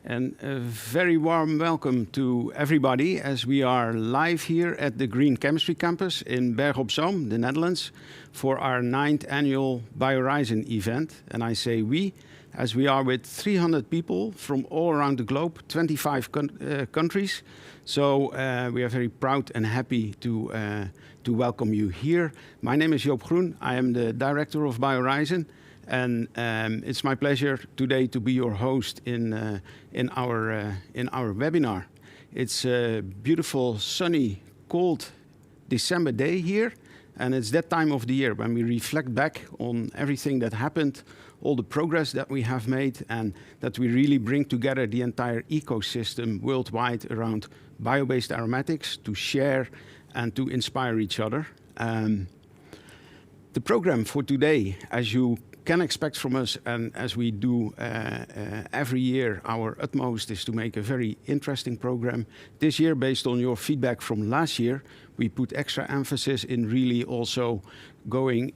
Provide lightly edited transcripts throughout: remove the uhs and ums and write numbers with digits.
And a very warm welcome to everybody as we are live here at the Green Chemistry Campus in Berg op Zoom, the Netherlands, for our 9th annual Biorizon event. And I say we, as we are with 300 people from all around the globe, 25 countries. So we are very proud and happy to welcome you here. My name is Jaap Kiel. I am the director of Biorizon. And it's my pleasure today to be your host in our webinar. It's a beautiful, sunny, cold December day here. And it's that time of the year when we reflect back on everything that happened, all the progress that we have made, and that we really bring together the entire ecosystem worldwide around bio-based aromatics to share and to inspire each other. The program for today, as you can expect from us, and as we do every year, our utmost is to make a very interesting program. This year, based on your feedback from last year, we put extra emphasis in really also going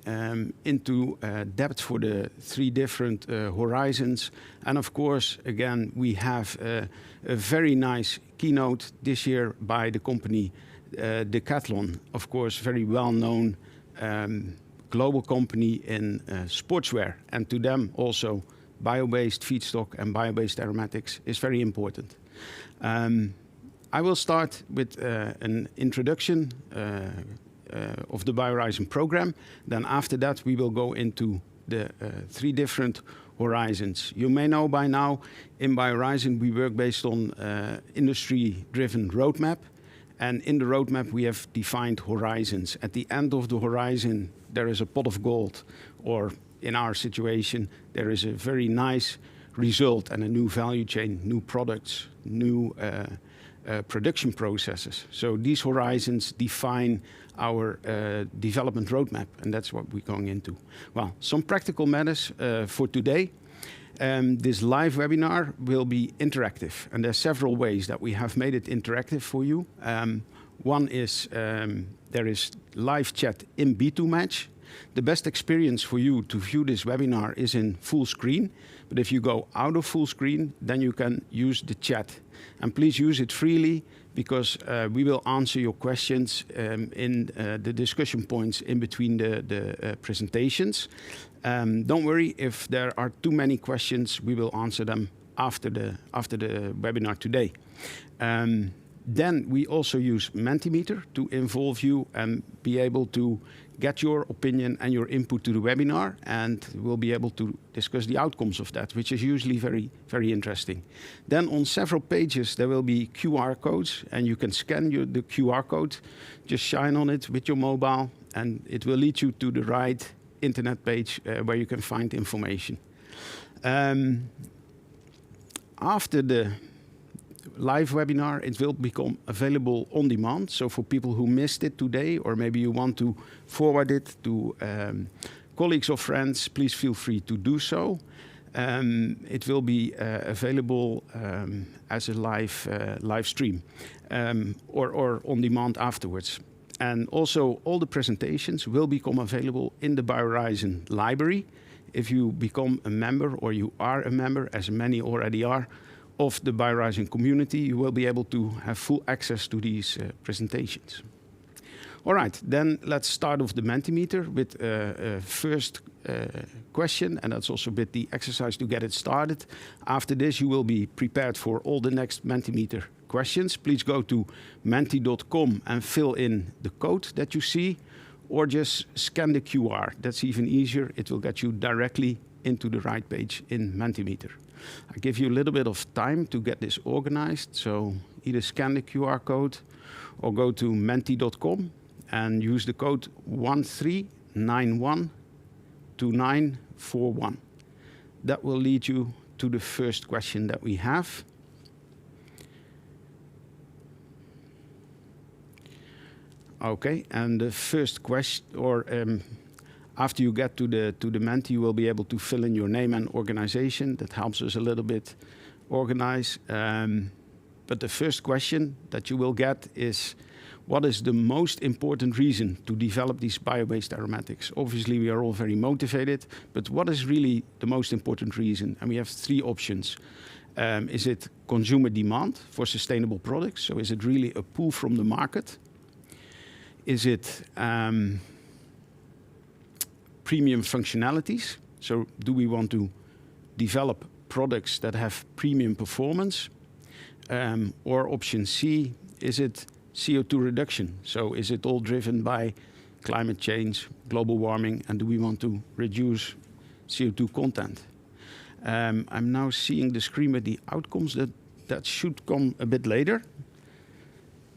into depth for the 3 different horizons. And of course, again, we have a very nice keynote this year by the company Decathlon, of course, very well-known global company in sportswear, and to them also bio-based feedstock and bio-based aromatics is very important. I will start with an introduction of the Biorizon program. Then after that we will go into the 3 different horizons. You may know by now in Biorizon we work based on industry-driven roadmap. And in the roadmap, we have defined horizons. At the end of the horizon, there is a pot of gold, or in our situation, there is a very nice result and a new value chain, new products, new production processes. So these horizons define our development roadmap, and that's what we're going into. Well, some practical matters for today. This live webinar will be interactive, and there's several ways that we have made it interactive for you. One is there is live chat in B2Match. The best experience for you to view this webinar is in full screen, but if you go out of full screen, then you can use the chat. And please use it freely, because we will answer your questions in the discussion points in between the presentations. Don't worry if there are too many questions, we will answer them after the webinar today. Then we also use Mentimeter to involve you and be able to get your opinion and your input to the webinar, and we'll be able to discuss the outcomes of that, which is usually very, very interesting. Then on several pages there will be QR codes, and you can scan the QR code, just shine on it with your mobile, and it will lead you to the right internet page where you can find information. After the live webinar, it will become available on demand. So for people who missed it today, or maybe you want to forward it to colleagues or friends, please feel free to do so. It will be available as a live stream or on demand afterwards. And also all the presentations will become available in the Biorizon library. If you become a member, or you are a member, as many already are, of the Biorizon community, you will be able to have full access to these presentations. All right, then let's start off the Mentimeter with a first question, and that's also a bit the exercise to get it started. After this, you will be prepared for all the next Mentimeter questions. Please go to menti.com and fill in the code that you see, or just scan the QR. That's even easier. It will get you directly into the right page in Mentimeter. I give you a little bit of time to get this organized, so either scan the QR code or go to menti.com and use the code 13912941. That will lead you to the first question that we have. Okay, and the first question, or after you get to the Menti, you will be able to fill in your name and organization. That helps us a little bit organize. But the first question that you will get is, what is the most important reason to develop these bio-based aromatics? Obviously, we are all very motivated, but what is really the most important reason? And we have 3 options. Is it consumer demand for sustainable products? So is it really a pull from the market? Is it premium functionalities? So do we want to develop products that have premium performance? Or option C, is it CO2 reduction? So is it all driven by climate change, global warming, and do we want to reduce CO2 content? I'm now seeing the screen with the outcomes that should come a bit later.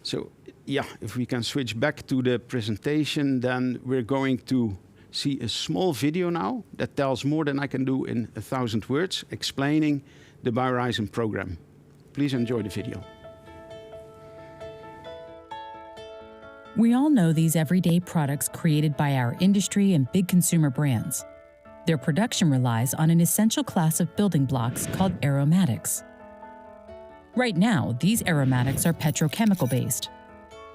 So yeah, if we can switch back to the presentation, then we're going to see a small video now that tells more than I can do in 1,000 words, explaining the Biorizon program. Please enjoy the video. We all know these everyday products created by our industry and big consumer brands. Their production relies on an essential class of building blocks called aromatics. Right now, these aromatics are petrochemical based.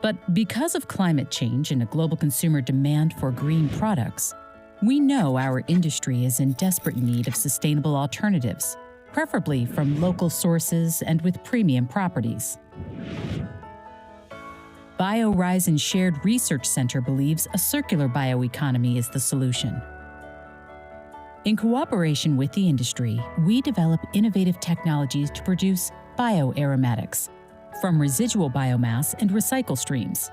But because of climate change and a global consumer demand for green products, we know our industry is in desperate need of sustainable alternatives, preferably from local sources and with premium properties. Biorizon Shared Research Center believes a circular bioeconomy is the solution. In cooperation with the industry, we develop innovative technologies to produce bio-aromatics from residual biomass and recycle streams.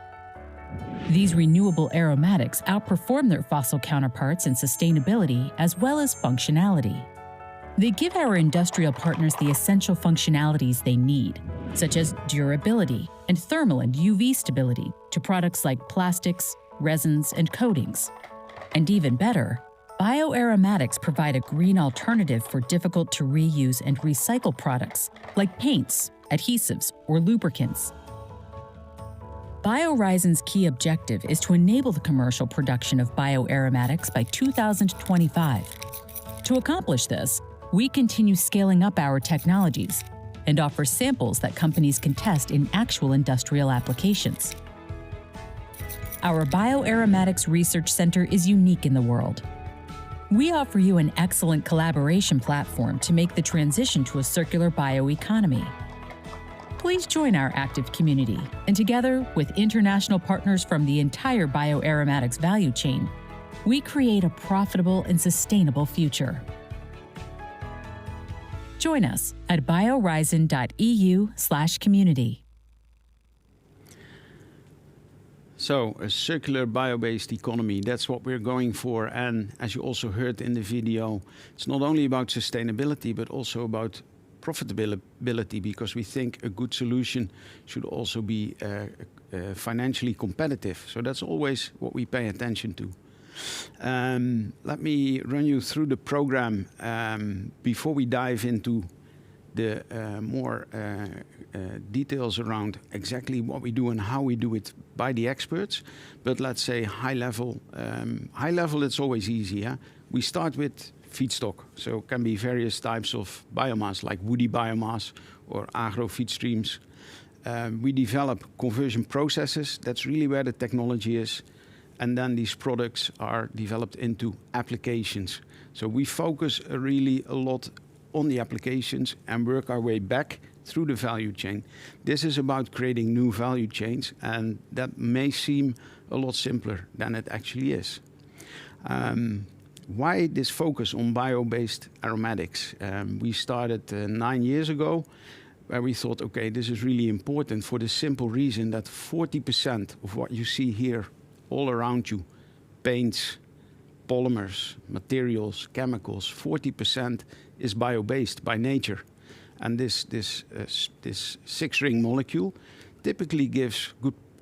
These renewable aromatics outperform their fossil counterparts in sustainability as well as functionality. They give our industrial partners the essential functionalities they need, such as durability and thermal and UV stability to products like plastics, resins, and coatings. And even better, bio-aromatics provide a green alternative for difficult to reuse and recycle products like paints, adhesives, or lubricants. Biorizon's key objective is to enable the commercial production of bio-aromatics by 2025. To accomplish this, we continue scaling up our technologies and offer samples that companies can test in actual industrial applications. Our Bio-aromatics Research Center is unique in the world. We offer you an excellent collaboration platform to make the transition to a circular bioeconomy. Please join our active community, and together with international partners from the entire bio-aromatics value chain, we create a profitable and sustainable future. Join us at biorizon.eu/community. So a circular bio-based economy, that's what we're going for. And as you also heard in the video, it's not only about sustainability, but also about profitability, because we think a good solution should also be financially competitive. So that's always what we pay attention to. Let me run you through the program before we dive into the more details around exactly what we do and how we do it by the experts. But let's say high level. High level, it's always easy. Yeah? We start with feedstock. So it can be various types of biomass, like woody biomass or agro feed streams. We develop conversion processes. That's really where the technology is. And then these products are developed into applications. So we focus really a lot on the applications and work our way back through the value chain. This is about creating new value chains, and that may seem a lot simpler than it actually is. Why this focus on bio-based aromatics? We started 9 years ago, where we thought, okay, this is really important for the simple reason that 40% of what you see here all around you, paints, polymers, materials, chemicals, 40% is bio-based by nature. And this 6-ring molecule typically gives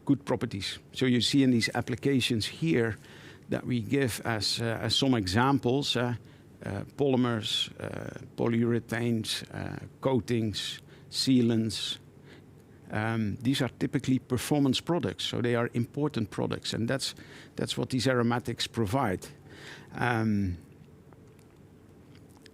good properties. So you see in these applications here that we give as some examples, polymers, polyurethanes, coatings, sealants. These are typically performance products, so they are important products, and that's what these aromatics provide. And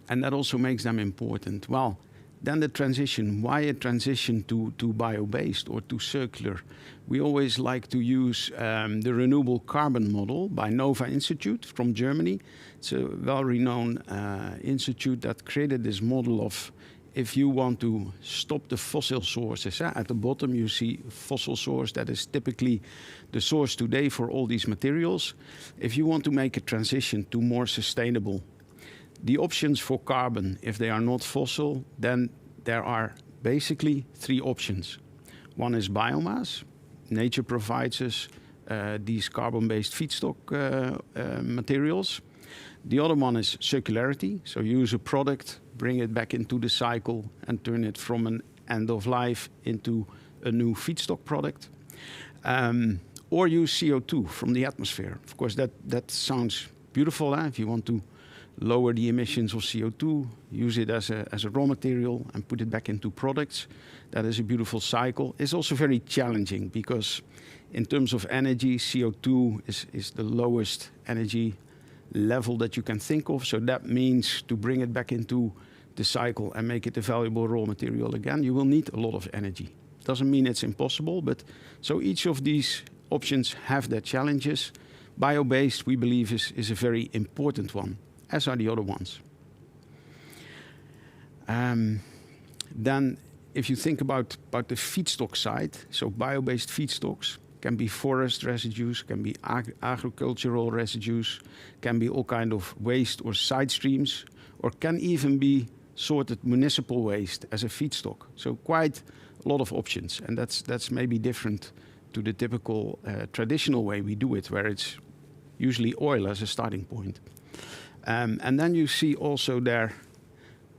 that also makes them important. Well, then the transition. Why a transition to bio-based or to circular? We always like to use the renewable carbon model by Nova Institute from Germany. It's a well-renowned institute that created this model of if you want to stop the fossil sources, at the bottom you see fossil source, that is typically the source today for all these materials. If you want to make a transition to more sustainable, the options for carbon, if they are not fossil, then there are basically three options. One is biomass. Nature provides us these carbon-based feedstock materials. The other one is circularity. So use a product, bring it back into the cycle and turn it from an end of life into a new feedstock product. Or use CO2 from the atmosphere. Of course, that sounds beautiful. If you want to lower the emissions of CO2, use it as a raw material and put it back into products. That is a beautiful cycle. It's also very challenging because in terms of energy, CO2 is the lowest energy level that you can think of. So that means to bring it back into the cycle and make it a valuable raw material again, you will need a lot of energy. Doesn't mean it's impossible, but so each of these options have their challenges. Bio-based, we believe, is a very important one, as are the other ones. Then if you think about the feedstock side, so bio-based feedstocks can be forest residues, can be agricultural residues, can be all kind of waste or side streams, or can even be sorted municipal waste as a feedstock. So quite a lot of options, and that's maybe different to the typical traditional way we do it, where it's usually oil as a starting point. And then you see also there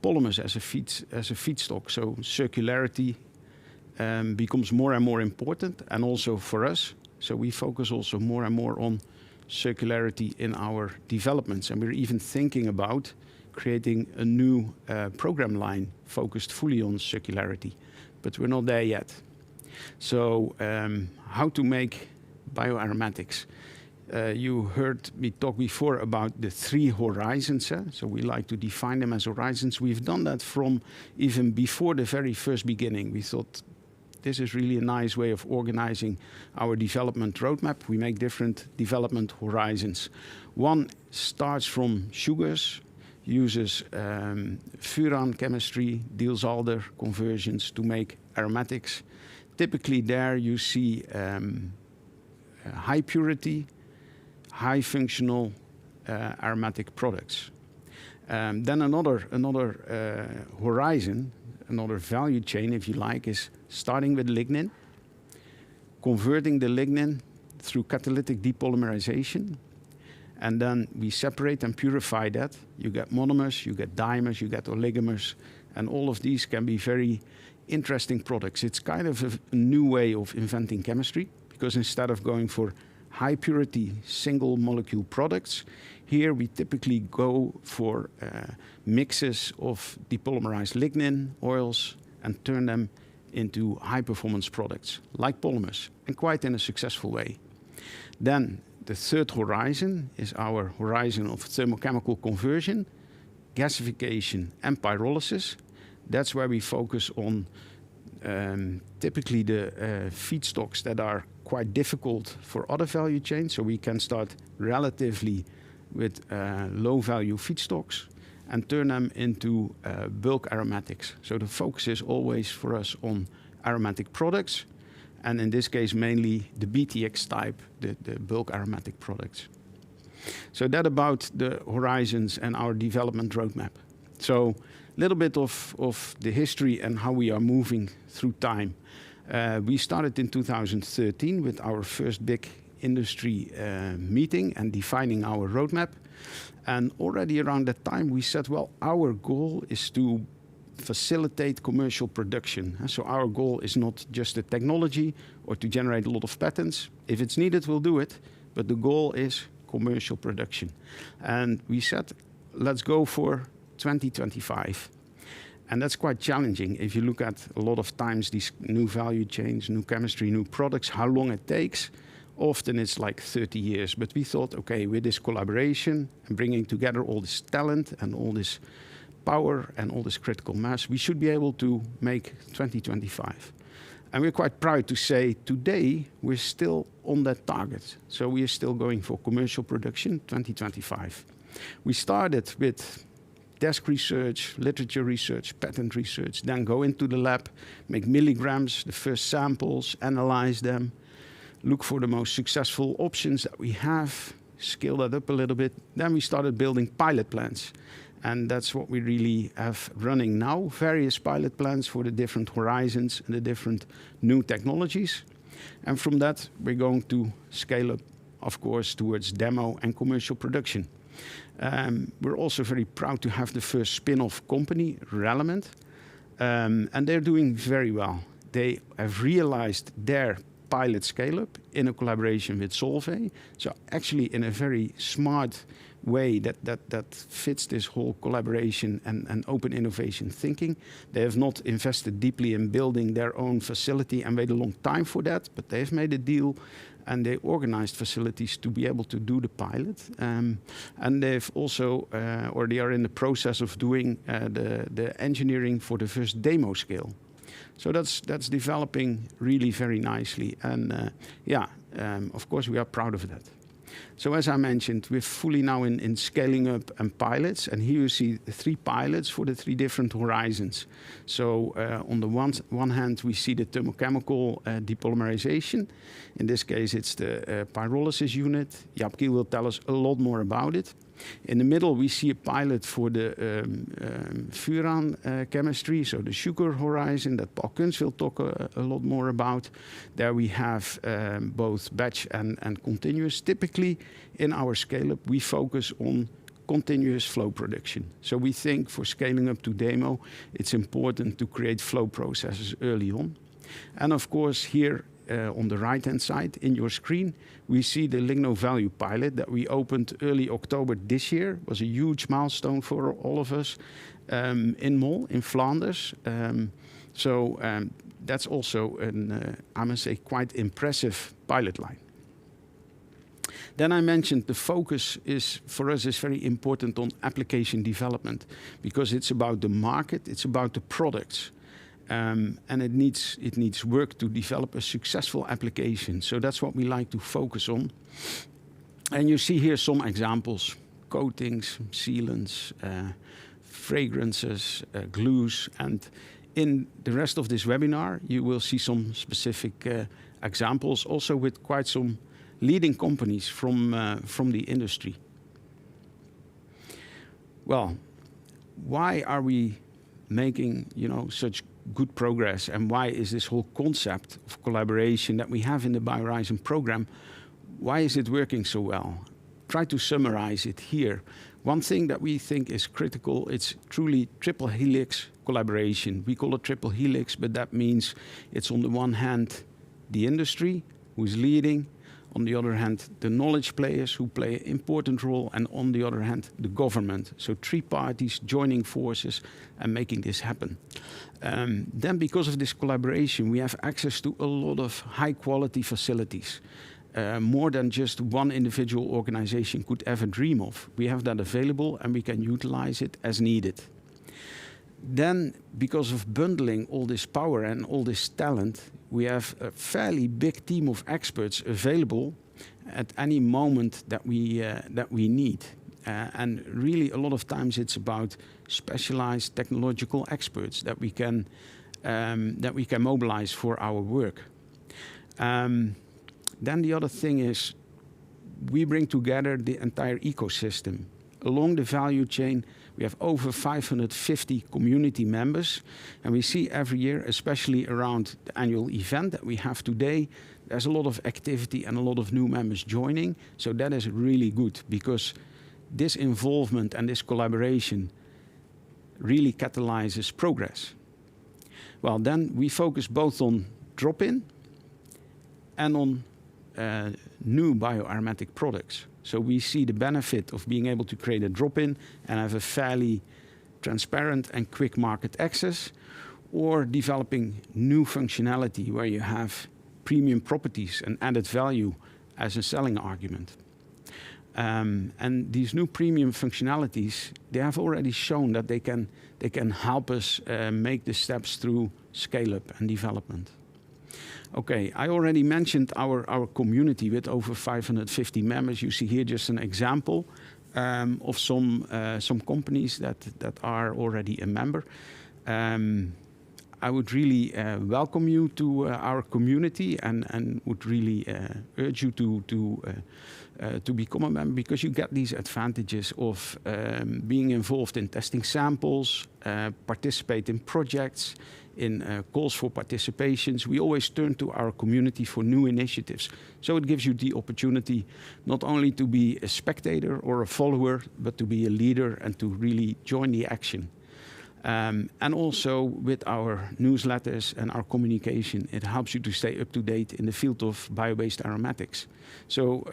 polymers as a feedstock. So circularity becomes more and more important, and also for us. So we focus also more and more on circularity in our developments, and we're even thinking about creating a new program line focused fully on circularity, but we're not there yet. So how to make bioaromatics? You heard me talk before about the 3 horizons. So we like to define them as horizons. We've done that from even before the very first beginning. We thought this is really a nice way of organizing our development roadmap. We make different development horizons. One starts from sugars, uses furan chemistry, Diels-Alder conversions to make aromatics. Typically there you see high purity, high functional aromatic products. Then another horizon, another value chain, if you like, is starting with lignin, converting the lignin through catalytic depolymerization, and then we separate and purify that. You get monomers, you get dimers, you get oligomers, and all of these can be very interesting products. It's kind of a new way of inventing chemistry, because instead of going for high purity single molecule products, here we typically go for mixes of depolymerized lignin oils and turn them into high performance products like polymers, and quite in a successful way. Then the third horizon is our horizon of thermochemical conversion, gasification and pyrolysis. That's where we focus on typically the feedstocks that are quite difficult for other value chains. So we can start relatively with low value feedstocks and turn them into bulk aromatics. So the focus is always for us on aromatic products, and in this case mainly the BTX type, the bulk aromatic products. So that about the horizons and our development roadmap. So a little bit of the history and how we are moving through time. We started in 2013 with our first big industry meeting and defining our roadmap. And already around that time we said, well, our goal is to facilitate commercial production. So our goal is not just the technology or to generate a lot of patents. If it's needed, we'll do it. But the goal is commercial production. And we said, let's go for 2025. And that's quite challenging. If you look at a lot of times these new value chains, new chemistry, new products, how long it takes, often it's like 30 years. But we thought, okay, with this collaboration and bringing together all this talent and all this power and all this critical mass, we should be able to make 2025. And we're quite proud to say today we're still on that target. So we are still going for commercial production 2025. We started with desk research, literature research, patent research, then go into the lab, make milligrams, the first samples, analyze them, look for the most successful options that we have, scale that up a little bit. Then we started building pilot plants. And that's what we really have running now, various pilot plants for the different horizons and the different new technologies. And from that, we're going to scale up, of course, towards demo and commercial production. We're also very proud to have the first spin-off company, Relevant, and they're doing very well. They have realized their pilot scale-up in a collaboration with Solvay. So actually in a very smart way that fits this whole collaboration and open innovation thinking. They have not invested deeply in building their own facility and waited a long time for that, but they've made a deal and they organized facilities to be able to do the pilot. And they've also, or they are in the process of doing the engineering for the first demo scale. So that's developing really very nicely. And of course, we are proud of that. So as I mentioned, we're fully now in scaling up and pilots. And here you see the 3 pilots for the 3 different horizons. So on the one hand, we see the thermochemical depolymerization. In this case, it's the pyrolysis unit. Jaap Kiel will tell us a lot more about it. In the middle, we see a pilot for the furan chemistry, so the sugar horizon that Köns will talk a lot more about. There we have both batch and continuous. Typically, in our scale-up, we focus on continuous flow production. So we think for scaling up to demo, it's important to create flow processes early on. And of course, here on the right-hand side in your screen, we see the Lignin value pilot that we opened early October this year. It was a huge milestone for all of us in Mol, in Flanders. That's also, I must say, quite impressive pilot line. Then I mentioned the focus is, for us, is very important on application development because it's about the market, it's about the products. And it needs work to develop a successful application. So that's what we like to focus on. And you see here some examples: coatings, sealants, fragrances, glues. And in the rest of this webinar, you will see some specific examples, also with quite some leading companies from the industry. Well, why are we making, such good progress, and why is this whole concept of collaboration that we have in the Biorizon program, why is it working so well? Try to summarize it here. One thing that we think is critical, it's truly triple helix collaboration. We call it triple helix, but that means it's on the one hand the industry who's leading, on the other hand the knowledge players who play an important role, and on the other hand the government. So 3 parties joining forces and making this happen. Then because of this collaboration, we have access to a lot of high quality facilities. More than just one individual organization could ever dream of. We have that available and we can utilize it as needed. Then, because of bundling all this power and all this talent, we have a fairly big team of experts available at any moment that we need. And really, a lot of times it's about specialized technological experts that we can mobilize for our work. Then the other thing is, we bring together the entire ecosystem. Along the value chain, we have over 550 community members, and we see every year, especially around the annual event that we have today, there's a lot of activity and a lot of new members joining. So that is really good, because this involvement and this collaboration really catalyzes progress. Well, then we focus both on drop-in and on new bio-aromatic products. So we see the benefit of being able to create a drop-in and have a fairly transparent and quick market access, or developing new functionality where you have premium properties and added value as a selling argument. And these new premium functionalities, they have already shown that they can help us make the steps through scale-up and development. Okay, I already mentioned our community with over 550 members. You see here just an example. of some companies that are already a member. I would really welcome you to our community and would really urge you to become a member, because you get these advantages of being involved in testing samples, participate in projects, in calls for participations. We always turn to our community for new initiatives. So it gives you the opportunity not only to be a spectator or a follower, but to be a leader and to really join the action. And also with our newsletters and our communication, it helps you to stay up to date in the field of bio-based aromatics. So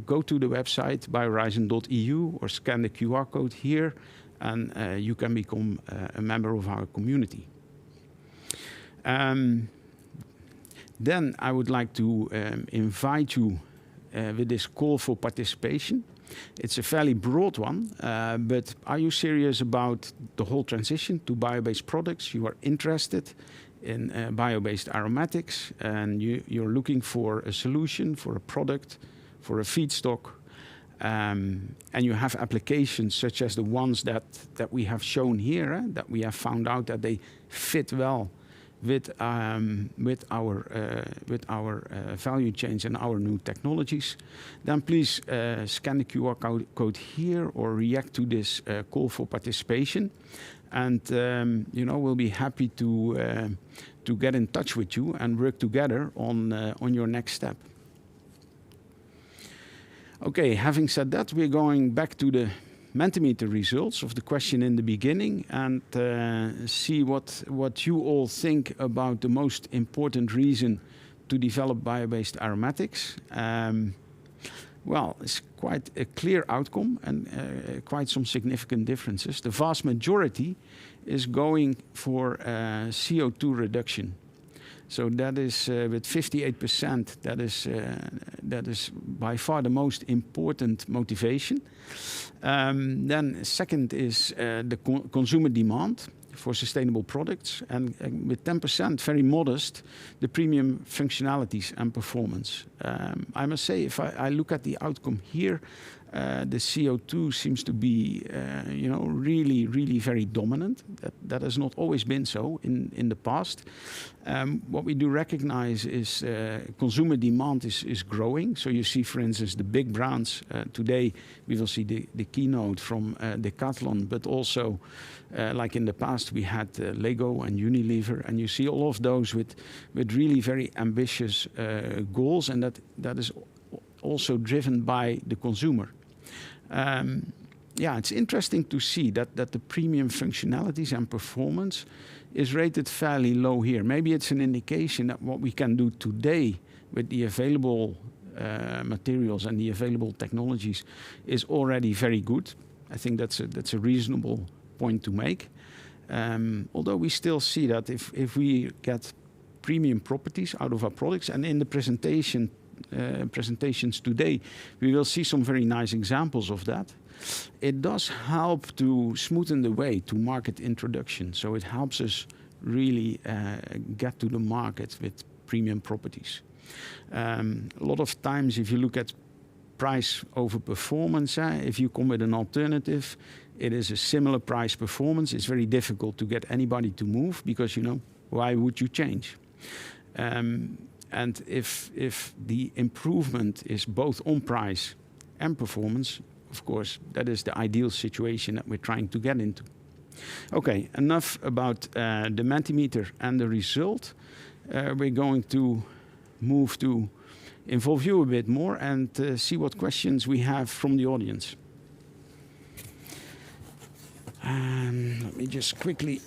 go to the website biorizon.eu or scan the QR code here, and you can become a member of our community. Then I would like to invite you with this call for participation. It's a fairly broad one, but are you serious about the whole transition to bio-based products? You are interested in bio-based aromatics, and you're looking for a solution, for a product, for a feedstock, and you have applications such as the ones that we have shown here, that we have found out that they fit well with our value chains and our new technologies, then please scan the QR code here or react to this call for participation, and we'll be happy to get in touch with you and work together on your next step. Okay, having said that, we're going back to the Mentimeter results of the question in the beginning, and see what you all think about the most important reason to develop bio-based aromatics. Well, it's quite a clear outcome and quite some significant differences. The vast majority is going for CO2 reduction. So that is with 58%. That is by far the most important motivation. Then second is the consumer demand for sustainable products, and with 10%, very modest, the premium functionalities and performance. I must say, if I look at the outcome here, the CO2 seems to be, really very dominant. That has not always been so in the past. What we do recognize is consumer demand is growing. So you see, for instance, the big brands. Today we will see the keynote from Decathlon, but also like in the past we had Lego and Unilever, and you see all of those with really very ambitious goals, and that is also driven by the consumer. It's interesting to see that the premium functionalities and performance is rated fairly low here. Maybe it's an indication that what we can do today with the available materials and the available technologies is already very good. I think that's a reasonable point to make. Although we still see that if we get premium properties out of our products, and in the presentations today, we will see some very nice examples of that. It does help to smoothen the way to market introduction. So it helps us really get to the market with premium properties. A lot of times, if you look at price over performance, if you come with an alternative, it is a similar price performance. It's very difficult to get anybody to move, because why would you change? And if the improvement is both on price and performance, of course, that is the ideal situation that we're trying to get into. Okay, enough about the Mentimeter and the result. We're going to move to involve you a bit more and see what questions we have from the audience. Let me just quickly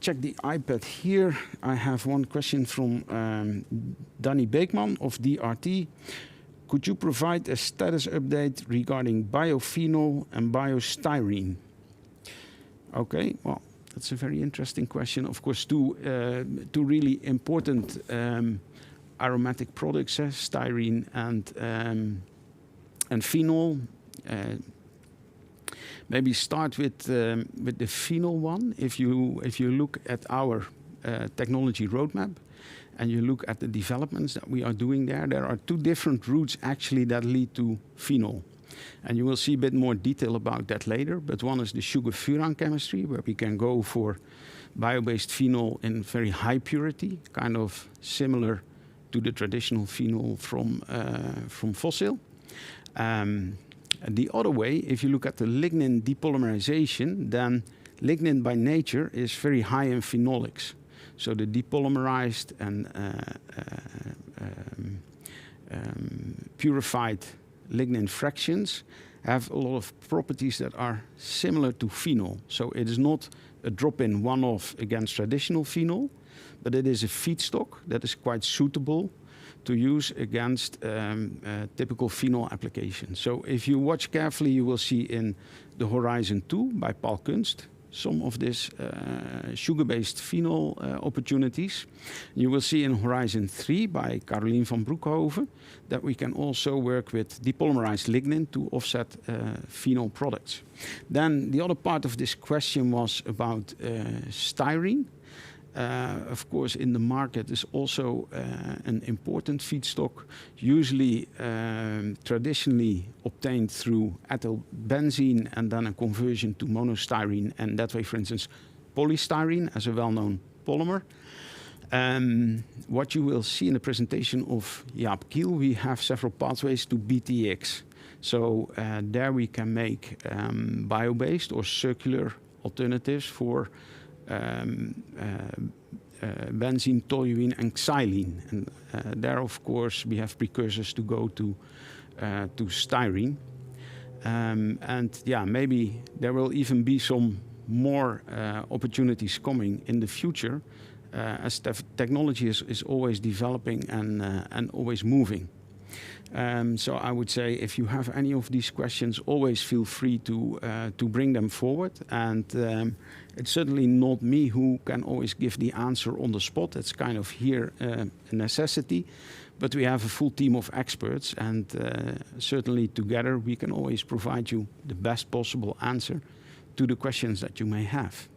check the iPad here. I have one question from Danny Beekman of DRT. Could you provide a status update regarding biophenol and biostyrene? Okay, well, that's a very interesting question. Of course, two really important aromatic products, styrene and phenol. Maybe start with the phenol one. If you look at our technology roadmap and you look at the developments that we are doing there are two different routes actually that lead to phenol. And you will see a bit more detail about that later, but one is the sugar-furan chemistry, where we can go for bio-based phenol in very high purity, kind of similar to the traditional phenol from fossil. The other way, if you look at the lignin depolymerization, then lignin by nature is very high in phenolics. So the depolymerized and purified lignin fractions have a lot of properties that are similar to phenol. So it is not a drop-in one-off against traditional phenol, but it is a feedstock that is quite suitable to use against typical phenol applications. So if you watch carefully, you will see in the Horizon 2 by Köns some of this sugar-based phenol opportunities. You will see in Horizon 3 by Karolien Vanbroekhoven that we can also work with depolymerized lignin to offset phenol products. Then the other part of this question was about styrene. Of course, in the market is also an important feedstock, usually traditionally obtained through ethyl benzene and then a conversion to monostyrene, and that way, for instance, polystyrene as a well-known polymer. What you will see in the presentation of Jaap Kiel, we have several pathways to BTX. So there we can make bio-based or circular alternatives for benzene, toluene, and xylene. And there, of course, we have precursors to go to styrene. And yeah, maybe there will even be some more opportunities coming in the future, as technology is always developing and always moving. So I would say if you have any of these questions, always feel free to bring them forward. And it's certainly not me who can always give the answer on the spot. It's kind of here a necessity. But we have a full team of experts, and certainly together we can always provide you the best possible answer to the questions that you may have.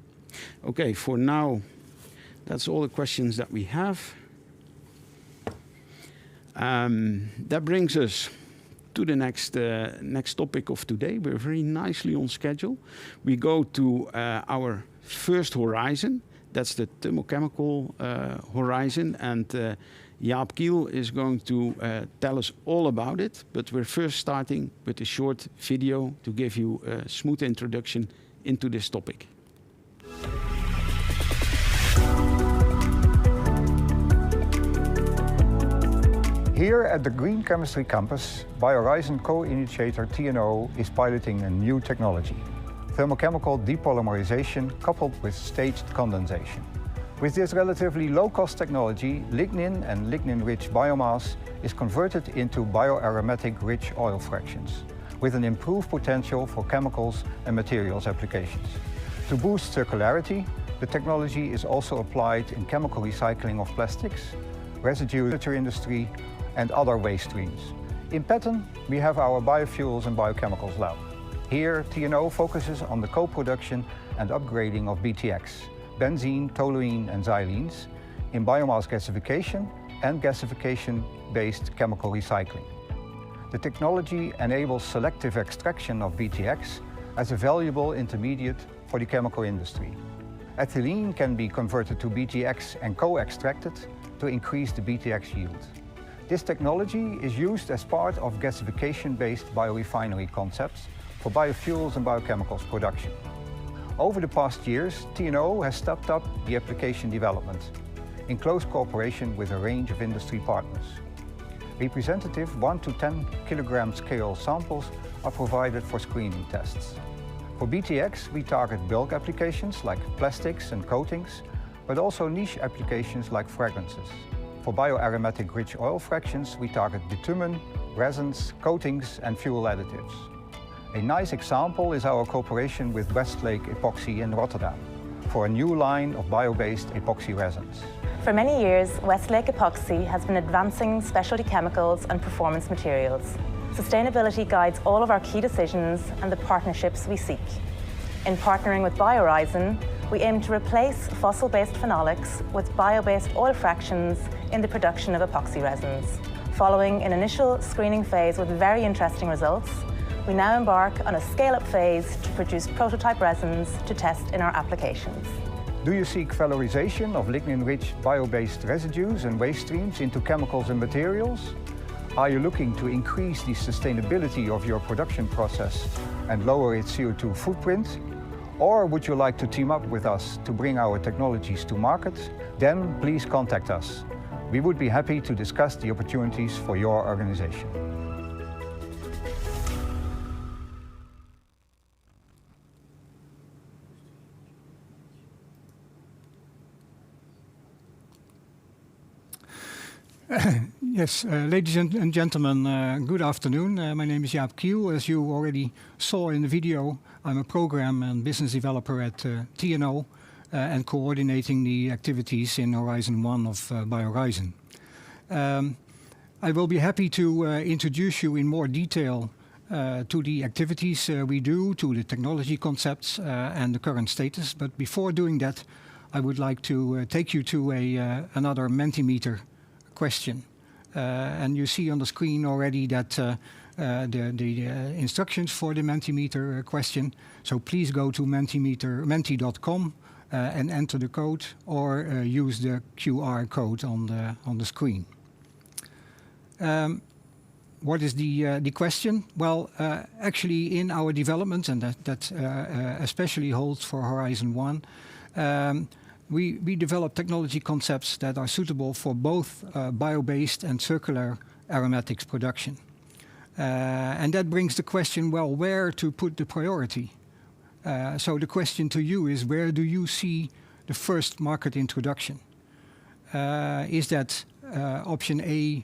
Okay, for now, that's all the questions that we have. That brings us to the next topic of today. We're very nicely on schedule. We go to our first horizon. That's the Thermochemical horizon, and Jaap Kiel is going to tell us all about it. But we're first starting with a short video to give you a smooth introduction into this topic. Here at the Green Chemistry Campus, Biorizon co-initiator TNO is piloting a new technology, thermochemical depolymerization coupled with staged condensation. With this relatively low-cost technology, lignin and lignin-rich biomass is converted into bio-aromatic rich oil fractions, with an improved potential for chemicals and materials applications. To boost circularity, the technology is also applied in chemical recycling of plastics, residue industry, and other waste streams. In Petten, we have our biofuels and biochemicals lab. Here, TNO focuses on the co-production and upgrading of BTX, benzene, toluene, and xylenes, in biomass gasification and gasification-based chemical recycling. The technology enables selective extraction of BTX as a valuable intermediate for the chemical industry. Ethylene can be converted to BTX and co-extracted to increase the BTX yield. This technology is used as part of gasification-based biorefinery concepts for biofuels and biochemicals production. Over the past years, TNO has stepped up the application development in close cooperation with a range of industry partners. Representative 1 to 10 kilogram scale samples are provided for screening tests. For BTX, we target bulk applications like plastics and coatings, but also niche applications like fragrances. For bio-aromatic rich oil fractions, we target bitumen, resins, coatings, and fuel additives. A nice example is our cooperation with Westlake Epoxy in Rotterdam for a new line of bio-based epoxy resins. For many years, Westlake Epoxy has been advancing specialty chemicals and performance materials. Sustainability guides all of our key decisions and the partnerships we seek. In partnering with Biorizon, we aim to replace fossil-based phenolics with bio-based oil fractions in the production of epoxy resins. Following an initial screening phase with very interesting results, we now embark on a scale-up phase to produce prototype resins to test in our applications. Do you seek valorization of lignin-rich bio-based residues and waste streams into chemicals and materials? Are you looking to increase the sustainability of your production process and lower its CO2 footprint? Or would you like to team up with us to bring our technologies to market? Then please contact us. We would be happy to discuss the opportunities for your organization. Yes, ladies and gentlemen, good afternoon. My name is Jaap Kiel. As you already saw in the video, I'm a program and business developer at TNO and coordinating the activities in Horizon 1 of Biorizon. I will be happy to introduce you in more detail to the activities we do, to the technology concepts and the current status. But before doing that, I would like to take you to another Mentimeter question. And you see on the screen already that the instructions for the Mentimeter question. So please go to menti.com and enter the code, or use the QR code on the screen. What is the question? Well, actually in our development, and that especially holds for Horizon 1, we develop technology concepts that are suitable for both bio-based and circular aromatics production. And that brings the question, well, where to put the priority? So the question to you is, where do you see the first market introduction? Is that option A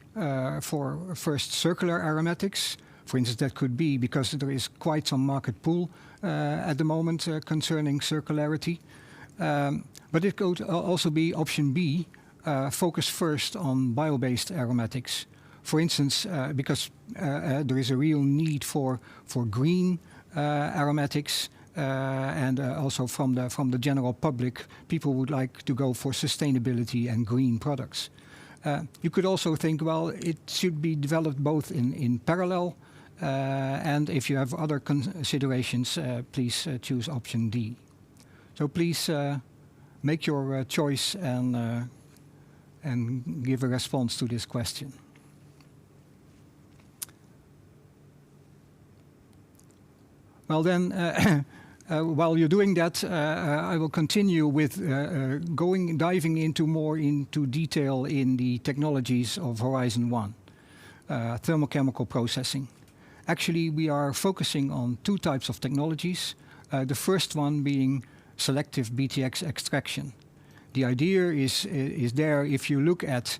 for first circular aromatics? For instance, that could be because there is quite some market pool at the moment concerning circularity. But it could also be option B, focus first on bio-based aromatics. For instance, because there is a real need for green aromatics, and also from the general public, people would like to go for sustainability and green products. You could also think, well, it should be developed both in parallel, and if you have other considerations, please choose option D. So please make your choice and give a response to this question. Well then, while you're doing that, I will continue with diving into detail in the technologies of Horizon 1, thermochemical processing. Actually, we are focusing on two types of technologies. The first one being selective BTX extraction. The idea is there if you look at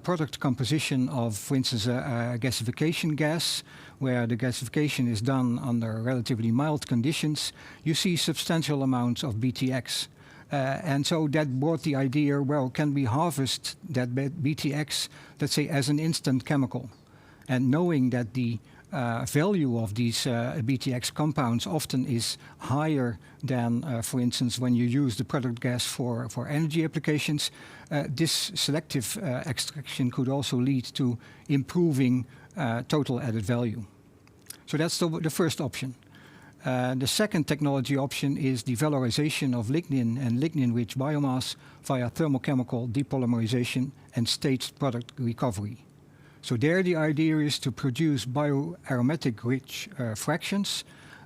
product composition of, for instance, a gasification gas, where the gasification is done under relatively mild conditions, you see substantial amounts of BTX. And so that brought the idea, well, can we harvest that BTX, let's say, as an instant chemical? And knowing that the value of these BTX compounds often is higher than, for instance, when you use the product gas for energy applications, this selective extraction could also lead to improving total added value. So that's the first option. The second technology option is the valorization of lignin and lignin-rich biomass via thermochemical depolymerization and staged product recovery. So there the idea is to produce bio-aromatic rich fractions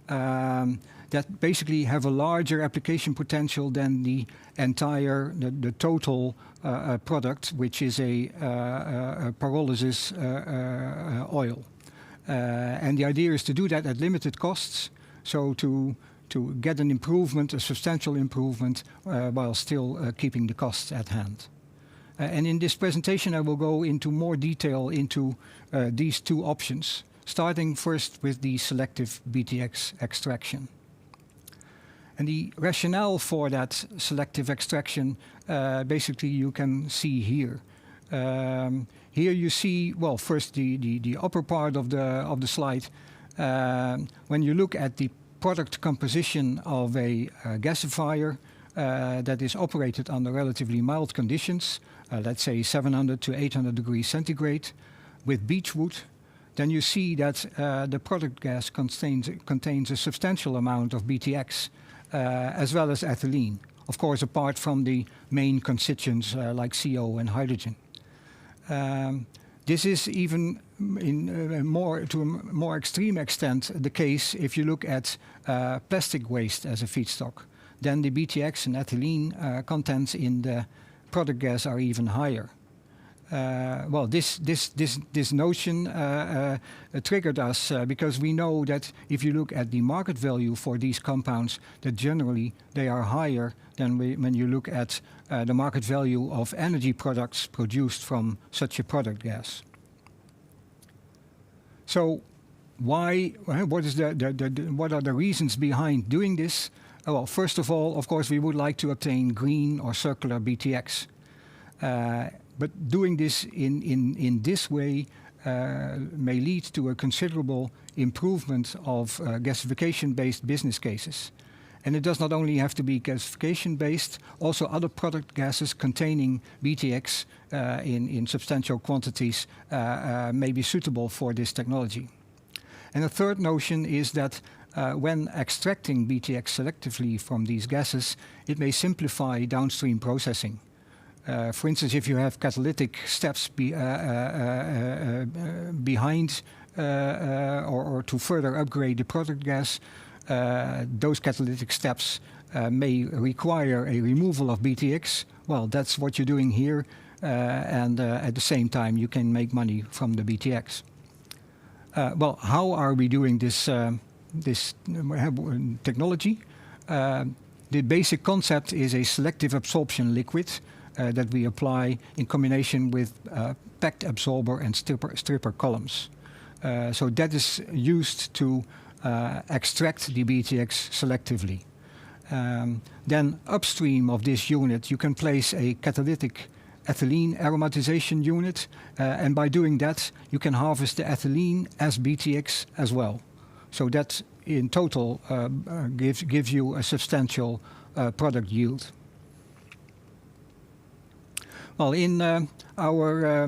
that basically have a larger application potential than the total product, which is a pyrolysis oil. And the idea is to do that at limited costs, so to get an improvement, a substantial improvement, while still keeping the costs at hand. And in this presentation, I will go into more detail into these two options, starting first with the selective BTX extraction. And the rationale for that selective extraction, basically you can see here. Here you see, well, first the upper part of the slide. When you look at the product composition of a gasifier that is operated under relatively mild conditions, let's say 700 to 800 degrees centigrade, with beechwood, then you see that the product gas contains a substantial amount of BTX as well as ethylene. Of course, apart from the main constituents like CO and hydrogen. This is even to a more extreme extent the case if you look at plastic waste as a feedstock. Then the BTX and ethylene contents in the product gas are even higher. Well, this notion triggered us because we know that if you look at the market value for these compounds, that generally they are higher than when you look at the market value of energy products produced from such a product gas. So, what are the reasons behind doing this? Well, first of all, of course, we would like to obtain green or circular BTX. But doing this in this way may lead to a considerable improvement of gasification-based business cases. And it does not only have to be gasification-based, also other product gases containing BTX in substantial quantities may be suitable for this technology. And a third notion is that when extracting BTX selectively from these gases, it may simplify downstream processing. For instance, if you have catalytic steps behind or to further upgrade the product gas, those catalytic steps may require a removal of BTX. Well, that's what you're doing here, and at the same time you can make money from the BTX. Well, how are we doing this technology? The basic concept is a selective absorption liquid that we apply in combination with packed absorber and stripper columns. So that is used to extract the BTX selectively. Then upstream of this unit you can place a catalytic ethylene aromatization unit, and by doing that you can harvest the ethylene as BTX as well. So that in total gives you a substantial product yield. Well, in our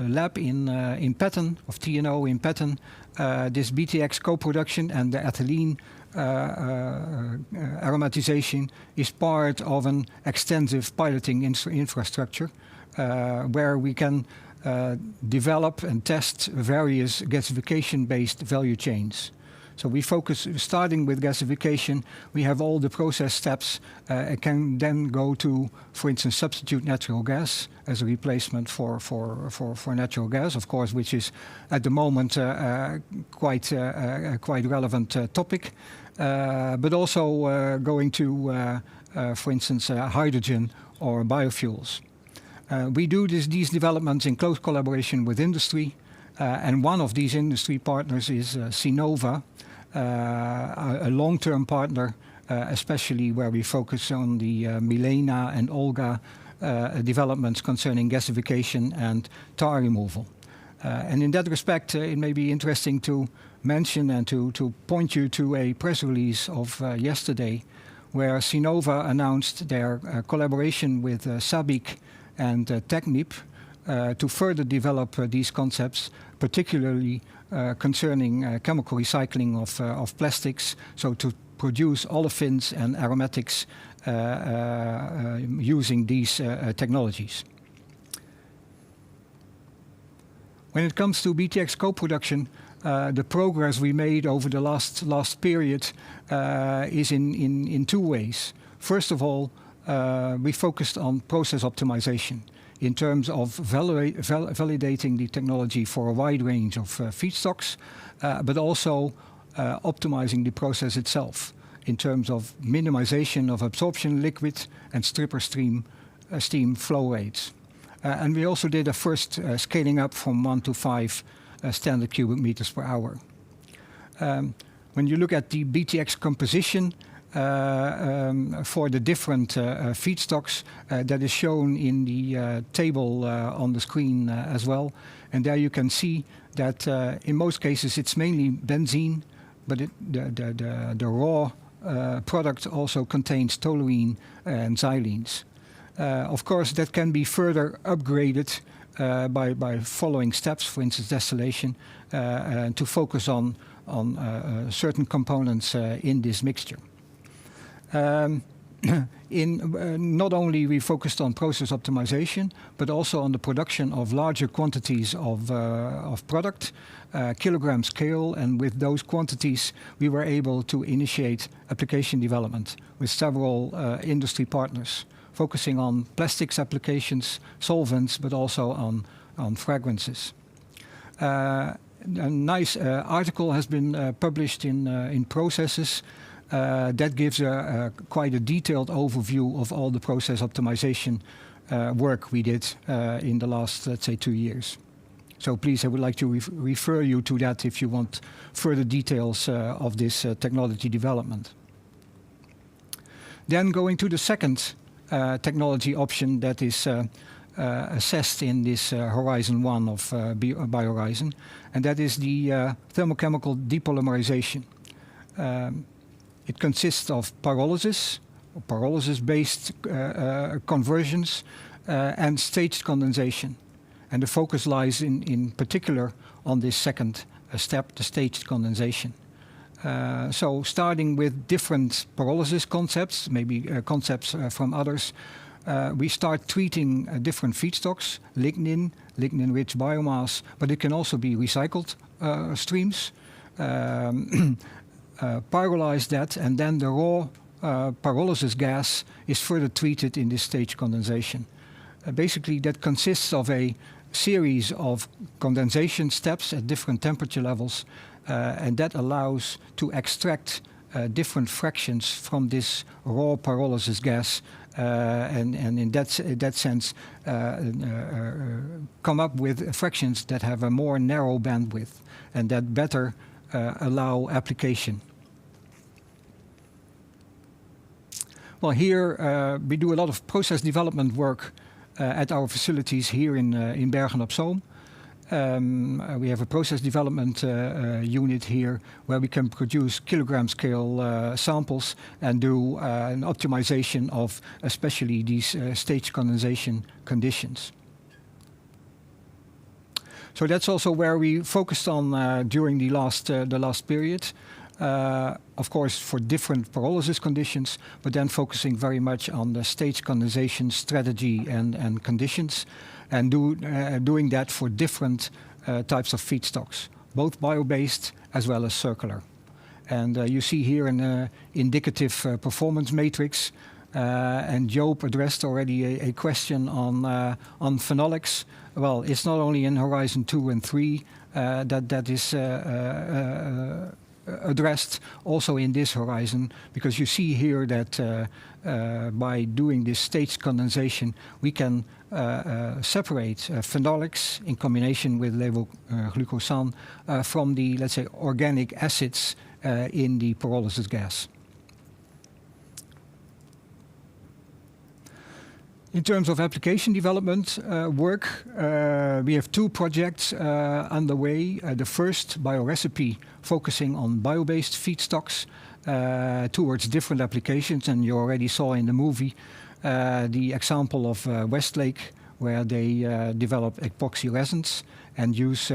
lab in Petten, of TNO in Petten, this BTX co-production and the ethylene aromatization is part of an extensive piloting infrastructure where we can develop and test various gasification-based value chains. So we focus, starting with gasification, we have all the process steps. It can then go to, for instance, substitute natural gas as a replacement for natural gas, of course, which is at the moment quite relevant topic. But also going to, for instance, hydrogen or biofuels. We do these developments in close collaboration with industry, and one of these industry partners is Sinova, a long-term partner, especially where we focus on the Milena and Olga developments concerning gasification and tar removal. And in that respect, it may be interesting to mention and to point you to a press release of yesterday, where Sinova announced their collaboration with SABIC and Technip to further develop these concepts, particularly concerning chemical recycling of plastics, so to produce olefins and aromatics using these technologies. When it comes to BTX co-production, the progress we made over the last period is in two ways. First of all, we focused on process optimization in terms of validating the technology for a wide range of feedstocks, but also optimizing the process itself in terms of minimization of absorption liquid and stripper steam flow rates. And we also did a first scaling up from 1 to 5 standard cubic meters per hour. When you look at the BTX composition for the different feedstocks, that is shown in the table on the screen as well. And there you can see that in most cases it's mainly benzene, but the raw product also contains toluene and xylenes. Of course, that can be further upgraded by following steps, for instance, distillation, to focus on certain components in this mixture. Not only we focused on process optimization, but also on the production of larger quantities of product, kilogram scale, and with those quantities we were able to initiate application development with several industry partners, focusing on plastics applications, solvents, but also on fragrances. A nice article has been published in Processes that gives quite a detailed overview of all the process optimization work we did in the last, let's say, 2 years. So please, I would like to refer you to that if you want further details of this technology development. Then going to the second technology option that is assessed in this Horizon 1 of Biorizon, and that is the thermochemical depolymerization. It consists of pyrolysis, pyrolysis-based conversions, and staged condensation. And the focus lies in particular on this second step, the staged condensation. So starting with different pyrolysis concepts, maybe concepts from others, we start treating different feedstocks, lignin-rich biomass, but it can also be recycled streams. Pyrolyze that, and then the raw pyrolysis gas is further treated in this stage condensation. Basically, that consists of a series of condensation steps at different temperature levels, and that allows to extract different fractions from this raw pyrolysis gas, and in that sense come up with fractions that have a more narrow bandwidth and that better allow application. Well, here we do a lot of process development work at our facilities here in Bergen op Zoom. We have a process development unit here where we can produce kilogram scale samples and do an optimization of especially these stage condensation conditions. So that's also where we focused on during the last period. Of course, for different pyrolysis conditions, but then focusing very much on the stage condensation strategy and conditions, and doing that for different types of feedstocks, both bio-based as well as circular. And you see here an indicative performance matrix, and Jaap addressed already a question on phenolics. Well, it's not only in Horizon 2 and 3 that is addressed, also in this horizon, because you see here that by doing this stage condensation, we can separate phenolics in combination with levoglucosan from the, let's say, organic acids in the pyrolysis gas. In terms of application development work, we have 2 projects underway. The first, BioRecipe, focusing on bio-based feedstocks towards different applications. And you already saw in the movie the example of Westlake, where they develop epoxy resins and use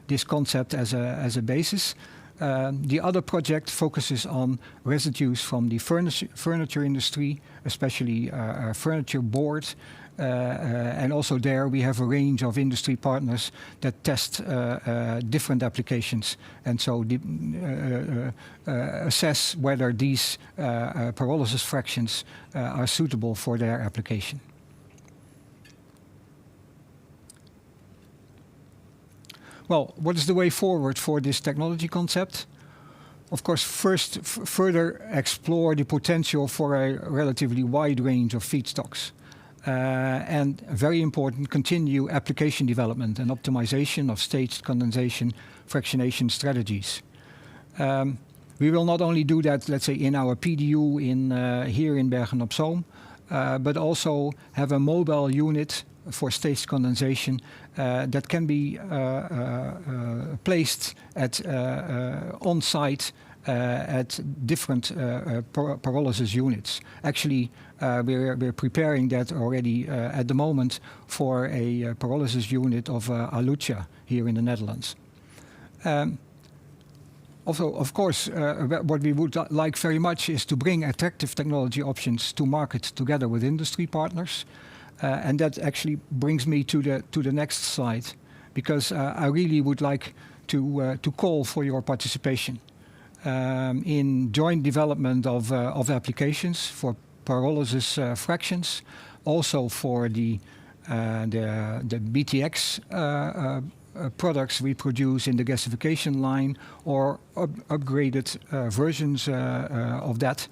this concept as a basis. The other project focuses on residues from the furniture industry, especially furniture board. And also there we have a range of industry partners that test different applications, and so assess whether these pyrolysis fractions are suitable for their application. Well, what is the way forward for this technology concept? Of course, first, further explore the potential for a relatively wide range of feedstocks. And very important, continue application development and optimization of staged condensation fractionation strategies. We will not only do that, let's say, in our PDU here in Bergen op Zoom, but also have a mobile unit for staged condensation that can be placed at on-site at different pyrolysis units. Actually, we're preparing that already at the moment for a pyrolysis unit of Alucha here in the Netherlands. Also, of course, what we would like very much is to bring attractive technology options to market together with industry partners. And that actually brings me to the next slide, because I really would like to call for your participation in joint development of applications for pyrolysis fractions, also for the BTX products we produce in the gasification line, or upgraded versions of that.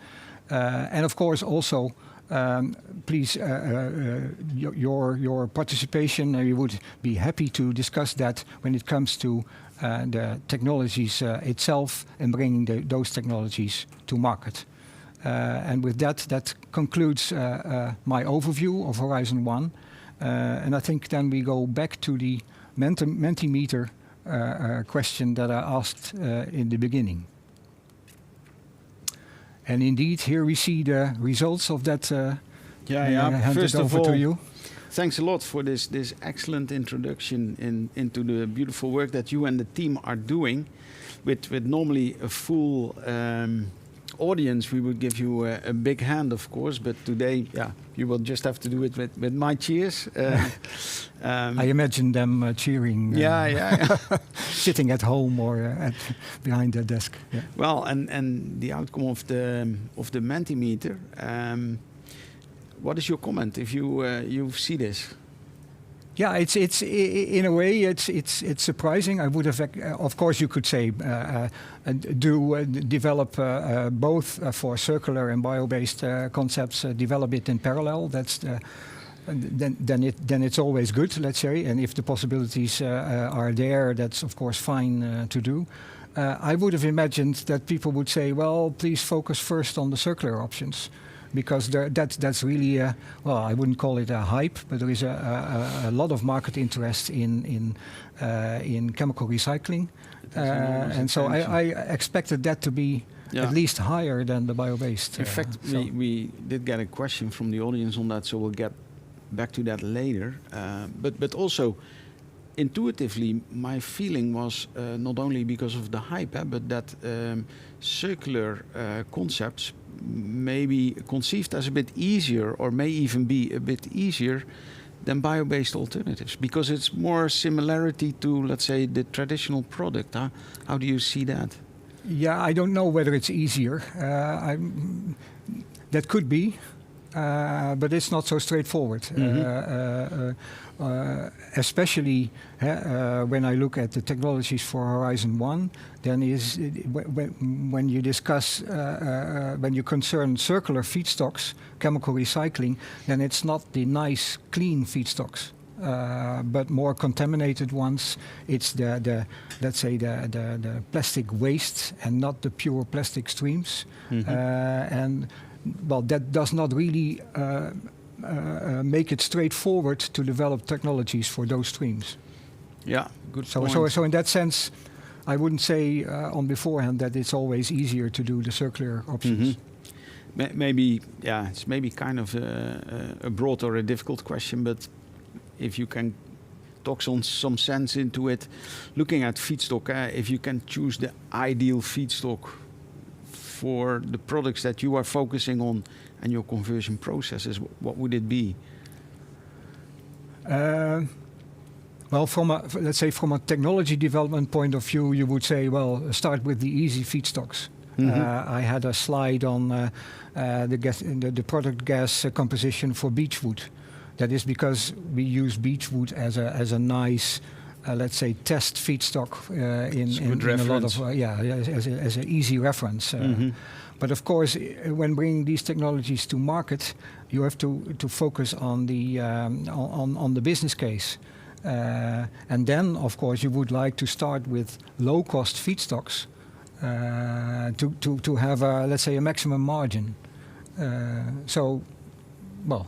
And of course also, please, your participation, we would be happy to discuss that when it comes to the technologies itself and bringing those technologies to market. And with that concludes my overview of Horizon 1. And I think then we go back to the Mentimeter question that I asked in the beginning. And indeed, here we see the results of that. First of all, to you. Thanks a lot for this excellent introduction into the beautiful work that you and the team are doing. With normally a full audience, we would give you a big hand, of course. But today, you will just have to do it with my cheers. I imagine them cheering. Sitting at home or behind their desk. Yeah. Well, and the outcome of the Mentimeter. What is your comment if you see this? Yeah, it's in a way it's surprising. I would have, of course, you could say develop both for circular and bio-based concepts. Develop it in parallel. That's then it's always good, let's say. And if the possibilities are there, that's of course fine to do. I would have imagined that people would say, well, please focus first on the circular options. Because that's really, well, I wouldn't call it a hype, but there is a lot of market interest in chemical recycling, and so I expected that to be at least higher than the bio-based. In fact, we did get a question from the audience on that, so we'll get back to that later. But also, intuitively, my feeling was not only because of the hype, but that circular concepts may be conceived as a bit easier, or may even be a bit easier than bio-based alternatives, because it's more similarity to, let's say, the traditional product. How do you see that? Yeah, I don't know whether it's easier. That could be, but it's not so straightforward. Especially when I look at the technologies for Horizon 1, then when you discuss, when you concern circular feedstocks, chemical recycling, then it's not the nice, clean feedstocks, but more contaminated ones. It's let's say the plastic waste and not the pure plastic streams. And well, that does not really make it straightforward to develop technologies for those streams. Yeah, good point. So in that sense, I wouldn't say on beforehand that it's always easier to do the circular options. Maybe, it's maybe kind of a broad or a difficult question, but if you can talk some sense into it, looking at feedstock, if you can choose the ideal feedstock for the products that you are focusing on and your conversion processes, what would it be? Well, let's say from a technology development point of view, you would say, well, start with the easy feedstocks. I had a slide on the product gas composition for beechwood. That is because we use beechwood as a nice, let's say, test feedstock in a lot of as an easy reference. But of course, when bringing these technologies to market, you have to focus on the business case, and then of course you would like to start with low-cost feedstocks to have let's say a maximum margin. So, well.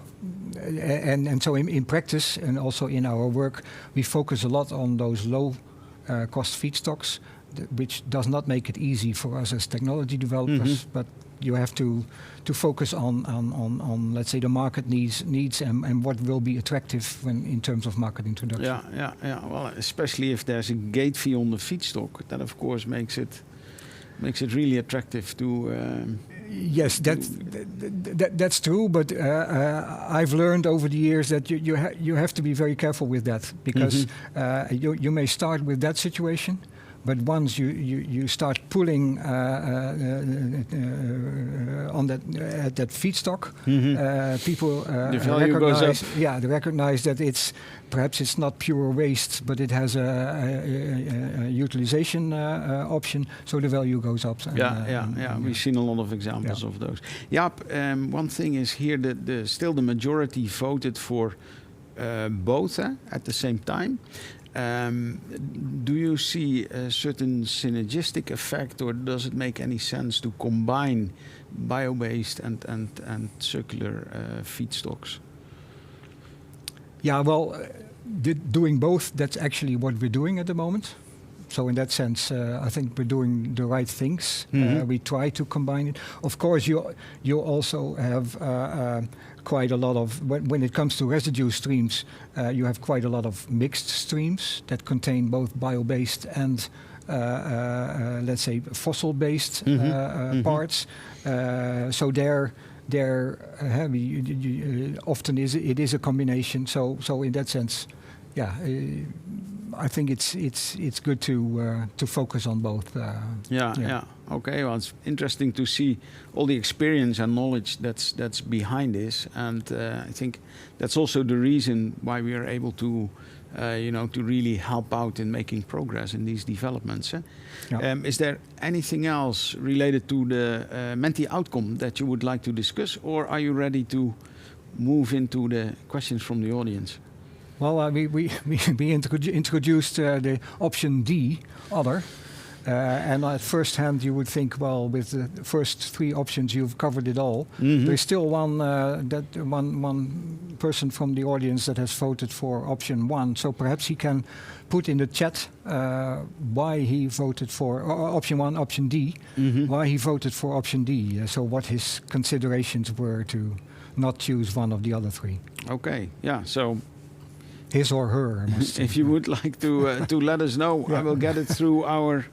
And so in practice and also in our work, we focus a lot on those low cost feedstocks which does not make it easy for us as technology developers, but you have to focus on let's say the market needs and what will be attractive in terms of market introduction. Yeah. Well, especially if there's a gate fee on the feedstock, that of course makes it really attractive to. Yes, that's true. But I've learned over the years that you have to be very careful with that, because you may start with that situation. But once you start pulling on that feedstock, people recognize. They recognize that perhaps it's not pure waste, but it has a utilization option, so the value goes up. We've seen a lot of examples of those. Jaap, one thing is here that still the majority voted for both at the same time. Do you see a certain synergistic effect, or does it make any sense to combine bio-based and circular feedstocks? Yeah, well, doing both, that's actually what we're doing at the moment. So in that sense, I think we're doing the right things. We try to combine it. Of course, you also have quite a lot of, when it comes to residue streams, you have quite a lot of mixed streams that contain both bio-based and let's say fossil-based parts. So there often it is a combination. So in that sense, I think it's good to focus on both. Okay, well, it's interesting to see all the experience and knowledge that's behind this, and I think that's also the reason why we are able to, to really help out in making progress in these developments. Is there anything else related to the Menti outcome that you would like to discuss, or are you ready to move into the questions from the audience? Well, we introduced the option D, other. And at first hand, you would think, well, with the first three options, you've covered it all. There's still one person from the audience that has voted for option 1. So perhaps he can put in the chat why he voted for option 1, option D, why he voted for option D. So what his considerations were to not choose one of the other three. Okay, yeah, so... His or her, I must say. If you would like to let us know, I will get it through our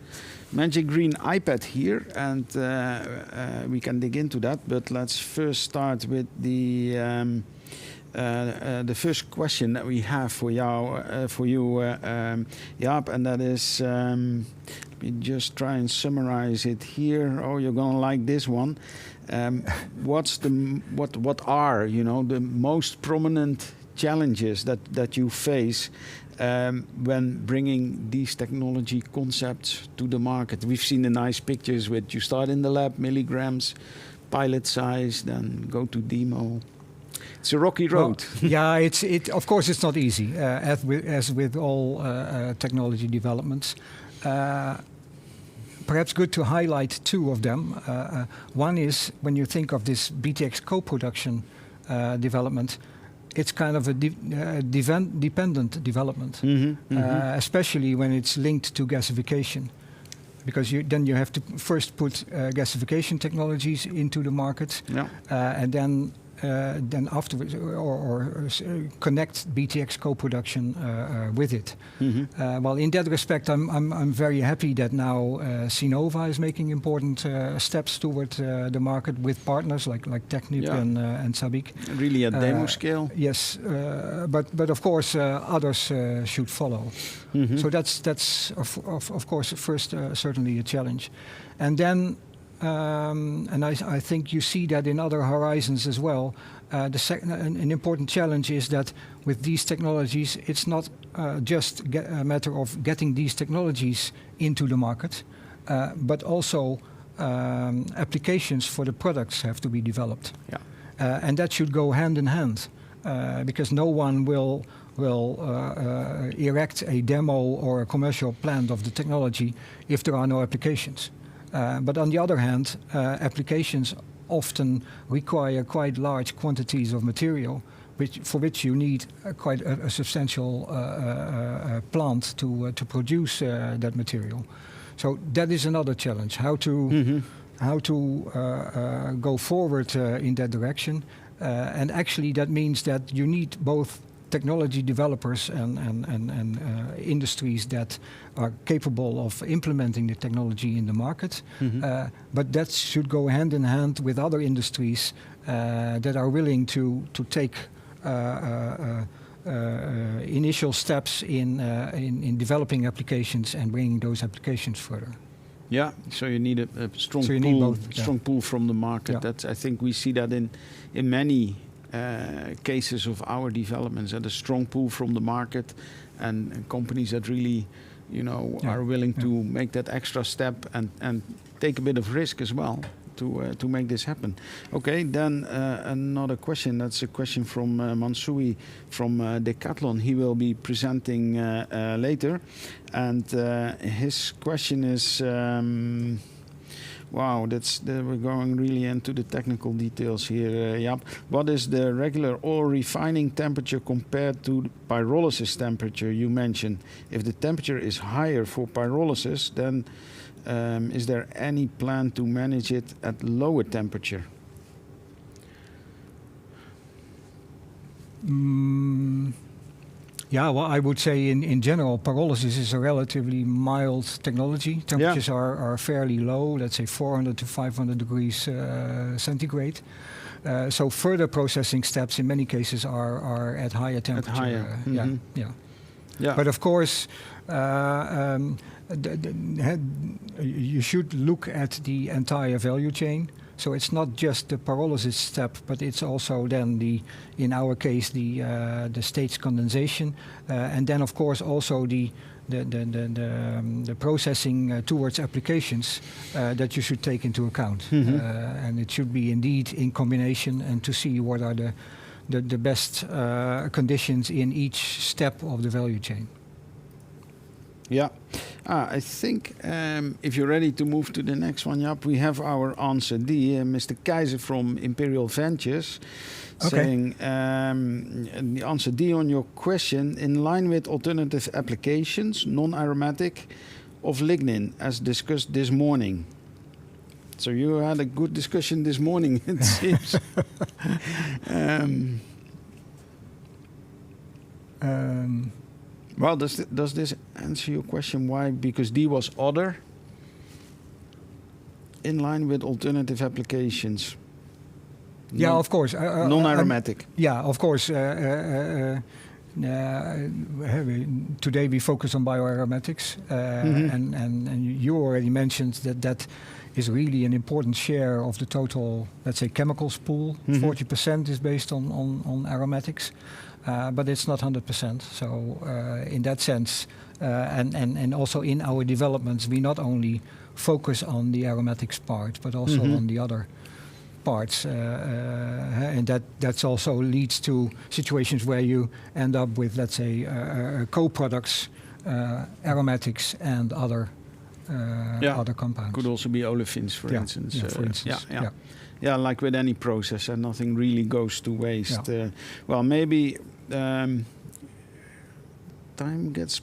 Magic Green iPad here, and we can dig into that. But let's first start with the first question that we have for you, Jaap, and that is, let me just try and summarize it here. Oh, you're gonna like this one. What are the most prominent challenges that you face when bringing these technology concepts to the market? We've seen the nice pictures with you start in the lab, milligrams, pilot size, then go to demo. It's a rocky road. Well, of course, it's not easy, as with all technology developments. Perhaps good to highlight two of them. One is when you think of this BTX co-production development, it's kind of a dependent development, especially when it's linked to gasification, because then you have to first put gasification technologies into the market, and then afterwards or connect BTX co-production with it. Well, in that respect, I'm very happy that now Sinova is making important steps toward the market with partners like Technip and Sabic. Really at demo scale. Yes, but of course others should follow. So that's of course first certainly a challenge, and then. And I think you see that in other horizons as well. An important challenge is that with these technologies, it's not just a matter of getting these technologies into the market, but also applications for the products have to be developed. And that should go hand in hand, because no one will erect a demo or a commercial plant of the technology if there are no applications. But on the other hand, applications often require quite large quantities of material, for which you need quite a substantial plant to produce that material. So that is another challenge, how to go forward in that direction. And actually that means that you need both technology developers and industries that are capable of implementing the technology in the market. But that should go hand in hand with other industries that are willing to take initial steps in developing applications and bringing those applications further. Yeah, so you need a strong So you pull, need both, strong pull from the market. Yeah. That's, I think we see that in many cases of our developments, and a strong pull from the market, and companies that really, are willing to make that extra step and take a bit of risk as well to make this happen. Okay, then another question. That's a question from Mansuy from Decathlon. He will be presenting later, and his question is. Wow, we're going really into the technical details here, Jaap. What is the regular oil refining temperature compared to the pyrolysis temperature you mentioned? If the temperature is higher for pyrolysis, then is there any plan to manage it at lower temperature? Yeah, well, I would say in general, pyrolysis is a relatively mild technology. Temperatures are fairly low, let's say 400 to 500 degrees centigrade. So further processing steps in many cases are at higher temperature. Yeah. But of course, you should look at the entire value chain. So it's not just the pyrolysis step, but it's also then in our case, the stage condensation, and then of course also the processing towards applications that you should take into account, and it should be indeed in combination, and to see what are the best conditions in each step of the value chain. Yeah, I think if you're ready to move to the next one, Jaap, we have our answer D, Mr. Keizer from Imperial Ventures, saying the answer D on your question, in line with alternative applications, non-aromatic, of lignin, as discussed this morning. So you had a good discussion this morning, it seems. Well, does this answer your question? Why? Because D was other, in line with alternative applications. Yeah, of course. Non-aromatic. Yeah, of course. Today we focus on bioaromatics, and you already mentioned that is really an important share of the total, let's say, chemicals pool. 40% is based on aromatics. But it's not 100%. So in that sense, and also in our developments, we not only focus on the aromatics part, but also on the other parts. And that's also leads to situations where you end up with, let's say, co-products, aromatics and other compounds. Could also be olefins, for instance. For instance. Yeah, like with any process, and nothing really goes to waste. Well, maybe time gets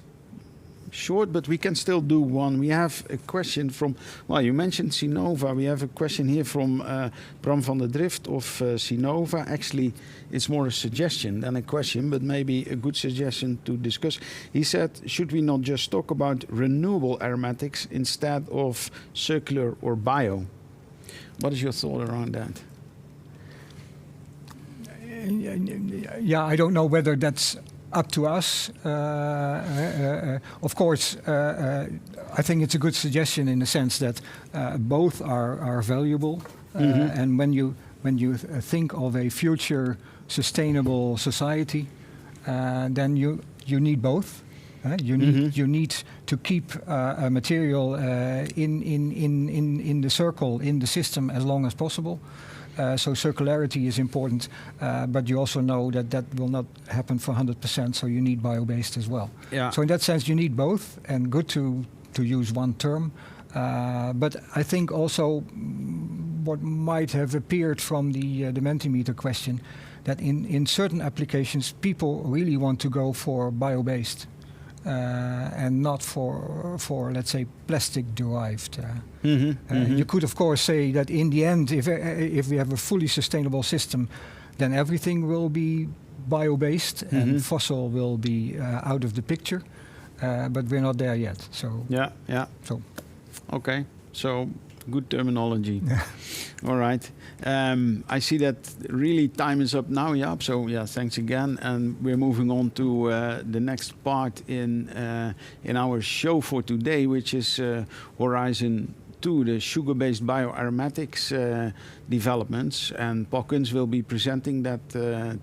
short, but we can still do one. We have a question from, well, you mentioned Sinova. We have a question here from Bram van der Drift of Sinova. Actually, it's more a suggestion than a question, but maybe a good suggestion to discuss. He said, should we not just talk about renewable aromatics instead of circular or bio? What is your thought around that? Yeah, I don't know whether that's up to us. Of course, I think it's a good suggestion in the sense that both are valuable. And when you think of a future sustainable society, then you need both. You need to keep a material in the circle, in the system, as long as possible. So circularity is important, but you also know that will not happen for 100%. So you need bio-based as well. Yeah. So in that sense, you need both, and good to use one term. But I think also what might have appeared from the Mentimeter question, that in certain applications, people really want to go for bio-based. and not for let's say plastic derived. You could of course say that in the end, if we have a fully sustainable system, then everything will be bio-based and fossil will be out of the picture. But we're not there yet. So So okay. So good terminology. All right. I see that really time is up now, Jaap. So yeah, thanks again. And we're moving on to the next part in our show for today, which is Horizon 2, the sugar-based bio-aromatics developments. And Köns will be presenting that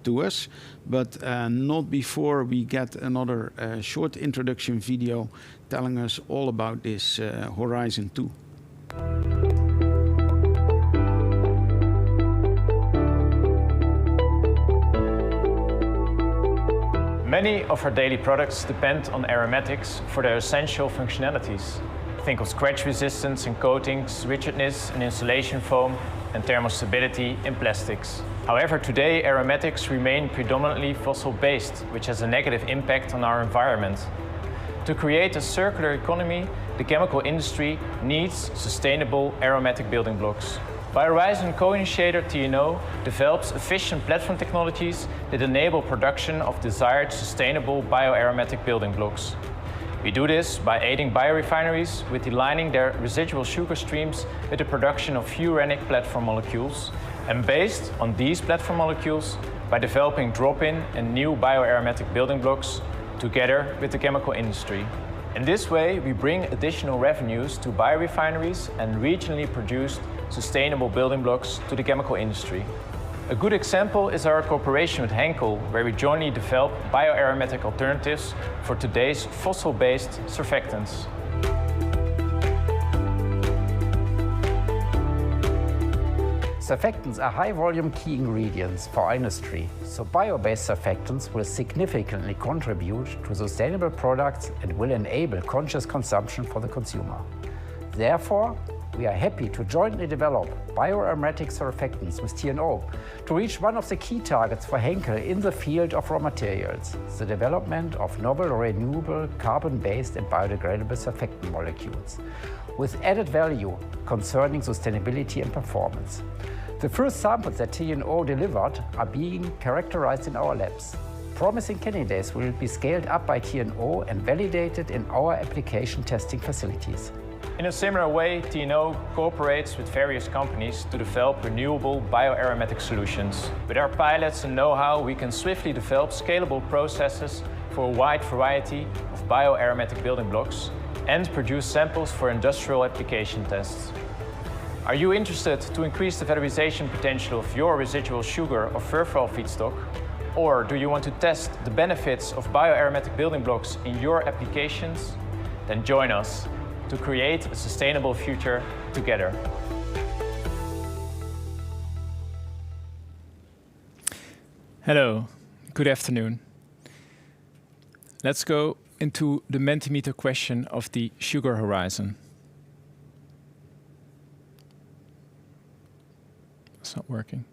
to us, but not before we get another short introduction video telling us all about this Horizon 2. Many of our daily products depend on aromatics for their essential functionalities. Think of scratch resistance in coatings, rigidness in insulation foam, and thermostability in plastics. However, today aromatics remain predominantly fossil-based, which has a negative impact on our environment. To create a circular economy, the chemical industry needs sustainable aromatic building blocks. Biorizon co-initiator TNO develops efficient platform technologies that enable production of desired sustainable bioaromatic building blocks. We do this by aiding biorefineries with aligning their residual sugar streams with the production of furanic platform molecules, and based on these platform molecules, by developing drop-in and new bioaromatic building blocks together with the chemical industry. In this way, we bring additional revenues to biorefineries and regionally produced sustainable building blocks to the chemical industry. A good example is our cooperation with Henkel, where we jointly develop bioaromatic alternatives for today's fossil-based surfactants. Surfactants are high-volume key ingredients for our industry, so bio-based surfactants will significantly contribute to sustainable products and will enable conscious consumption for the consumer. Therefore, we are happy to jointly develop bioaromatic surfactants with TNO to reach one of the key targets for Henkel in the field of raw materials, the development of novel renewable, carbon-based and biodegradable surfactant molecules, with added value concerning sustainability and performance. The first samples that TNO delivered are being characterized in our labs. Promising candidates will be scaled up by TNO and validated in our application testing facilities. In a similar way, TNO cooperates with various companies to develop renewable bioaromatic solutions. With our pilots and know-how, we can swiftly develop scalable processes for a wide variety of bioaromatic building blocks and produce samples for industrial application tests. Are you interested to increase the valorization potential of your residual sugar or furfural feedstock? Or do you want to test the benefits of bioaromatic building blocks in your applications? Then join us to create a sustainable future together. Hello, good afternoon. Let's go into the Mentimeter question of the sugar horizon. It's not working.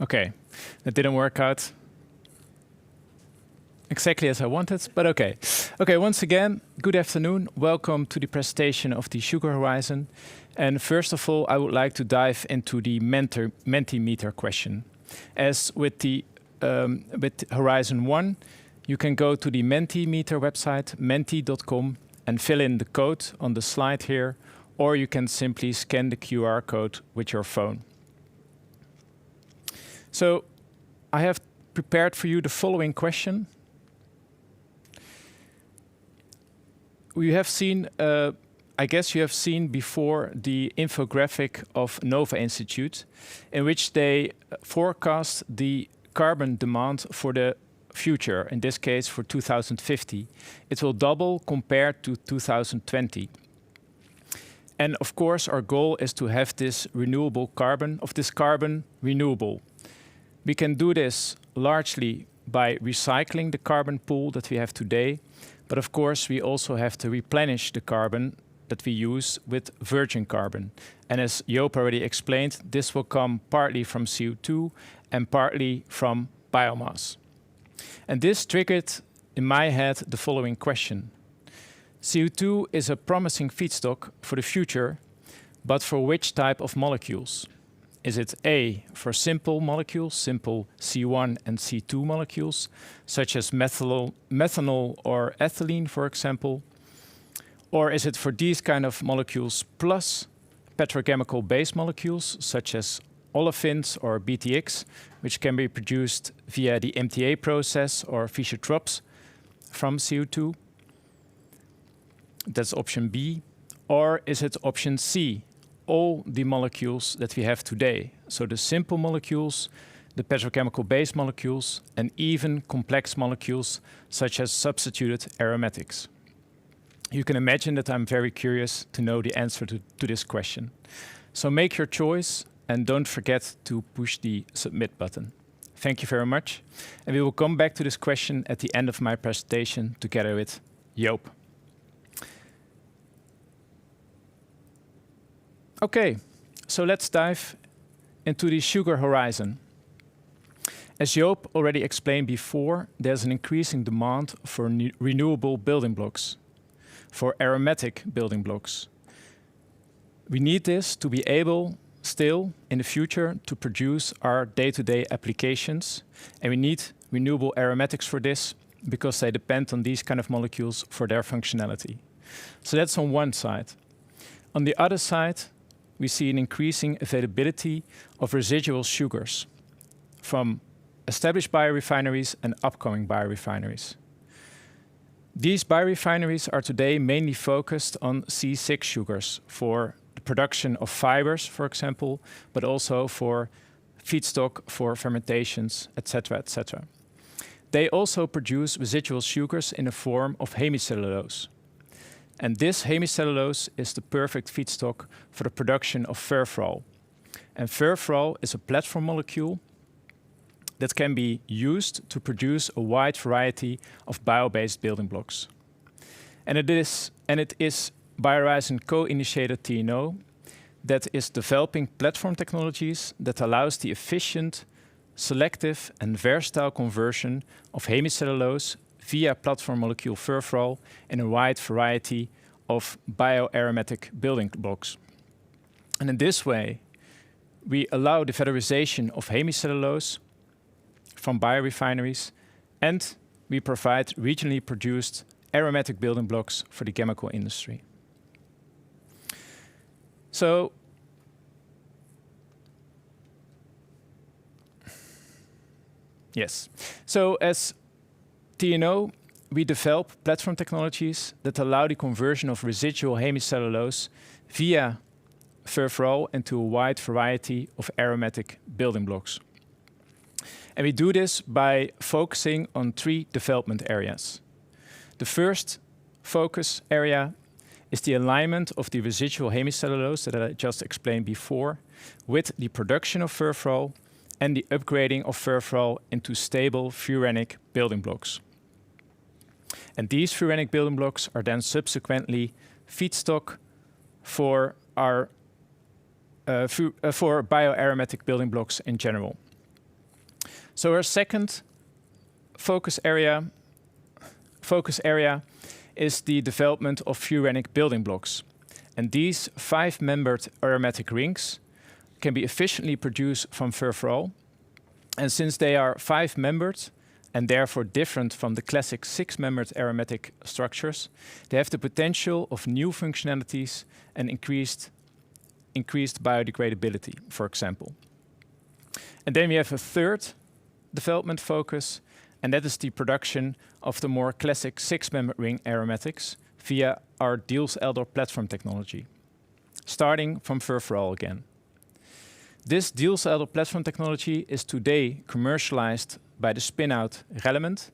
Okay, that didn't work out exactly as I wanted, but okay. Okay, once again, good afternoon. Welcome to the presentation of the Sugar Horizon. And first of all, I would like to dive into the Mentimeter question. As with the with Horizon 1, you can go to the Mentimeter website, menti.com, and fill in the code on the slide here, or you can simply scan the QR code with your phone. So I have prepared for you the following question. We have seen, I guess you have seen before the infographic of Nova Institute, in which they forecast the carbon demand for the future, in this case for 2050. It will double compared to 2020. And of course, our goal is to have this renewable carbon, renewable. We can do this largely by recycling the carbon pool that we have today, but of course we also have to replenish the carbon that we use with virgin carbon. And as Jaap already explained, this will come partly from CO2 and partly from biomass. And this triggered in my head the following question. CO2 is a promising feedstock for the future, but for which type of molecules? Is it A, for simple molecules, simple C1 and C2 molecules, such as methanol or ethylene, for example? Or is it for these kind of molecules plus petrochemical base molecules, such as olefins or BTX, which can be produced via the MTA process or Fischer-Tropsch from CO2? That's option B. Or is it option C, all the molecules that we have today? So the simple molecules, the petrochemical base molecules, and even complex molecules such as substituted aromatics. You can imagine that I'm very curious to know the answer to this question. So make your choice and don't forget to push the submit button. Thank you very much. And we will come back to this question at the end of my presentation together with Jaap. Okay, so let's dive into the sugar horizon. As Jaap already explained before, there's an increasing demand for renewable building blocks, for aromatic building blocks. We need this to be able still in the future to produce our day-to-day applications, and we need renewable aromatics for this because they depend on these kind of molecules for their functionality. So that's on one side. On the other side, we see an increasing availability of residual sugars from established biorefineries and upcoming biorefineries. These biorefineries are today mainly focused on C6 sugars for the production of fibers, for example, but also for feedstock for fermentations, etc., etc. They also produce residual sugars in the form of hemicellulose. And this hemicellulose is the perfect feedstock for the production of furfural. And furfural is a platform molecule that can be used to produce a wide variety of bio-based building blocks. And it is Biorizon co-initiator TNO that is developing platform technologies that allows the efficient, selective and versatile conversion of hemicellulose via platform molecule furfural in a wide variety of bio-aromatic building blocks. And in this way, we allow the valorization of hemicellulose from biorefineries, and we provide regionally produced aromatic building blocks for the chemical industry. So, yes. So as TNO, we develop platform technologies that allow the conversion of residual hemicellulose via furfural into a wide variety of aromatic building blocks. And we do this by focusing on 3 development areas. The first focus area is the alignment of the residual hemicellulose that I just explained before with the production of furfural and the upgrading of furfural into stable furanic building blocks. And these furanic building blocks are then subsequently feedstock for our for bio-aromatic building blocks in general. So our second focus area is the development of furanic building blocks. And these 5-membered aromatic rings can be efficiently produced from furfural. And since they are 5-membered and therefore different from the classic 6-membered aromatic structures, they have the potential of new functionalities and increased biodegradability, for example. And then we have a third development focus, and that is the production of the more classic 6-membered ring aromatics via our Diels-Alder platform technology, starting from furfural again. This Diels-Alder platform technology is today commercialized by the spin-out Relevant,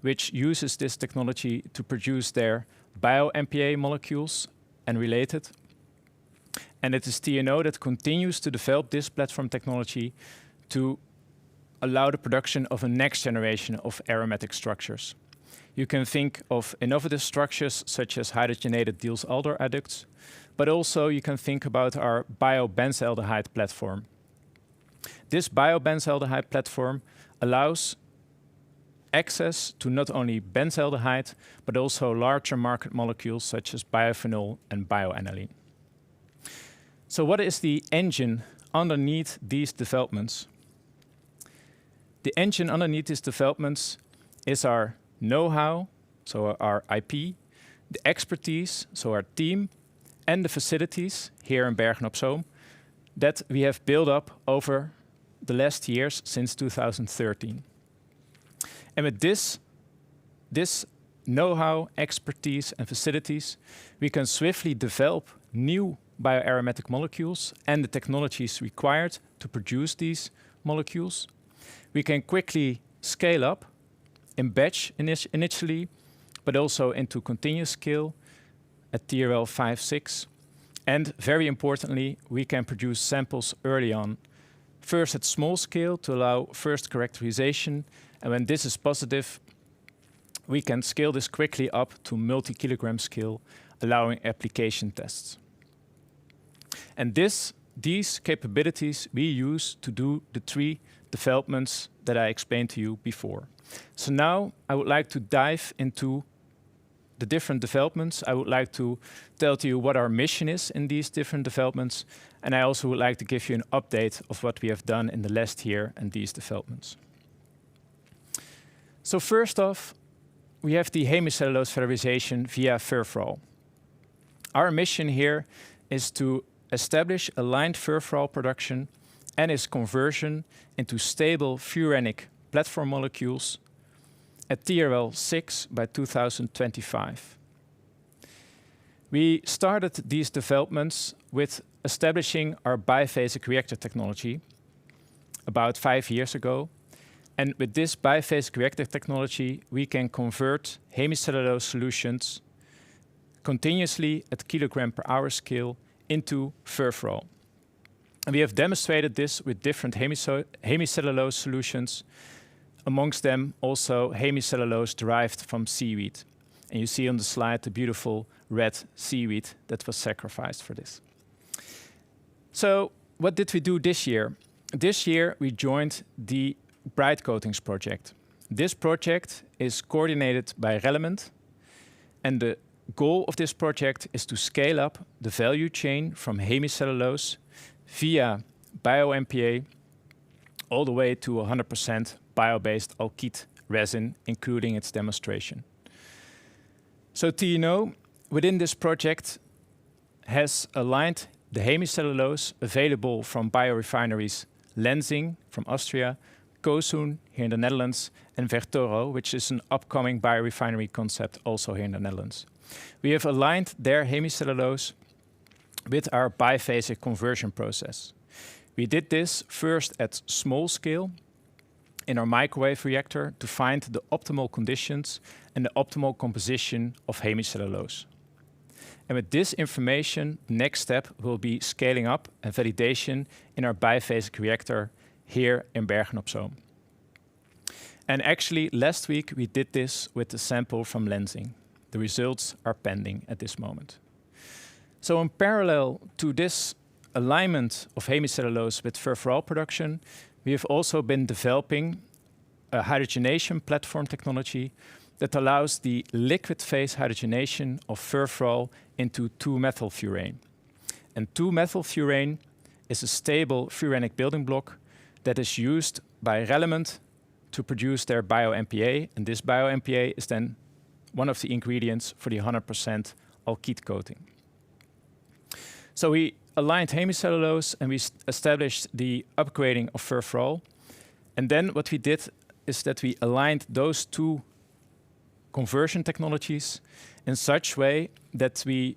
which uses this technology to produce their bio-MPA molecules and related. And it is TNO that continues to develop this platform technology to allow the production of a next generation of aromatic structures. You can think of innovative structures such as hydrogenated Diels-Alder adducts, but also you can think about our bio-benzaldehyde platform. This bio-benzaldehyde platform allows access to not only benzaldehyde, but also larger market molecules such as biophenol and bioaniline. So what is the engine underneath these developments? The engine underneath these developments is our know-how, so our IP, the expertise, so our team, and the facilities here in Bergen-op-Zoom that we have built up over the last years since 2013. And with this know-how, expertise, and facilities, we can swiftly develop new bioaromatic molecules and the technologies required to produce these molecules. We can quickly scale up in batch initially, but also into continuous scale at TRL 5, 6. And very importantly, we can produce samples early on, first at small scale to allow first characterization. And when this is positive, we can scale this quickly up to multi-kilogram scale, allowing application tests. And these capabilities we use to do the 3 developments that I explained to you before. So now I would like to dive into the different developments. I would like to tell to you what our mission is in these different developments. And I also would like to give you an update of what we have done in the last year and these developments. So first off, we have the hemicellulose valorization via furfural. Our mission here is to establish aligned furfural production and its conversion into stable furanic platform molecules at TRL 6 by 2025. We started these developments with establishing our biphasic reactor technology about 5 years ago. And with this biphasic reactor technology, we can convert hemicellulose solutions continuously at kilogram per hour scale into furfural. And we have demonstrated this with different hemicellulose solutions, amongst them also hemicellulose derived from seaweed. And you see on the slide the beautiful red seaweed that was sacrificed for this. So what did we do this year? This year we joined the Bright Coatings project. This project is coordinated by Relevant, and the goal of this project is to scale up the value chain from hemicellulose via bio-MPA all the way to 100% bio-based alkyd resin, including its demonstration. So TNO, within this project, has aligned the hemicellulose available from biorefineries Lenzing from Austria, Köns here in the Netherlands, and Vertoro, which is an upcoming biorefinery concept also here in the Netherlands. We have aligned their hemicellulose with our biphasic conversion process. We did this first at small scale in our microwave reactor to find the optimal conditions and the optimal composition of hemicellulose. And with this information, the next step will be scaling up and validation in our biphasic reactor here in Bergen-op-Zoom. And actually, last week we did this with a sample from Lenzing. The results are pending at this moment. So in parallel to this alignment of hemicellulose with furfural production, we have also been developing a hydrogenation platform technology that allows the liquid phase hydrogenation of furfural into 2-methylfurane. And 2-methylfurane is a stable furanic building block that is used by Relevant to produce their bio-MPA, and this bio-MPA is then one of the ingredients for the 100% alkyd coating. So we aligned hemicellulose and we established the upgrading of furfural. And then what we did is that we aligned those 2 conversion technologies in such way that we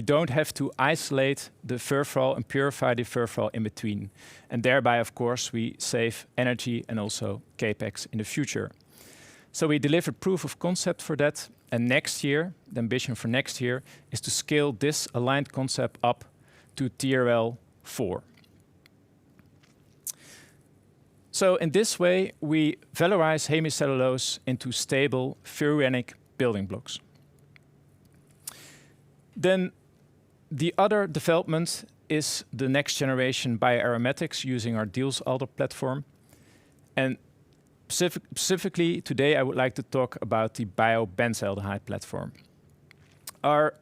don't have to isolate the furfural and purify the furfural in between. And thereby, of course, we save energy and also capex in the future. So we delivered proof of concept for that. And next year, the ambition for next year is to scale this aligned concept up to TRL 4. So in this way, we valorize hemicellulose into stable furanic building blocks. Then the other development is the next generation bio-aromatics using our Diels-Alder platform. And specifically today, I would like to talk about the bio-benzaldehyde platform. Our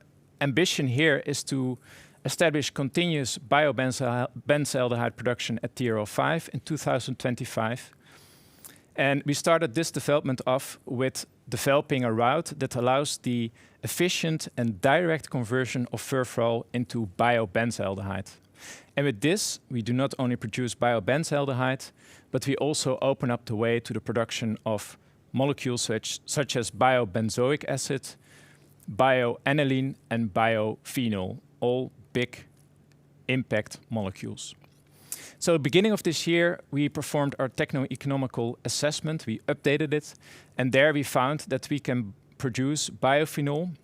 ambition here is to establish continuous bio-benzaldehyde production at TRL 5 in 2025. And we started this development off with developing a route that allows the efficient and direct conversion of furfural into bio-benzaldehyde. And with this, we do not only produce bio-benzaldehyde, but we also open up the way to the production of molecules such as biobenzoic acid, bioaniline, and biophenol, all big impact molecules. So at the beginning of this year, we performed our techno-economical assessment. We updated it, and there we found that we can produce biophenol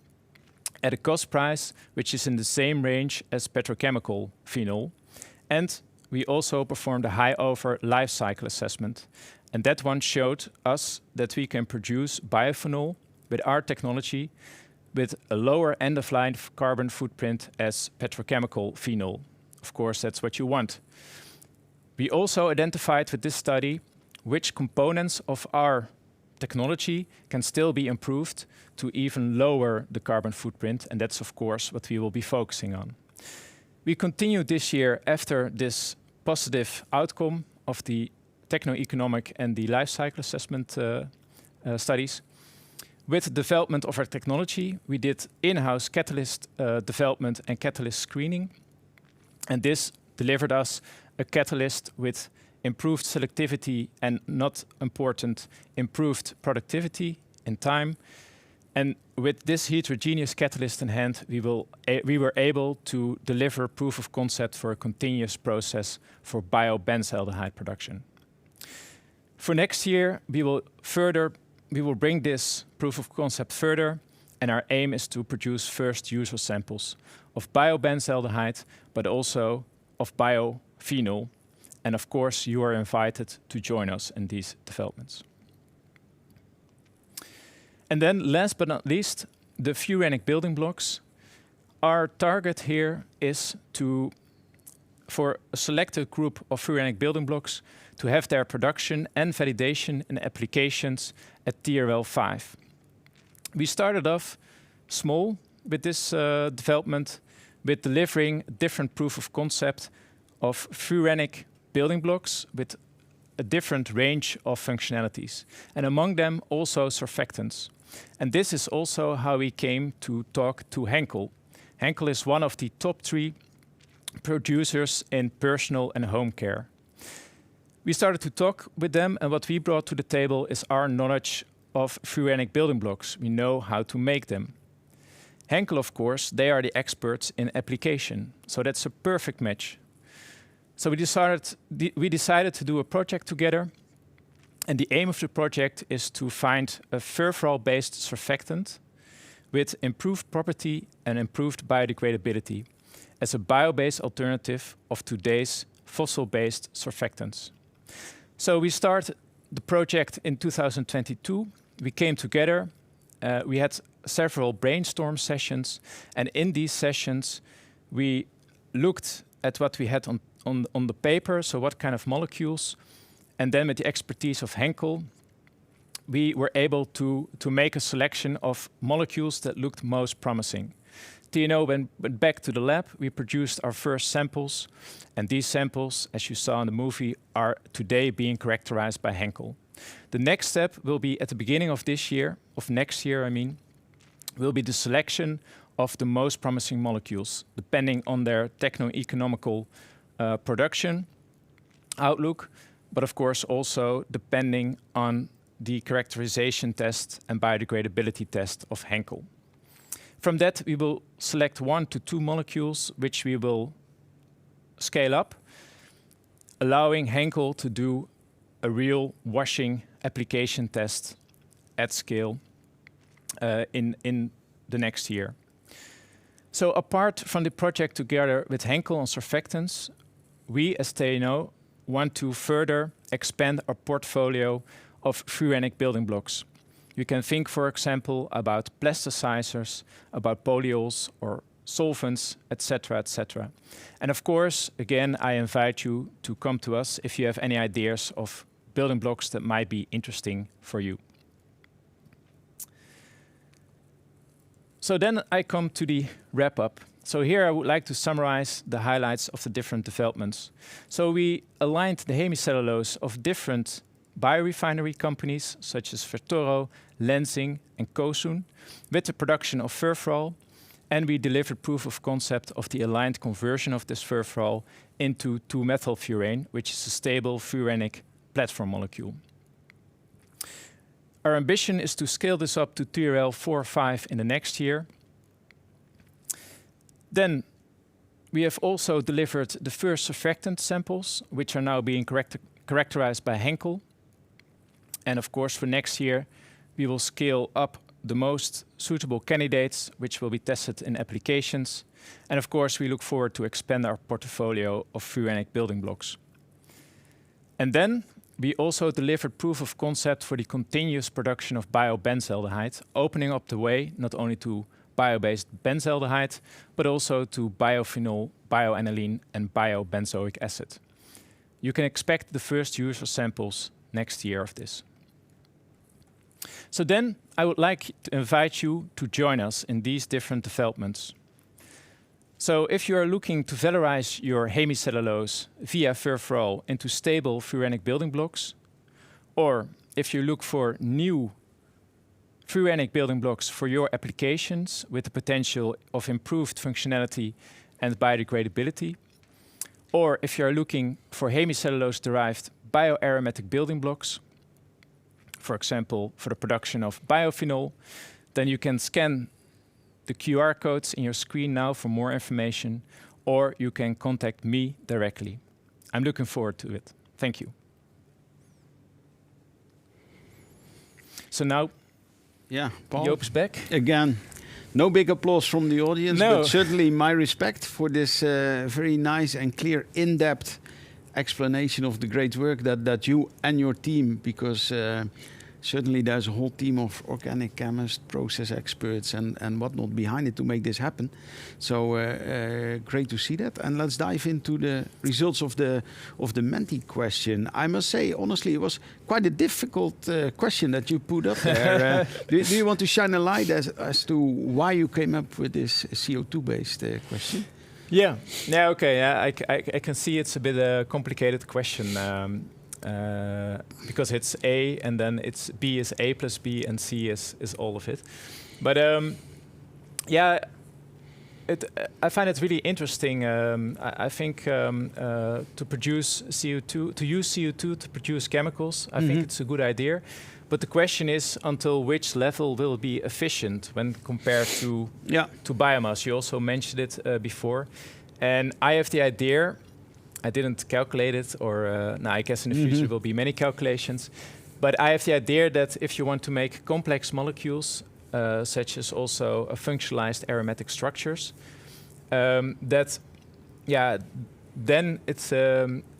at a cost price which is in the same range as petrochemical phenol. And we also performed a high-over life cycle assessment. And that one showed us that we can produce biophenol with our technology with a lower end-of-life carbon footprint as petrochemical phenol. Of course, that's what you want. We also identified with this study which components of our technology can still be improved to even lower the carbon footprint, and that's of course what we will be focusing on. We continued this year after this positive outcome of the techno-economic and the life cycle assessment studies. With the development of our technology, we did in-house catalyst development and catalyst screening, and this delivered us a catalyst with improved selectivity and, not important, improved productivity in time. And with this heterogeneous catalyst in hand, we were able to deliver proof of concept for a continuous process for bio-benzaldehyde production. For next year, we will bring this proof of concept further, and our aim is to produce first user samples of bio-benzaldehyde, but also of biophenol. And of course, you are invited to join us in these developments. And then last but not least, the furanic building blocks. Our target here is for a selected group of furanic building blocks to have their production and validation in applications at TRL 5. We started off small with this development, with delivering different proof of concept of furanic building blocks with a different range of functionalities, and among them also surfactants. And this is also how we came to talk to Henkel. Henkel is one of the top 3 producers in personal and home care. We started to talk with them, and what we brought to the table is our knowledge of furanic building blocks. We know how to make them. Henkel, of course, they are the experts in application, so that's a perfect match. So we decided to do a project together, and the aim of the project is to find a furfural-based surfactant with improved property and improved biodegradability as a bio-based alternative of today's fossil-based surfactants. So we started the project in 2022. We came together, we had several brainstorm sessions, and in these sessions we looked at what we had on the paper, so what kind of molecules, and then with the expertise of Henkel, we were able to make a selection of molecules that looked most promising. TNO went back to the lab, we produced our first samples, and these samples, as you saw in the movie, are today being characterized by Henkel. The next step will be at the beginning of this year, of next year I mean, will be the selection of the most promising molecules, depending on their techno-economical production outlook, but of course also depending on the characterization test and biodegradability test of Henkel. From that, we will select 1 to 2 molecules, which we will scale up, allowing Henkel to do a real washing application test at scale in the next year. So apart from the project together with Henkel on surfactants, we as TNO want to further expand our portfolio of furanic building blocks. You can think, for example, about plasticizers, about polyols or solvents, etc., etc. And of course, again, I invite you to come to us if you have any ideas of building blocks that might be interesting for you. So then I come to the wrap-up. So here I would like to summarize the highlights of the different developments. So we aligned the hemicellulose of different biorefinery companies, such as Vertoro, Lenzing and Köns, with the production of furfural, and we delivered proof of concept of the aligned conversion of this furfural into 2-methylfurane, which is a stable furanic platform molecule. Our ambition is to scale this up to TRL 4 or 5 in the next year. Then we have also delivered the first surfactant samples, which are now being characterized by Henkel. And of course, for next year, we will scale up the most suitable candidates, which will be tested in applications. And of course, we look forward to expand our portfolio of furanic building blocks. And then we also delivered proof of concept for the continuous production of biobenzaldehyde, opening up the way not only to bio-based benzaldehyde, but also to biophenol, bioaniline, and biobenzoic acid. You can expect the first user samples next year of this. So then I would like to invite you to join us in these different developments. So if you are looking to valorize your hemicellulose via furfural into stable furanic building blocks, or if you look for new furanic building blocks for your applications with the potential of improved functionality and biodegradability, or if you are looking for hemicellulose-derived bio-aromatic building blocks, for example, for the production of biophenol, then you can scan the QR codes in your screen now for more information, or you can contact me directly. I'm looking forward to it. Thank you. So now, Paul, Joop's back. Again, no big applause from the audience, No. but certainly my respect for this very nice and clear, in-depth explanation of the great work that you and your team, because certainly there's a whole team of organic chemists, process experts and whatnot behind it to make this happen. So great to see that. And let's dive into the results of the Menti question. I must say, honestly, it was quite a difficult question that you put up there. Do you want to shine a light as to why you came up with this CO2-based question? Yeah, okay. I can see it's a bit a complicated question because it's A and then it's B is A plus B and C is all of it. But I find it really interesting. I think to produce CO2, to use CO2 to produce chemicals, I think it's a good idea. But the question is, until which level will it be efficient when compared to biomass? You also mentioned it before. And I have the idea, I didn't calculate it, or I guess in the future there will be many calculations. But I have the idea that if you want to make complex molecules, such as also functionalized aromatic structures, then it's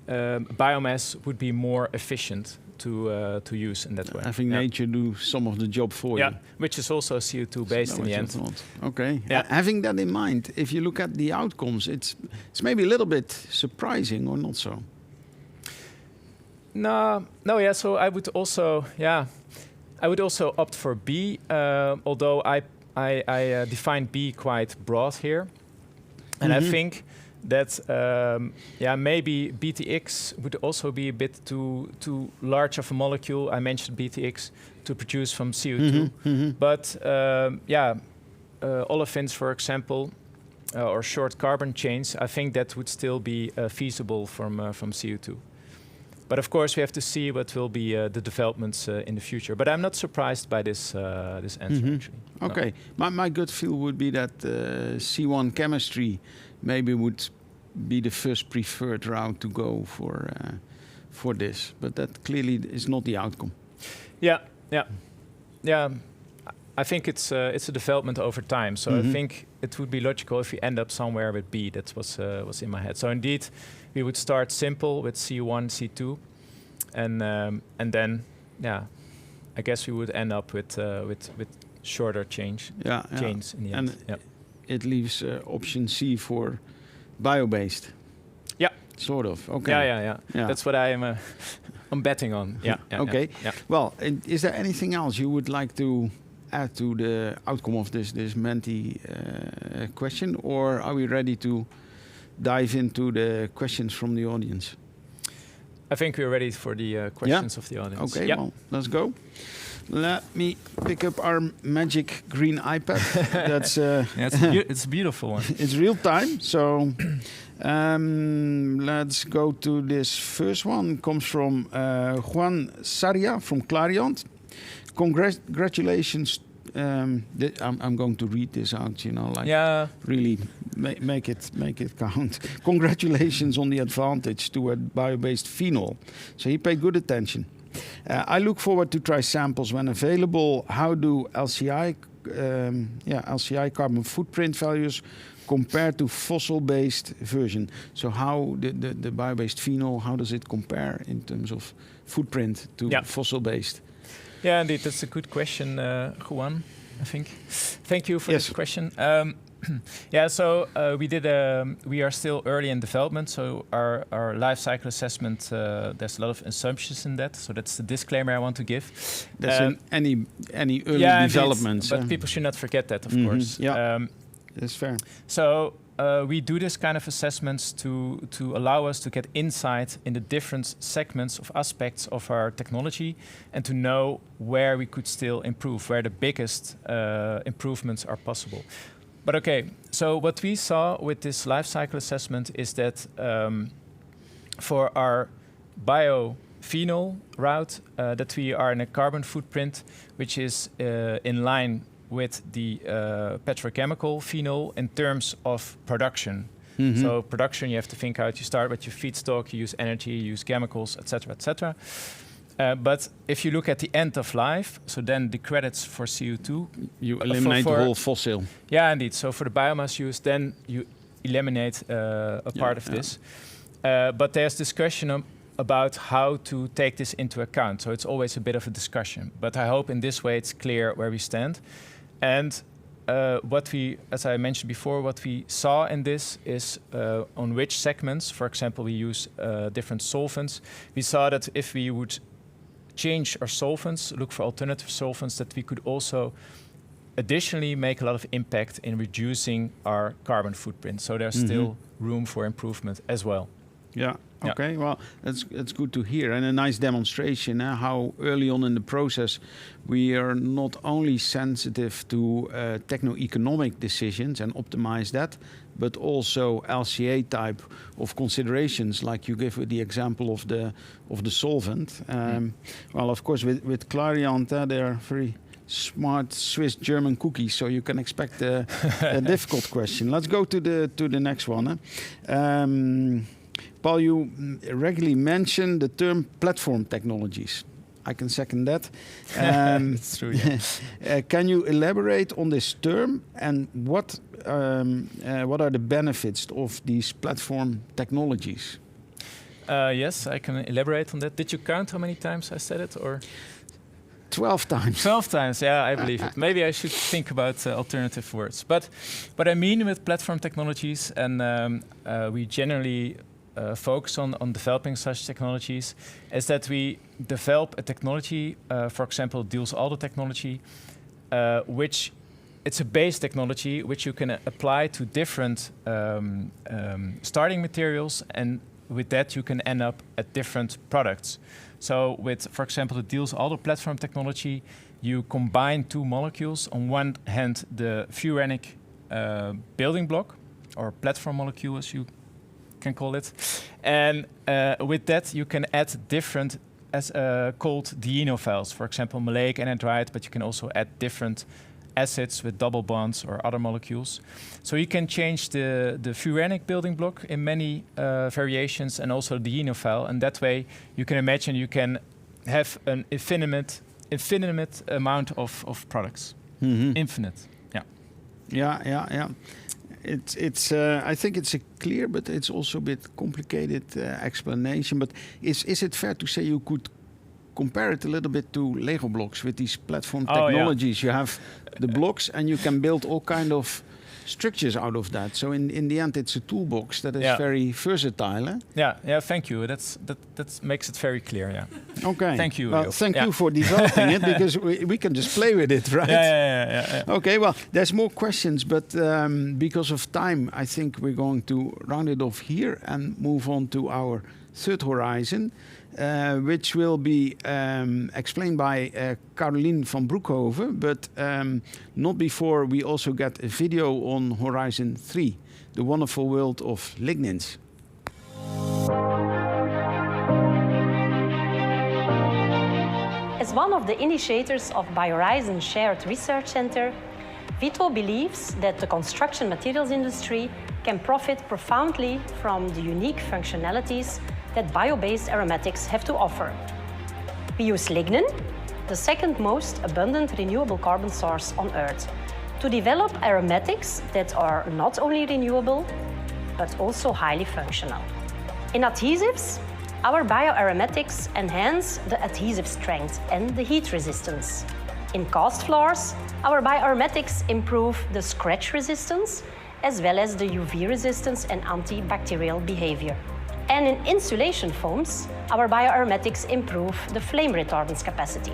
biomass would be more efficient to use in that way. Having nature do some of the job for you. Which is also CO2 based in the end. Okay. Having that in mind, if you look at the outcomes, it's maybe a little bit surprising or not so. So I would also opt for B, although I define B quite broad here, and I think that maybe BTX would also be a bit too large of a molecule. I mentioned BTX to produce from CO2, but olefins, for example, or short carbon chains, I think that would still be feasible from CO2. But of course, we have to see what will be the developments in the future. But I'm not surprised by this answer, actually. Okay. No. My gut feel would be that C1 chemistry maybe would be the first preferred route to go for this. But that clearly is not the outcome. I think it's a development over time. So I think it would be logical if we end up somewhere with B. That was in my head. So indeed, we would start simple with C1, C2, and then I guess we would end up with shorter chains in the end. And it leaves option C for bio-based. Yeah. Sort of. Okay. Yeah. That's what I'm betting on. Yeah. Okay. Yeah. Well, is there anything else you would like to add to the outcome of this Menti question, or are we ready to dive into the questions from the audience? I think we're ready for the questions of the audience. Okay. Well, let's go. Let me pick up our magic green iPad. That's it's a beautiful one. It's real time. So let's go to this first one. Comes from Juan Saria from Clariant. Congratulations. I'm going to read this out. Really make it count. Congratulations on the advantage to a bio-based phenol. So he paid good attention. I look forward to try samples when available. How do LCI carbon footprint values compare to fossil-based version? So how the bio-based phenol, how does it compare in terms of footprint to fossil-based? Yeah, indeed, that's a good question, Juan, I think. Thank you for this question. So we are still early in development, so our life cycle assessment, there's a lot of assumptions in that, so that's the disclaimer I want to give. That's any early developments. But people should not forget that, of course. Yeah, that's fair. So we do this kind of assessments to allow us to get insight in the different segments of aspects of our technology and to know where we could still improve, where the biggest improvements are possible. But okay, so what we saw with this life cycle assessment is that for our biophenol route, that we are in a carbon footprint which is in line with the petrochemical phenol in terms of production. So production, you have to think out, you start with your feedstock, you use energy, you use chemicals, etc., etc. But if you look at the end of life, so then the credits for CO2... You eliminate the whole fossil. Yeah, indeed. So for the biomass use, then you eliminate a part of this. But there's discussion about how to take this into account. So it's always a bit of a discussion. But I hope in this way it's clear where we stand. And what we, as I mentioned before, what we saw in this is on which segments, for example, we use different solvents. We saw that if we would change our solvents, look for alternative solvents, that we could also additionally make a lot of impact in reducing our carbon footprint. So there's still room for improvement as well. Yeah. Okay. Well, that's good to hear, and a nice demonstration how early on in the process we are not only sensitive to techno-economic decisions and optimize that, but also LCA type of considerations, like you give with the example of the solvent. Well, of course, with Clariant, they are very smart Swiss German cookies, so you can expect a difficult question. Let's go to the next one. Paul, you regularly mention the term platform technologies. I can second that. That's true. Yeah. Can you elaborate on this term and what are the benefits of these platform technologies? Yes, I can elaborate on that. Did you count how many times I said it, or? 12 times. 12 times, yeah, I believe it. Maybe I should think about alternative words. But what I mean with platform technologies, and we generally focus on developing such technologies, is that we develop a technology, for example, Diels-Alder technology, which it's a base technology which you can apply to different starting materials, and with that you can end up at different products. So with, for example, the Diels-Alder platform technology, you combine two molecules. On one hand, the furanic building block, or platform molecule as you can call it. And with that, you can add different called dienophiles, for example, maleic anhydride, but you can also add different acids with double bonds or other molecules. So you can change the furanic building block in many variations, and also the dienophile. And that way, you can imagine you can have an infinite amount of products. Infinite. Yeah. Yeah. It's. I think it's a clear, but it's also a bit complicated explanation. But is it fair to say you could compare it a little bit to Lego blocks with these platform technologies? You have the blocks, and you can build all kind of structures out of that. So in the end, it's a toolbox that is very versatile. Eh? Yeah. Thank you. That makes it very clear. Yeah. Okay. Thank you. Well, thank you for developing it, because we can just play with it, right? Yeah. Okay. Well, there's more questions, but because of time, I think we're going to round it off here and move on to our third horizon, which will be explained by Karolien Vanbroekhoven, but not before we also get a video on Horizon 3, the wonderful world of lignins. As one of the initiators of Biorizon Shared Research Center, VITO believes that the construction materials industry can profit profoundly from the unique functionalities that bio-based aromatics have to offer. We use lignin, the second most abundant renewable carbon source on Earth, to develop aromatics that are not only renewable, but also highly functional. In adhesives, our bioaromatics enhance the adhesive strength and the heat resistance. In cast floors, our bioaromatics improve the scratch resistance, as well as the UV resistance and antibacterial behavior. And in insulation foams, our bioaromatics improve the flame retardance capacity.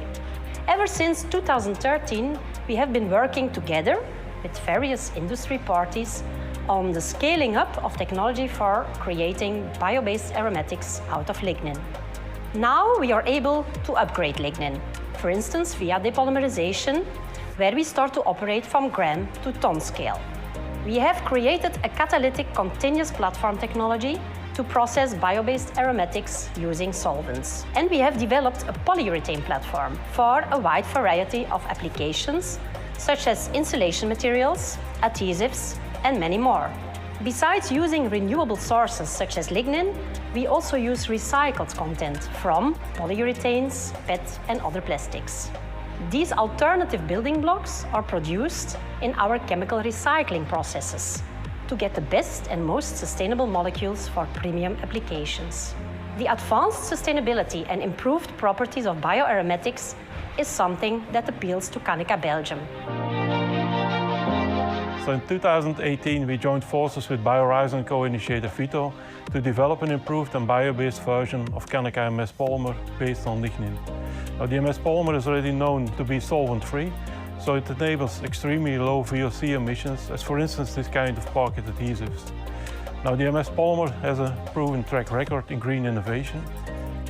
Ever since 2013, we have been working together with various industry parties on the scaling up of technology for creating bio-based aromatics out of lignin. Now we are able to upgrade lignin, for instance via depolymerization, where we start to operate from gram to ton scale. We have created a catalytic continuous platform technology to process bio-based aromatics using solvents. And we have developed a polyurethane platform for a wide variety of applications, such as insulation materials, adhesives, and many more. Besides using renewable sources such as lignin, we also use recycled content from polyurethanes, PET, and other plastics. These alternative building blocks are produced in our chemical recycling processes to get the best and most sustainable molecules for premium applications. The advanced sustainability and improved properties of bioaromatics is something that appeals to Canica Belgium. So in 2018, we joined forces with Biorizon co-initiator VITO to develop an improved and bio-based version of Canica MS polymer based on lignin. Now, the MS polymer is already known to be solvent-free, so it enables extremely low VOC emissions, as for instance this kind of pocket adhesives. Now, the MS polymer has a proven track record in green innovation,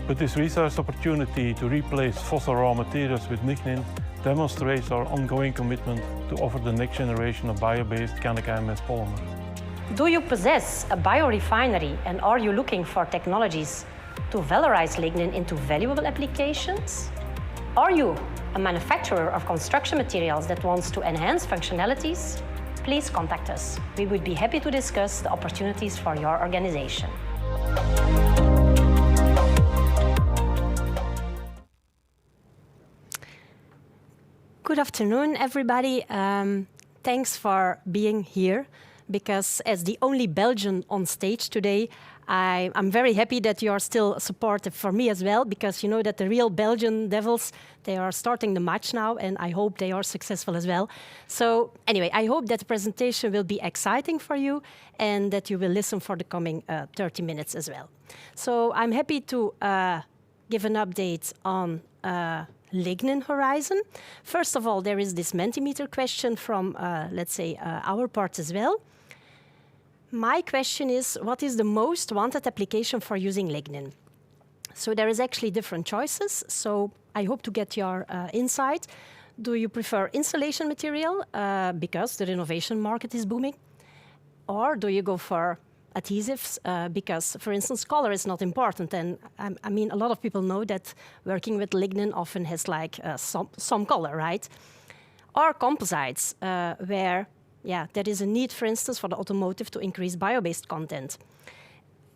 but this research opportunity to replace fossil raw materials with lignin demonstrates our ongoing commitment to offer the next generation of bio-based Canica MS polymer. Do you possess a biorefinery, and are you looking for technologies to valorize lignin into valuable applications? Are you a manufacturer of construction materials that wants to enhance functionalities? Please contact us. We would be happy to discuss the opportunities for your organization. Good afternoon, everybody. Thanks for being here, because as the only Belgian on stage today, I'm very happy that you are still supportive for me as well, because you know that the real Belgian devils, they are starting the match now, and I hope they are successful as well. So anyway, I hope that the presentation will be exciting for you and that you will listen for the coming 30 minutes as well. So I'm happy to give an update on lignin horizon. First of all, there is this Mentimeter question from, let's say, our part as well. My question is, what is the most wanted application for using lignin? So there is actually different choices, so I hope to get your insight. Do you prefer insulation material because the renovation market is booming? Or do you go for adhesives because, for instance, color is not important? And I mean, a lot of people know that working with lignin often has like some color, right? Or composites, where there is a need, for instance, for the automotive to increase bio-based content.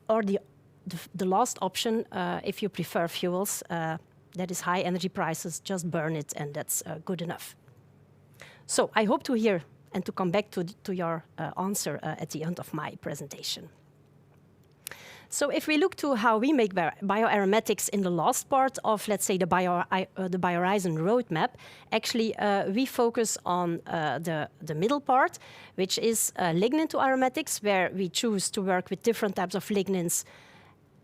Or the last option, if you prefer fuels, that is high energy prices, just burn it and that's good enough. So I hope to hear and to come back to your answer at the end of my presentation. So if we look to how we make bioaromatics in the last part of, let's say, the Biorizon roadmap, actually we focus on the middle part, which is lignin to aromatics, where we choose to work with different types of lignins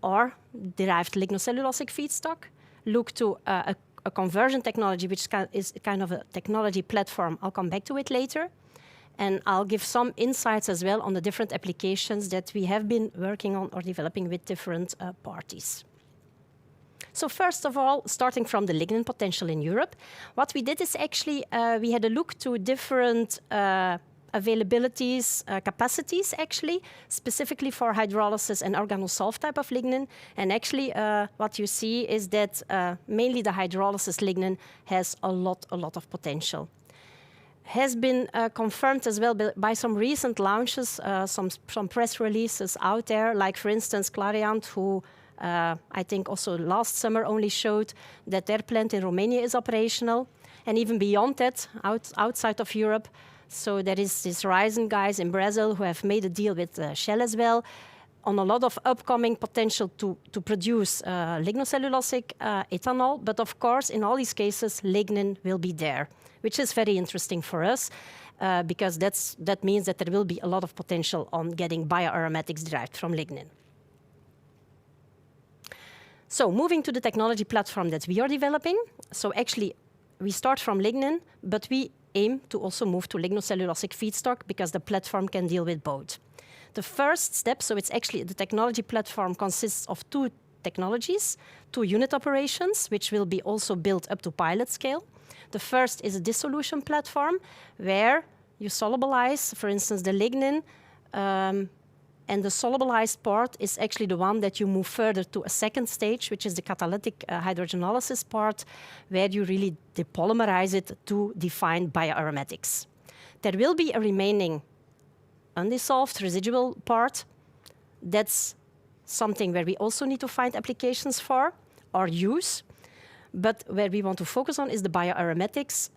or derived lignocellulosic feedstock, look to a conversion technology, which is kind of a technology platform. I'll come back to it later. And I'll give some insights as well on the different applications that we have been working on or developing with different parties. So first of all, starting from the lignin potential in Europe, what we did is actually we had a look to different availabilities, capacities actually, specifically for hydrolysis and organosulf type of lignin. And actually what you see is that mainly the hydrolysis lignin has a lot of potential. Has been confirmed as well by some recent launches, some press releases out there, like for instance Clariant, who I think also last summer only showed that their plant in Romania is operational, and even beyond that, outside of Europe. So there is this Horizon guys in Brazil who have made a deal with Shell as well on a lot of upcoming potential to produce lignocellulosic ethanol. But of course, in all these cases, lignin will be there, which is very interesting for us because that means that there will be a lot of potential on getting bioaromatics derived from lignin. So moving to the technology platform that we are developing. So actually, we start from lignin, but we aim to also move to lignocellulosic feedstock because the platform can deal with both. The first step, so it's actually the technology platform consists of two technologies, two unit operations, which will be also built up to pilot scale. The first is a dissolution platform where you solubilize, for instance, the lignin, and the solubilized part is actually the one that you move further to a second stage, which is the catalytic hydrogenolysis part, where you really depolymerize it to define bioaromatics. There will be a remaining undissolved residual part. That's something where we also need to find applications for or use. But where we want to focus on is the bioaromatics,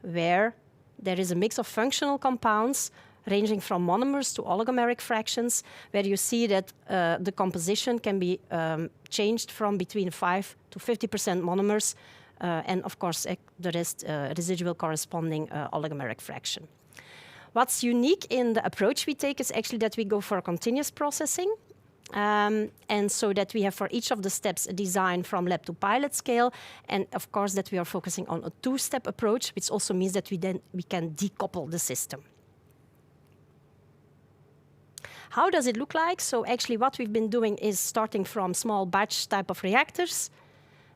where there is a mix of functional compounds ranging from monomers to oligomeric fractions, where you see that the composition can be changed from between 5 to 50% monomers, and of course the rest residual corresponding oligomeric fraction. What's unique in the approach we take is actually that we go for continuous processing. And so that we have for each of the steps a design from lab to pilot scale, and of course that we are focusing on a two-step approach, which also means that we can decouple the system. How does it look like? So actually what we've been doing is starting from small batch type of reactors,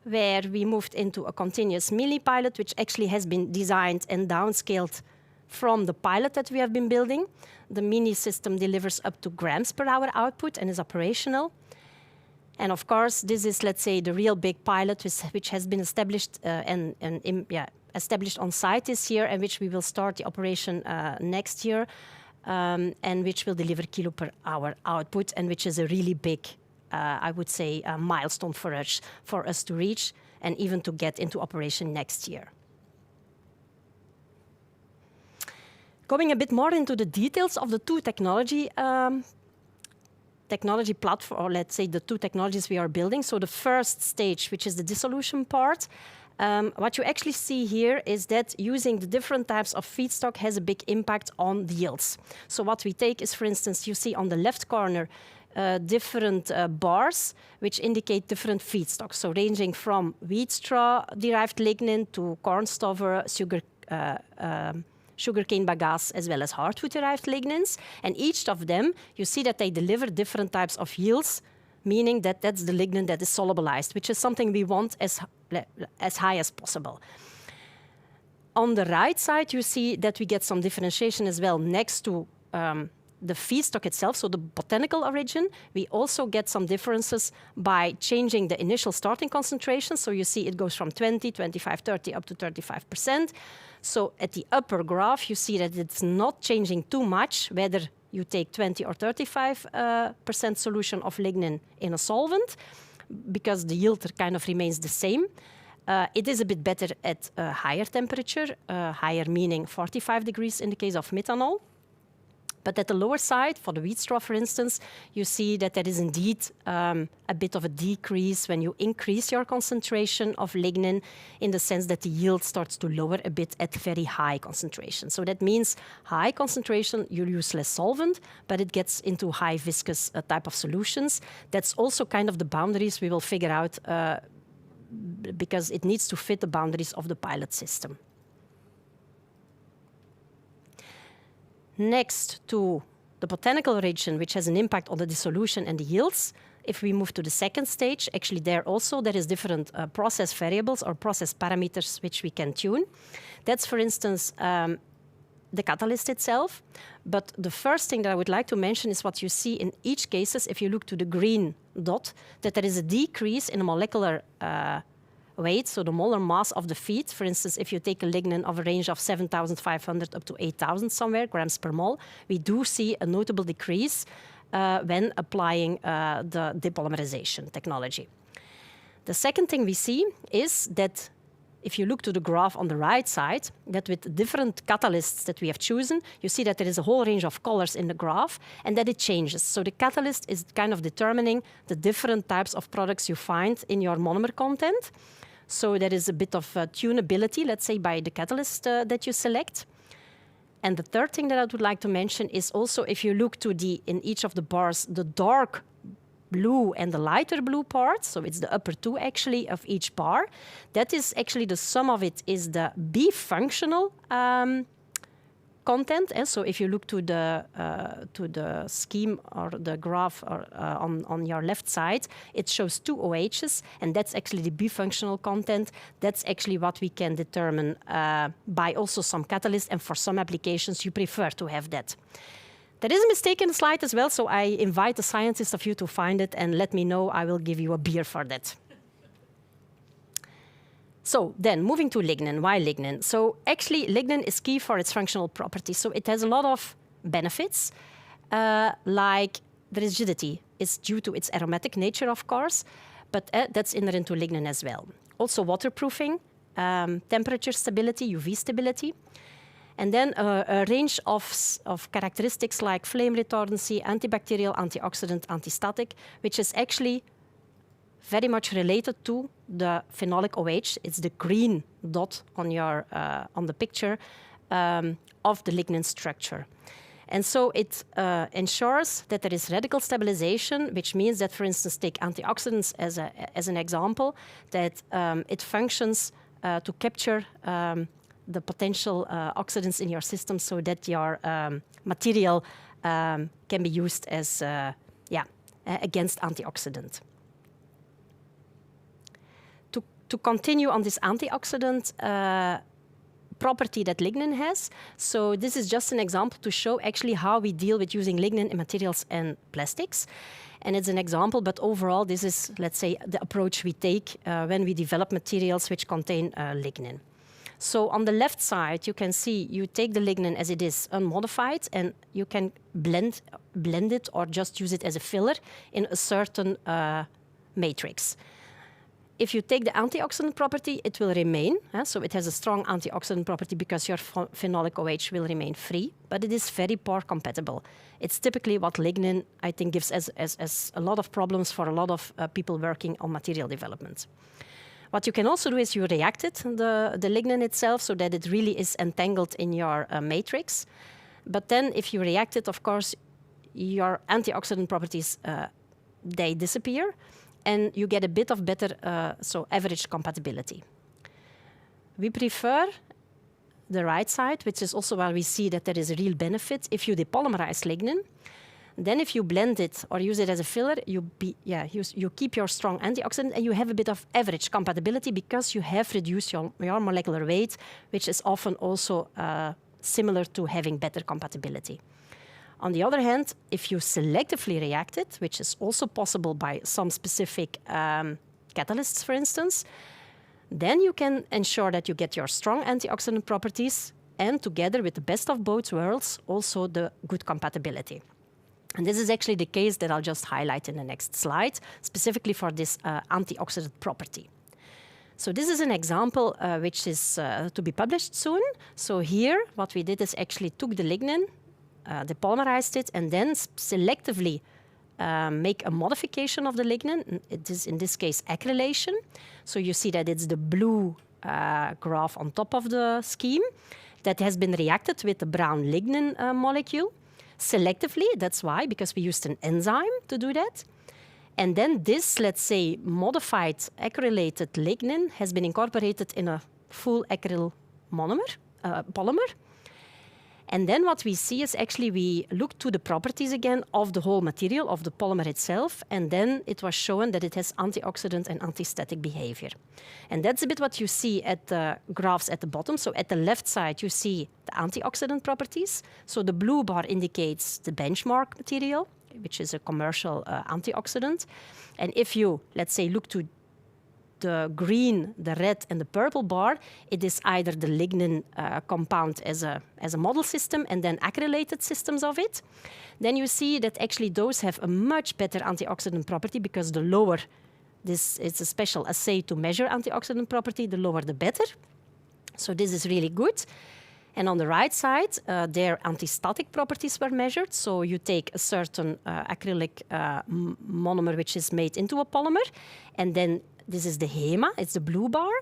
where we moved into a continuous milli-pilot, which actually has been designed and downscaled from the pilot that we have been building. The mini system delivers up to grams per hour output and is operational. And of course, this is, let's say, the real big pilot, which has been established established on site this year, and which we will start the operation next year, and which will deliver kilo per hour output, and which is a really big, I would say, milestone for us to reach, and even to get into operation next year. Going a bit more into the details of the two technology platform, or let's say the two technologies we are building. So the first stage, which is the dissolution part, what you actually see here is that using the different types of feedstock has a big impact on the yields. So what we take is, for instance, you see on the left corner different bars which indicate different feedstocks. So ranging from wheat straw derived lignin to corn stover, sugarcane bagasse, as well as hardwood derived lignins. And each of them, you see that they deliver different types of yields, meaning that that's the lignin that is solubilized, which is something we want as high as possible. On the right side, you see that we get some differentiation as well next to the feedstock itself, so the botanical origin. We also get some differences by changing the initial starting concentration. So you see it goes from 20, 25, 30 up to 35%. So at the upper graph, you see that it's not changing too much, whether you take 20 or 35% solution of lignin in a solvent, because the yield kind of remains the same. It is a bit better at a higher temperature, higher meaning 45 degrees in the case of methanol. But at the lower side, for the wheat straw, for instance, you see that there is indeed a bit of a decrease when you increase your concentration of lignin, in the sense that the yield starts to lower a bit at very high concentration. So that means high concentration, you use less solvent, but it gets into high viscous type of solutions. That's also kind of the boundaries we will figure out because it needs to fit the boundaries of the pilot system. Next to the botanical region, which has an impact on the dissolution and the yields, if we move to the second stage, actually there is different process variables or process parameters which we can tune. That's, for instance, the catalyst itself. But the first thing that I would like to mention is what you see in each cases, if you look to the green dot, that there is a decrease in the molecular weight, so the molar mass of the feed. For instance, if you take a lignin of a range of 7,500 up to 8,000 somewhere grams per mole, we do see a notable decrease when applying the depolymerization technology. The second thing we see is that if you look to the graph on the right side, that with different catalysts that we have chosen, you see that there is a whole range of colors in the graph and that it changes. So the catalyst is kind of determining the different types of products you find in your monomer content. So there is a bit of tunability, let's say, by the catalyst that you select. And the third thing that I would like to mention is also if you look to in each of the bars, the dark blue and the lighter blue part, so it's the upper two actually of each bar, that is actually the sum of it is the bifunctional content. And so if you look to the scheme or the graph or, on your left side, it shows two OHs, and that's actually the bifunctional content. That's actually what we can determine by also some catalyst, and for some applications you prefer to have that. There is a mistake in the slide as well, so I invite the scientists of you to find it and let me know. I will give you a beer for that. So then, moving to lignin. Why lignin? So actually, lignin is key for its functional properties. So it has a lot of benefits, like the rigidity is due to its aromatic nature, of course, but that's inherent to lignin as well. Also waterproofing, temperature stability, UV stability, and then a range of characteristics like flame retardancy, antibacterial, antioxidant, antistatic, which is actually very much related to the phenolic OH. It's the green dot on your on the picture of the lignin structure. And so it ensures that there is radical stabilization, which means that, for instance, take antioxidants as an example, that it functions to capture the potential oxidants in your system so that your material can be used as against antioxidant. To continue on this antioxidant property that lignin has, so this is just an example to show actually how we deal with using lignin in materials and plastics. And it's an example, but overall this is, let's say, the approach we take when we develop materials which contain lignin. So on the left side, you can see you take the lignin as it is unmodified, and you can blend it or just use it as a filler in a certain matrix. If you take the antioxidant property, it will remain. So it has a strong antioxidant property because your phenolic OH will remain free, but it is very pore compatible. It's typically what lignin, I think, gives as a lot of problems for a lot of people working on material development. What you can also do is you react it, the lignin itself, so that it really is entangled in your matrix. But then if you react it, of course, your antioxidant properties, they disappear, and you get a bit of better, average compatibility. We prefer the right side, which is also where we see that there is a real benefit. If you depolymerize lignin, then if you blend it or use it as a filler, you keep your strong antioxidant and you have a bit of average compatibility because you have reduced your molecular weight, which is often also similar to having better compatibility. On the other hand, if you selectively react it, which is also possible by some specific catalysts, for instance, then you can ensure that you get your strong antioxidant properties and, together with the best of both worlds, also the good compatibility. And this is actually the case that I'll just highlight in the next slide, specifically for this antioxidant property. So this is an example which is to be published soon. So here, what we did is actually took the lignin, depolymerized it, and then selectively make a modification of the lignin. It is, in this case, acrylation. So you see that it's the blue graph on top of the scheme that has been reacted with the brown lignin molecule. Selectively, that's why, because we used an enzyme to do that. And then this, let's say, modified acrylated lignin has been incorporated in a full acryl polymer. And then what we see is actually we look to the properties again of the whole material, of the polymer itself, and then it was shown that it has antioxidant and antistatic behavior. And that's a bit what you see at the graphs at the bottom. So at the left side, you see the antioxidant properties. So the blue bar indicates the benchmark material, which is a commercial antioxidant. And if you, let's say, look to the green, the red, and the purple bar, it is either the lignin compound as a model system and then acrylated systems of it. Then you see that actually those have a much better antioxidant property because the lower, this is a special assay to measure antioxidant property, the lower the better. So this is really good. And on the right side, their antistatic properties were measured. So you take a certain acrylic monomer which is made into a polymer, and then this is the HEMA, it's the blue bar.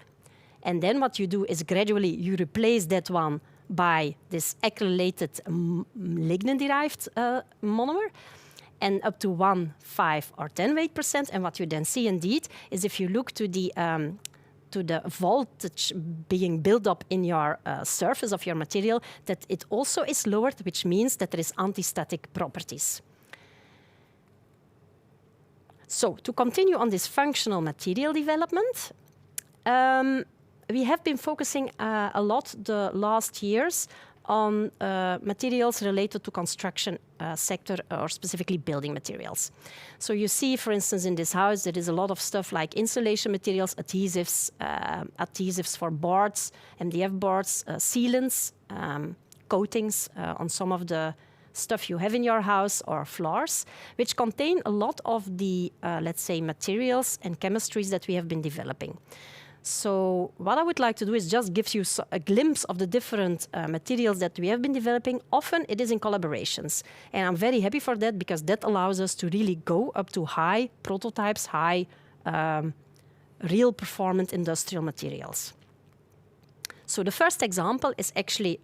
And then what you do is gradually you replace that one by this acrylated lignin-derived monomer, and up to 1, 5, or 10 weight%. And what you then see indeed is if you look to the voltage being built up in your surface of your material, that it also is lowered, which means that there is antistatic properties. So to continue on this functional material development, we have been focusing a lot the last years on materials related to construction sector, or specifically building materials. So you see, for instance, in this house, there is a lot of stuff like insulation materials, adhesives, adhesives for boards, MDF boards, sealants, coatings on some of the stuff you have in your house, or floors, which contain a lot of the, let's say, materials and chemistries that we have been developing. So what I would like to do is just give you a glimpse of the different materials that we have been developing. Often it is in collaborations. And I'm very happy for that, because that allows us to really go up to high prototypes, high real performant industrial materials. So the first example is actually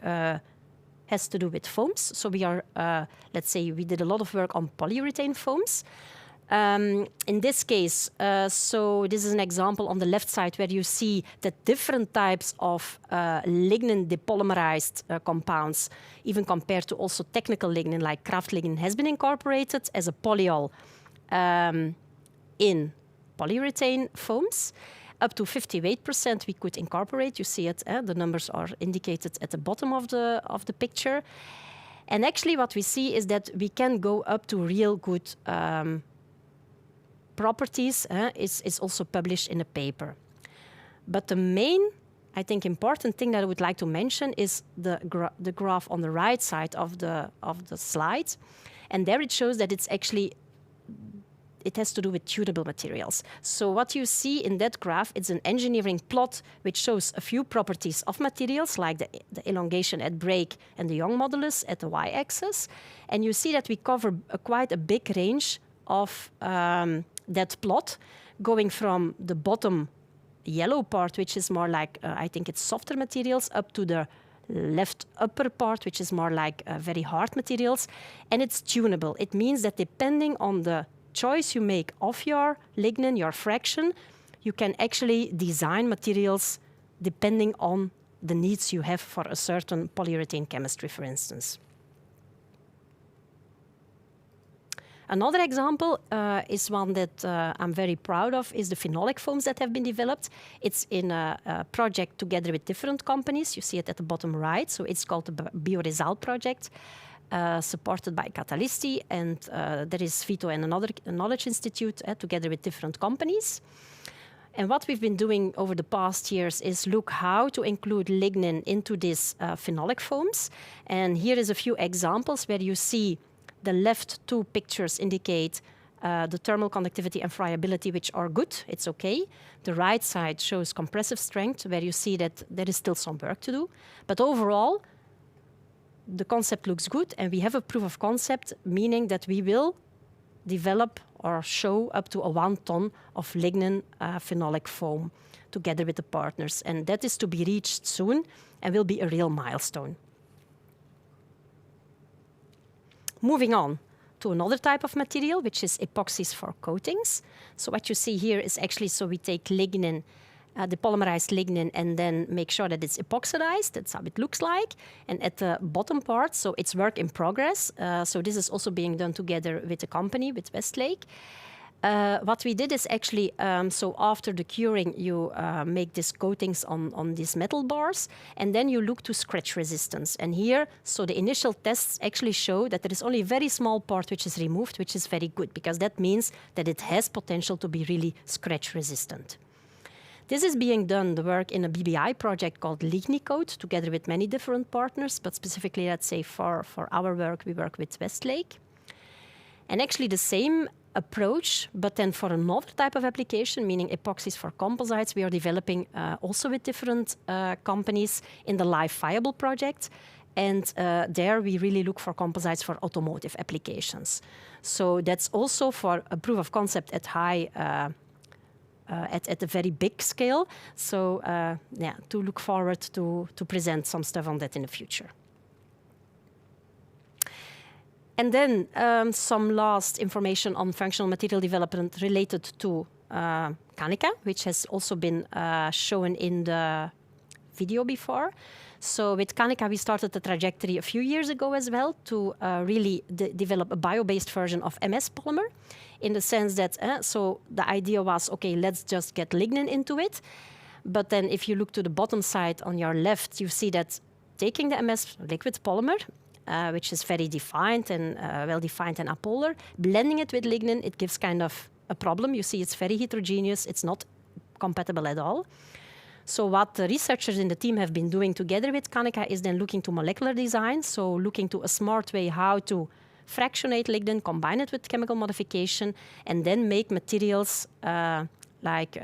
has to do with foams. So we are, let's say, we did a lot of work on polyurethane foams. In this case, so this is an example on the left side where you see that different types of lignin depolymerized compounds, even compared to also technical lignin like kraft lignin, has been incorporated as a polyol in polyurethane foams. Up to 58% we could incorporate. You see it, the numbers are indicated at the bottom of the picture. And actually what we see is that we can go up to real good properties. Is also published in a paper. But the main, I think, important thing that I would like to mention is the graph on the right side of the slide. And there it shows that it's actually, it has to do with tunable materials. So what you see in that graph, it's an engineering plot which shows a few properties of materials, like the elongation at break and the Young modulus at the y-axis. And you see that we cover quite a big range of that plot, going from the bottom yellow part, which is more like, I think it's softer materials, up to the left upper part, which is more like very hard materials. And it's tunable. It means that depending on the choice you make of your lignin, your fraction, you can actually design materials depending on the needs you have for a certain polyurethane chemistry, for instance. Another example is one that I'm very proud of, is the phenolic foams that have been developed. It's in a project together with different companies. You see it at the bottom right. So it's called the Biorizon project, supported by Catalysti, and there is VITO and another knowledge institute together with different companies. And what we've been doing over the past years is look how to include lignin into these phenolic foams. And here is a few examples where you see the left two pictures indicate the thermal conductivity and friability, which are good, it's okay. The right side shows compressive strength, where you see that there is still some work to do. But overall, the concept looks good, and we have a proof of concept, meaning that we will develop or show up to a 1 ton of lignin phenolic foam together with the partners. And that is to be reached soon and will be a real milestone. Moving on to another type of material, which is epoxies for coatings. So what you see here is actually, so we take lignin, the polymerized lignin, and then make sure that it's epoxidized. That's how it looks like. And at the bottom part, so it's work in progress. So this is also being done together with a company, with Westlake. What we did is actually, so after the curing, you make these coatings on these metal bars, and then you look to scratch resistance. And here, so the initial tests actually show that there is only a very small part which is removed, which is very good, because that means that it has potential to be really scratch resistant. This is being done, the work, in a BBI project called Lignicoat, together with many different partners, but specifically, let's say, for our work, we work with Westlake. And actually the same approach, but then for another type of application, meaning epoxies for composites, we are developing also with different companies in the Live Viable project. And there we really look for composites for automotive applications. So that's also for a proof of concept at high, at a very big scale. So yeah, to look forward to present some stuff on that in the future. And then some last information on functional material development related to Canica, which has also been shown in the video before. So with Canica, we started the trajectory a few years ago as well to really develop a bio-based version of MS polymer, in the sense that, so the idea was, okay, let's just get lignin into it. But then if you look to the bottom side on your left, you see that taking the MS liquid polymer, which is very defined and well-defined and apolar, blending it with lignin, it gives kind of a problem. You see it's very heterogeneous. It's not compatible at all. So what the researchers in the team have been doing together with Canica is then looking to molecular design, so looking to a smart way how to fractionate lignin, combine it with chemical modification, and then make materials like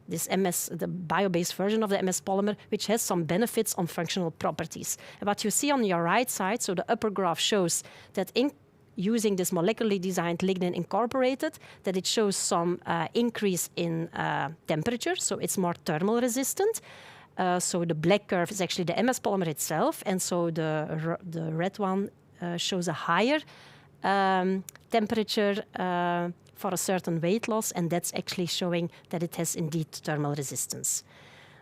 this MS, the bio-based version of the MS polymer, which has some benefits on functional properties. And what you see on your right side, so the upper graph shows that in using this molecularly designed lignin incorporated, that it shows some increase in temperature, so it's more thermal resistant. So the black curve is actually the MS polymer itself, and so the red one shows a higher temperature for a certain weight loss, and that's actually showing that it has indeed thermal resistance.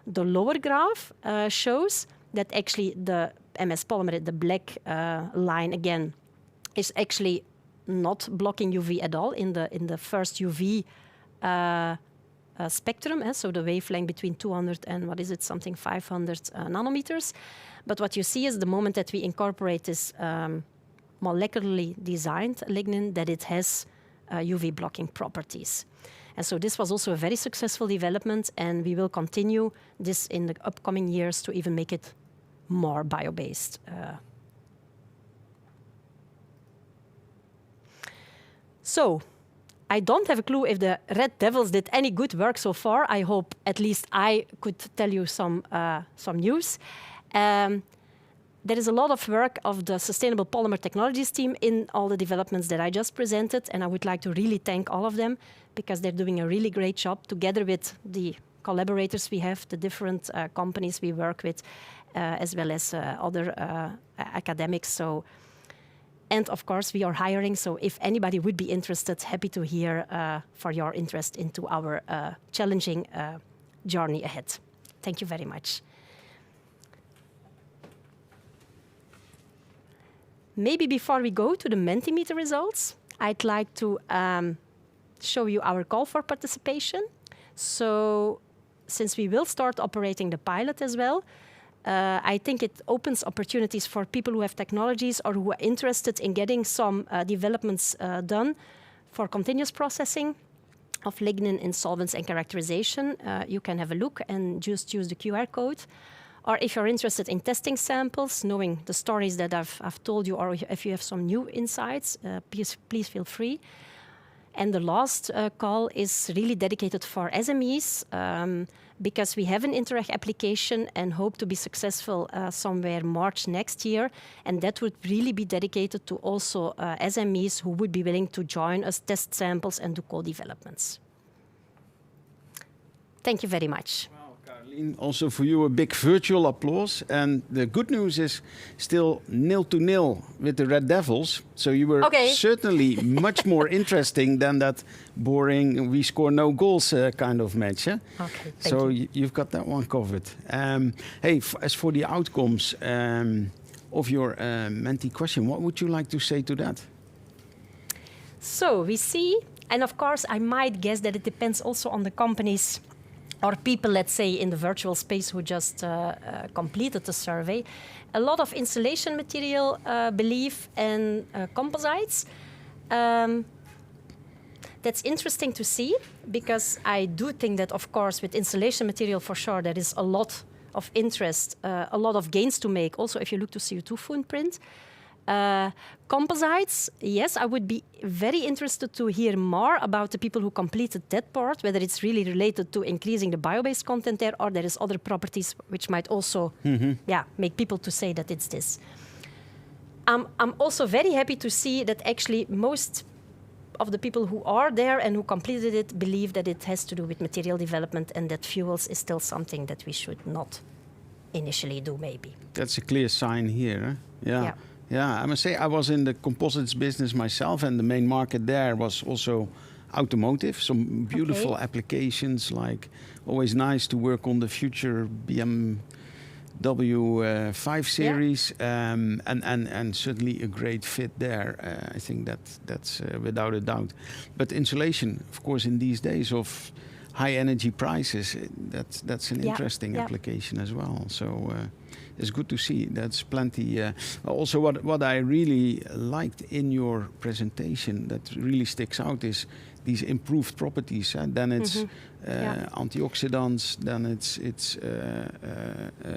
The lower graph shows that actually the MS polymer, the black line again, is actually not blocking UV at all in the first UV spectrum, so the wavelength between 200 and what is it, something 500 nanometers. But what you see is the moment that we incorporate this molecularly designed lignin, that it has UV blocking properties. And so this was also a very successful development, and we will continue this in the upcoming years to even make it more bio-based. So I don't have a clue if the Red Devils did any good work so far. I hope at least I could tell you some news. There is a lot of work of the Sustainable Polymer Technologies team in all the developments that I just presented, and I would like to really thank all of them because they're doing a really great job together with the collaborators we have, the different companies we work with, as well as other academics. So, and of course, we are hiring, so if anybody would be interested, happy to hear for your interest into our challenging journey ahead. Thank you very much. Maybe before we go to the Mentimeter results, I'd like to show you our call for participation. So since we will start operating the pilot as well, I think it opens opportunities for people who have technologies or who are interested in getting some developments done for continuous processing of lignin in solvents and characterization. You can have a look and just use the QR code. Or if you're interested in testing samples, knowing the stories that I've told you, or if you have some new insights, please feel free. And the last call is really dedicated for SMEs, because we have an Interreg application and hope to be successful somewhere March next year. And that would really be dedicated to also SMEs who would be willing to join us, test samples and do co-developments. Thank you very much. Karolien, also for you a big virtual applause. And the good news is still 0-0 with the Red Devils. So you were certainly much more interesting than that boring, we score no goals kind of match. Eh? Okay, so you've got that one covered. Hey, as for the outcomes of your mentee question, what would you like to say to that? So we see, and of course I might guess that it depends also on the companies or people, let's say, in the virtual space who just completed the survey. A lot of insulation material belief and composites. That's interesting to see, because I do think that, of course, with insulation material for sure, there is a lot of interest, a lot of gains to make. Also, if you look to CO2 footprint. Composites, yes, I would be very interested to hear more about the people who completed that part, whether it's really related to increasing the bio-based content there, or there is other properties which might also make people to say that it's this. I'm also very happy to see that actually most of the people who are there and who completed it believe that it has to do with material development and that fuels is still something that we should not initially do, maybe. That's a clear sign here. Huh? Yeah. Yeah, I must say I was in the composites business myself, and the main market there was also automotive. Some beautiful applications, like always nice to work on the future BMW 5 Series, and certainly a great fit there. I think that's without a doubt. But insulation, of course, in these days of high energy prices, that's an interesting application as well. So it's good to see. That's plenty. Also, what I really liked in your presentation that really sticks out is these improved properties. Then it's antioxidants. Then it's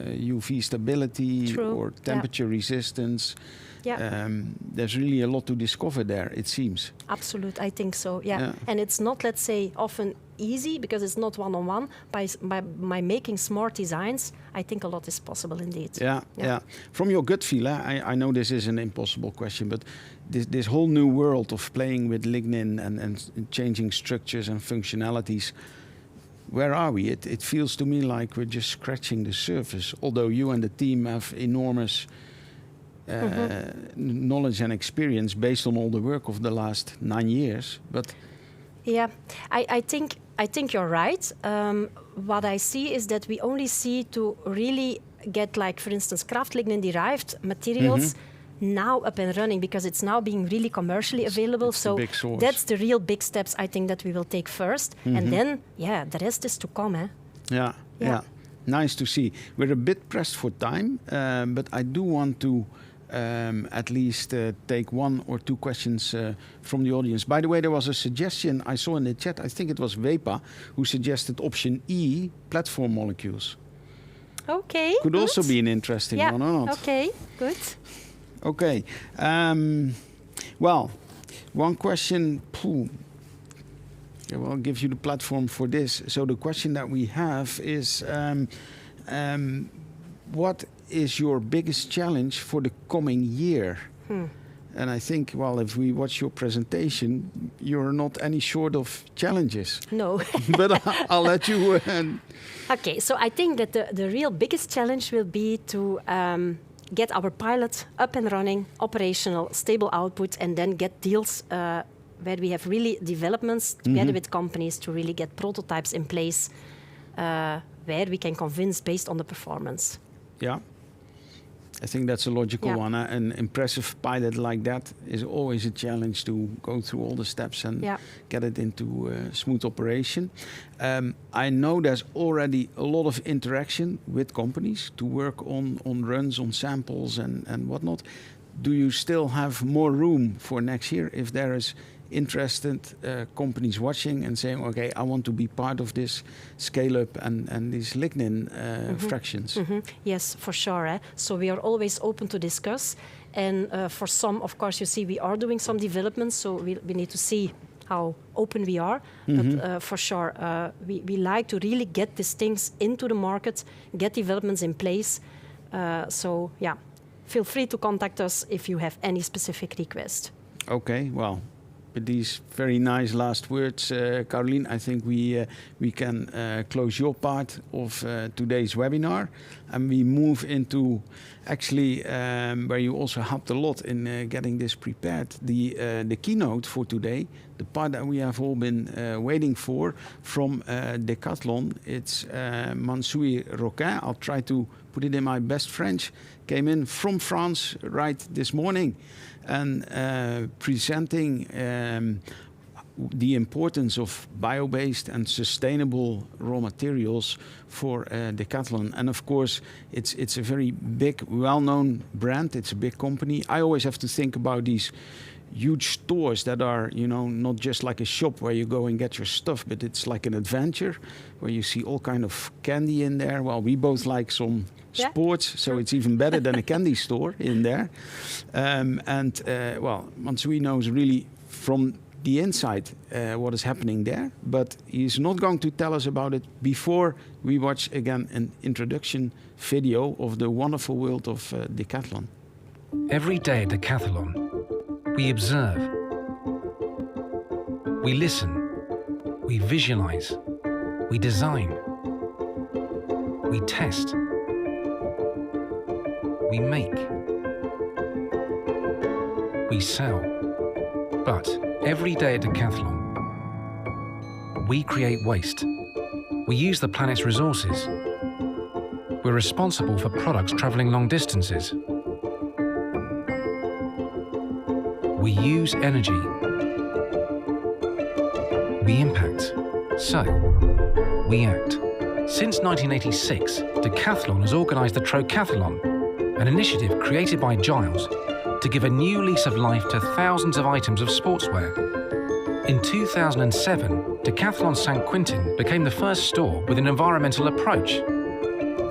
UV stability or temperature resistance. There's really a lot to discover there, it seems. Absolutely, I think so, And it's not, let's say, often easy, because it's not one-on-one. By making smart designs, I think a lot is possible indeed. Yeah. From your gut feel, I know this is an impossible question, but this whole new world of playing with lignin and changing structures and functionalities, where are we? It feels to me like we're just scratching the surface, although you and the team have enormous knowledge and experience based on all the work of the last 9 years. But I think you're right. What I see is that we only see to really get, like, for instance, kraft lignin derived materials now up and running, because it's now being really commercially available. So that's the real big steps I think that we will take first. And then, the rest is to come. Eh? Yeah. Nice to see. We're a bit pressed for time, but I do want to at least take 1 or 2 questions from the audience. By the way, there was a suggestion I saw in the chat. I think it was Wepa who suggested option E, platform molecules. Okay. Could also be an interesting one, or not? Okay, good. Okay. Well, one question. I'll give you the platform for this. So the question that we have is, what is your biggest challenge for the coming year? And I think, well, if we watch your presentation, you're not any short of challenges. No. But I'll let you... Okay, so I think that the real biggest challenge will be to get our pilot up and running, operational, stable output, and then get deals where we have really developments together with companies to really get prototypes in place where we can convince based on the performance. Yeah. I think that's a logical one. An impressive pilot like that is always a challenge to go through all the steps and get it into smooth operation. I know there's already a lot of interaction with companies to work on runs, on samples and whatnot. Do you still have more room for next year if there is interested companies watching and saying, okay, I want to be part of this scale-up and these lignin fractions? Yes, for sure. So we are always open to discuss. And for some, of course, you see, we are doing some developments, so we need to see how open we are. But for sure, we like to really get these things into the market, get developments in place. So yeah, feel free to contact us if you have any specific request. Okay, well, with these very nice last words, Karolien, I think we can close your part of today's webinar, and we move into actually where you also helped a lot in getting this prepared. The keynote for today, the part that we have all been waiting for from Decathlon. It's Mansuy Rocquin. I'll try to put it in my best French. Came in from France right this morning, and presenting the importance of bio-based and sustainable raw materials for Decathlon. And of course, it's a very big, well-known brand. It's a big company. I always have to think about these huge stores that are, you know, not just like a shop where you go and get your stuff, but it's like an adventure where you see all kind of candy in there. Well, we both like some sports, so it's even better than a candy store in there. Well, Mansuy knows really from the inside what is happening there, but he's not going to tell us about it before we watch again an introduction video of the wonderful world of Decathlon. Every day at Decathlon, we observe, we listen, we visualize, we design, we test, we make, we sell. But every day at Decathlon, we create waste. We use the planet's resources. We're responsible for products traveling long distances. We use energy. We impact. So, we act. Since 1986, Decathlon has organised the Trocathlon, an initiative created by Giles to give a new lease of life to thousands of items of sportswear. In 2007, Decathlon St. Quentin became the first store with an environmental approach,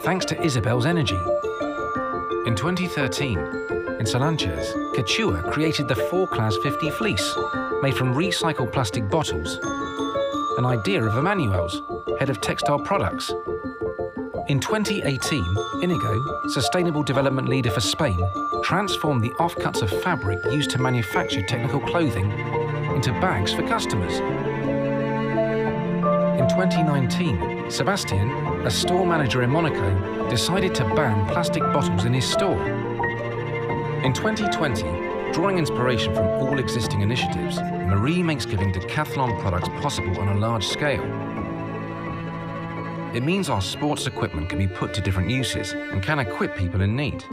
thanks to Isabel's energy. In 2013, in Salanches, Quechua created the 4-Class 50 fleece, made from recycled plastic bottles, an idea of Emmanuel's, head of textile products. In 2018, Inigo, Sustainable Development Leader for Spain, transformed the offcuts of fabric used to manufacture technical clothing into bags for customers. In 2019, Sebastian, a store manager in Monaco, decided to ban plastic bottles in his store. In 2020, drawing inspiration from all existing initiatives, Marie makes giving Decathlon products possible on a large scale. It means our sports equipment can be put to different uses and can equip people in need.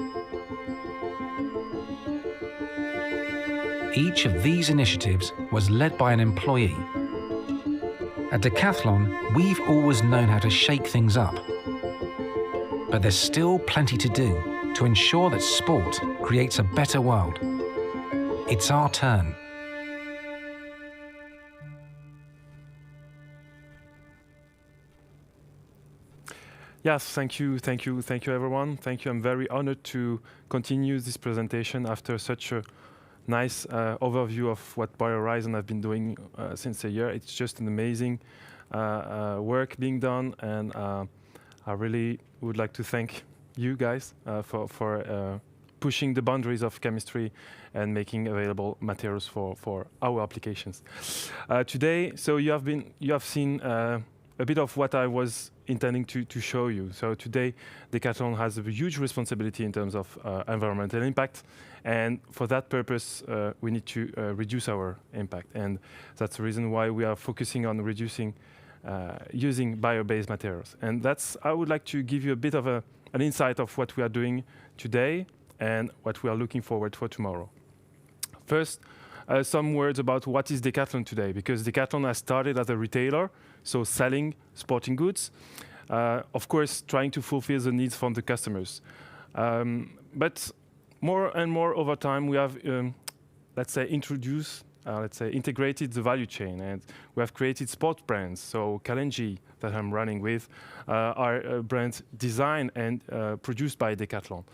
Each of these initiatives was led by an employee. At Decathlon, we've always known how to shake things up. But there's still plenty to do to ensure that sport creates a better world. It's our turn. Yes, thank you, everyone. Thank you. I'm very honored to continue this presentation after such a nice overview of what Biorizon have been doing since a year. It's just an amazing work being done, and I really would like to thank you guys for pushing the boundaries of chemistry and making available materials for our applications. Today, so you have seen a bit of what I was intending to show you. So today, Decathlon has a huge responsibility in terms of environmental impact, and for that purpose, we need to reduce our impact, and that's the reason why we are focusing on reducing using bio-based materials. And I would like to give you a bit of an insight of what we are doing today and what we are looking forward for tomorrow. First, some words about what is Decathlon today, because Decathlon has started as a retailer, so selling sporting goods, of course, trying to fulfill the needs from the customers. But more and more over time, we have, integrated the value chain, and we have created sport brands. So Kalenji, that I'm running with, are brands designed and produced by Decathlon.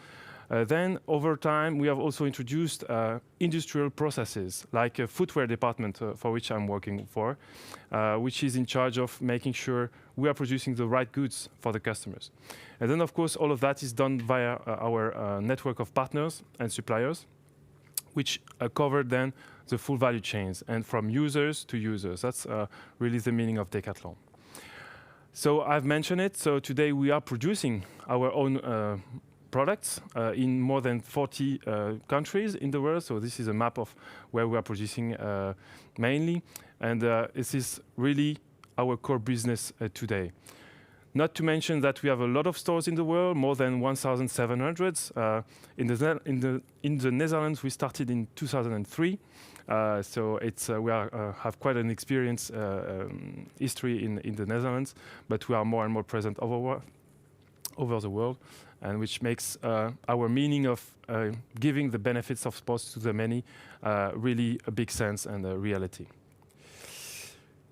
Then, over time, we have also introduced industrial processes, like a footwear department for which I'm working for, which is in charge of making sure we are producing the right goods for the customers. And then, of course, all of that is done via our network of partners and suppliers, which cover then the full value chains, and from users to users. That's really the meaning of Decathlon. So I've mentioned it. So today we are producing our own products in more than 40 countries in the world. So this is a map of where we are producing mainly. And this is really our core business today. Not to mention that we have a lot of stores in the world, more than 1,700. In the Netherlands, we started in 2003. So it's we have quite an experience history in the Netherlands, but we are more and more present over the world, and which makes our meaning of giving the benefits of sports to the many really a big sense and a reality.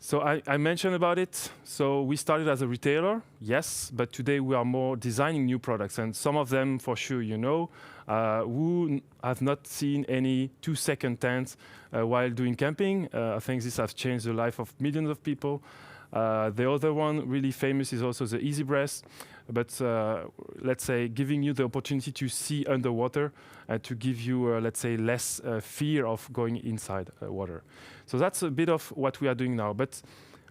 So I mentioned about it. So we started as a retailer, yes, but today we are more designing new products, and some of them, for sure, you know, who have not seen any 2-second tents while doing camping. I think this has changed the life of millions of people. The other one really famous is also the Easy Breath, but let's say giving you the opportunity to see underwater and to give you, let's say, less fear of going inside water. So that's a bit of what we are doing now. But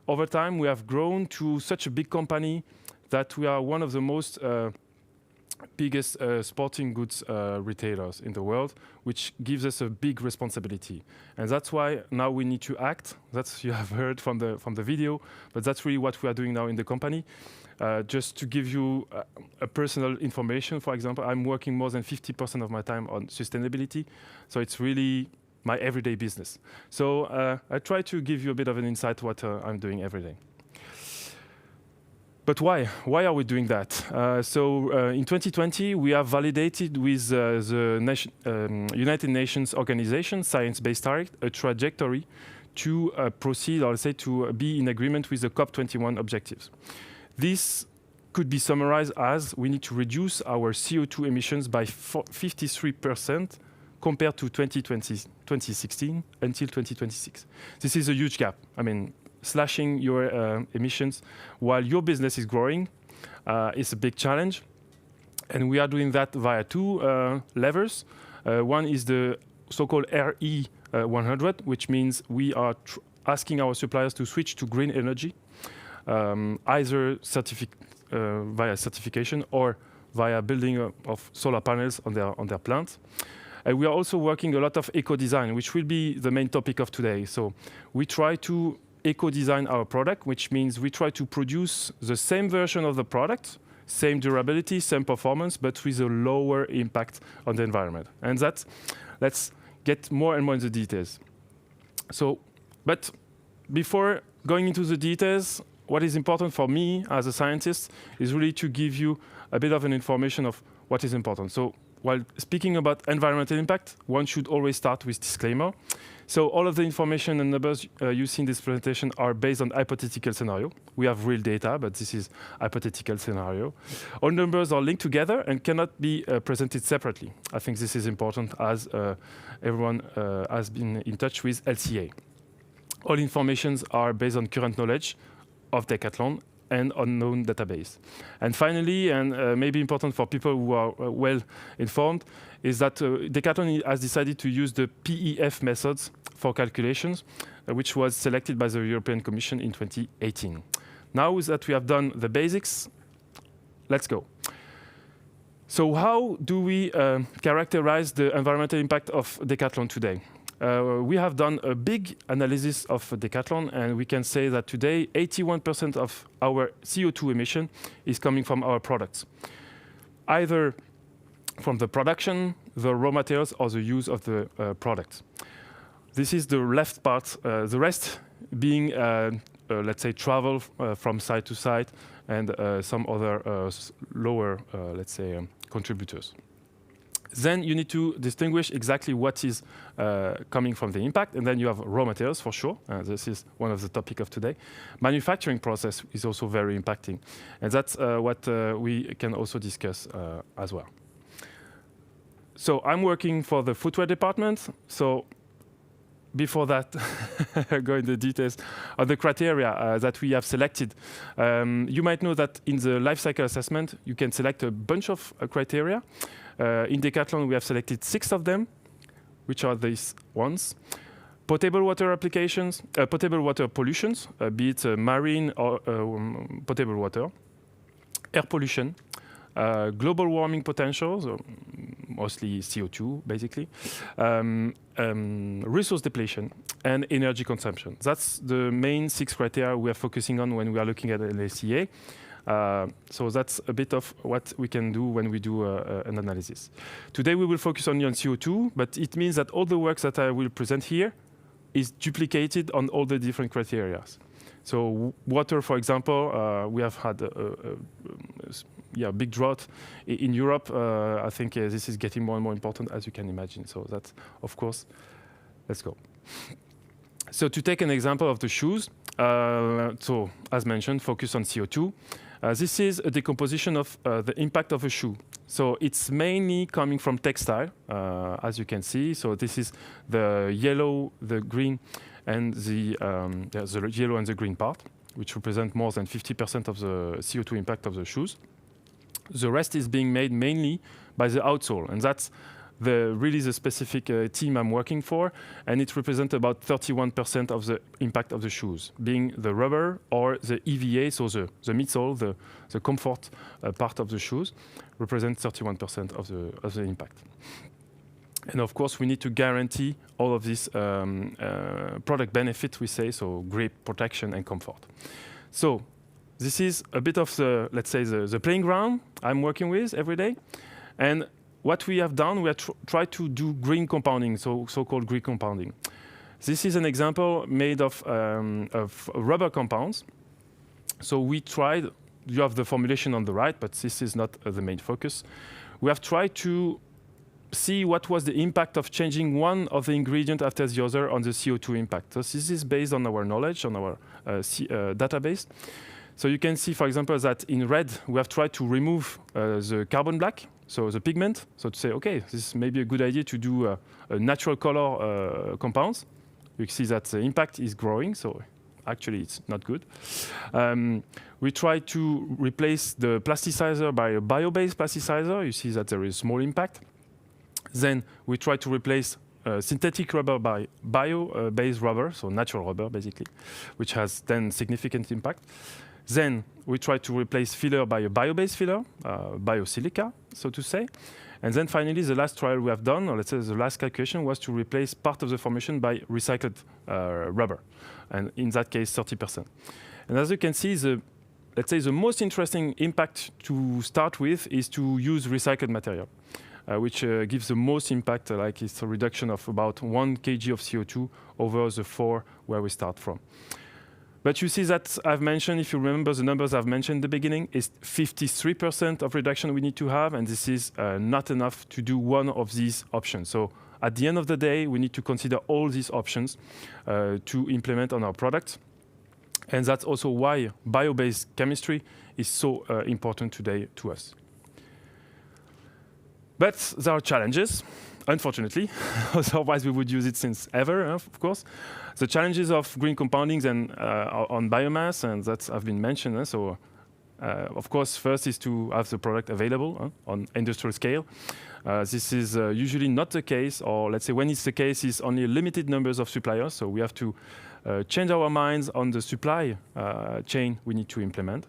over time, we have grown to such a big company that we are one of the most biggest sporting goods retailers in the world, which gives us a big responsibility. And that's why now we need to act. That's you have heard from the video, but that's really what we are doing now in the company. Just to give you a personal information, for example, I'm working more than 50% of my time on sustainability. So it's really my everyday business. So I try to give you a bit of an insight to what I'm doing every day. But why? Why are we doing that? In 2020, we have validated with the United Nations Organization, Science-Based Target, a trajectory to proceed, or let's say, to be in agreement with the COP21 objectives. This could be summarized as we need to reduce our CO2 emissions by 53% compared to 2016 until 2026. This is a huge gap. I mean, slashing your emissions while your business is growing is a big challenge. And we are doing that via two levers. One is the so-called RE100, which means we are asking our suppliers to switch to green energy, either via certification or via building of solar panels on their plants. We are also working a lot of eco-design, which will be the main topic of today. So we try to eco-design our product, which means we try to produce the same version of the product, same durability, same performance, but with a lower impact on the environment. And that's, let's get more and more into the details. So, but before going into the details, what is important for me as a scientist is really to give you a bit of an information of what is important. So while speaking about environmental impact, one should always start with disclaimer. So all of the information and numbers you see in this presentation are based on hypothetical scenario. We have real data, but this is hypothetical scenario. All numbers are linked together and cannot be presented separately. I think this is important as everyone has been in touch with LCA. All informations are based on current knowledge of Decathlon and unknown database. And finally, and maybe important for people who are well informed, is that Decathlon has decided to use the PEF methods for calculations, which was selected by the European Commission in 2018. Now that we have done the basics, let's go. So how do we characterize the environmental impact of Decathlon today? We have done a big analysis of Decathlon, and we can say that today 81% of our CO2 emission is coming from our products, either from the production, the raw materials, or the use of the products. This is the left part, the rest being, let's say, travel from site to site and some other lower, let's say, contributors. Then you need to distinguish exactly what is coming from the impact, and then you have raw materials for sure. This is one of the topics of today. Manufacturing process is also very impacting, and that's what we can also discuss as well. So I'm working for the footwear department. So before that, go into the details of the criteria that we have selected. You might know that in the life cycle assessment, you can select a bunch of criteria. In Decathlon, we have selected 6 of them, which are these ones. Potable water applications, potable water pollutions, be it marine or potable water, air pollution, global warming potentials, mostly CO2, basically, resource depletion, and energy consumption. That's the main 6 criteria we are focusing on when we are looking at LCA. So that's a bit of what we can do when we do an analysis. Today we will focus only on CO2, but it means that all the work that I will present here is duplicated on all the different criteria. So water, for example, we have had a big drought in Europe. I think this is getting more and more important, as you can imagine. So that's, of course, let's go. So to take an example of the shoes, so as mentioned, focus on CO2. This is a decomposition of the impact of a shoe. So it's mainly coming from textile, as you can see. So this is the yellow, the green, and the yellow and the green part, which represent more than 50% of the CO2 impact of the shoes. The rest is being made mainly by the outsole, and that's really the specific team I'm working for, and it represents about 31% of the impact of the shoes, being the rubber or the EVA, so the midsole, the comfort part of the shoes, represents 31% of the impact. And of course, we need to guarantee all of these product benefits, we say, so grip, protection, and comfort. So this is a bit of the, let's say, the playing ground I'm working with every day. And what we have done, we have tried to do green compounding, so-called green compounding. This is an example made of rubber compounds. So we tried, you have the formulation on the right, but this is not the main focus. We have tried to see what was the impact of changing one of the ingredients after the other on the CO2 impact. So this is based on our knowledge, on our database. So you can see, for example, that in red, we have tried to remove the carbon black, so the pigment, so to say, okay, this may be a good idea to do a natural color compounds. You see that the impact is growing, so actually it's not good. We try to replace the plasticizer by a bio-based plasticizer. You see that there is small impact. Then we try to replace synthetic rubber by bio-based rubber, so natural rubber basically, which has then significant impact. Then we try to replace filler by a bio-based filler, biosilica, so to say. And then finally, the last trial we have done, or let's say the last calculation, was to replace part of the formation by recycled rubber, and in that case, 30%. And as you can see, let's say the most interesting impact to start with is to use recycled material, which gives the most impact, like it's a reduction of about 1 kg of CO2 over the 4 where we start from. But you see that I've mentioned, if you remember the numbers I've mentioned in the beginning, is 53% of reduction we need to have, and this is not enough to do one of these options. So at the end of the day, we need to consider all these options to implement on our products. And that's also why bio-based chemistry is so important today to us. But there are challenges, unfortunately. Otherwise, we would use it since ever, of course. The challenges of green compounding and on biomass, and that have been mentioned. So, of course, first is to have the product available on industrial scale. This is usually not the case, or let's say when it's the case, it's only limited numbers of suppliers. So we have to change our minds on the supply chain we need to implement.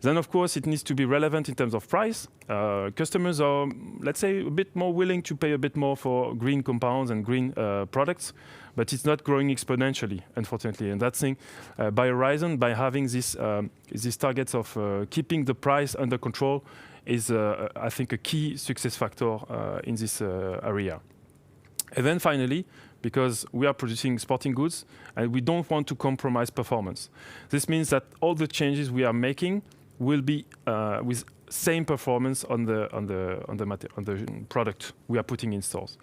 Then, of course, it needs to be relevant in terms of price. Customers are, let's say, a bit more willing to pay a bit more for green compounds and green products, but it's not growing exponentially, unfortunately. And that thing, Biorizon, by having these targets of keeping the price under control, is, I think, a key success factor in this area. And then finally, because we are producing sporting goods and we don't want to compromise performance. This means that all the changes we are making will be with same performance on the product we are putting in stores.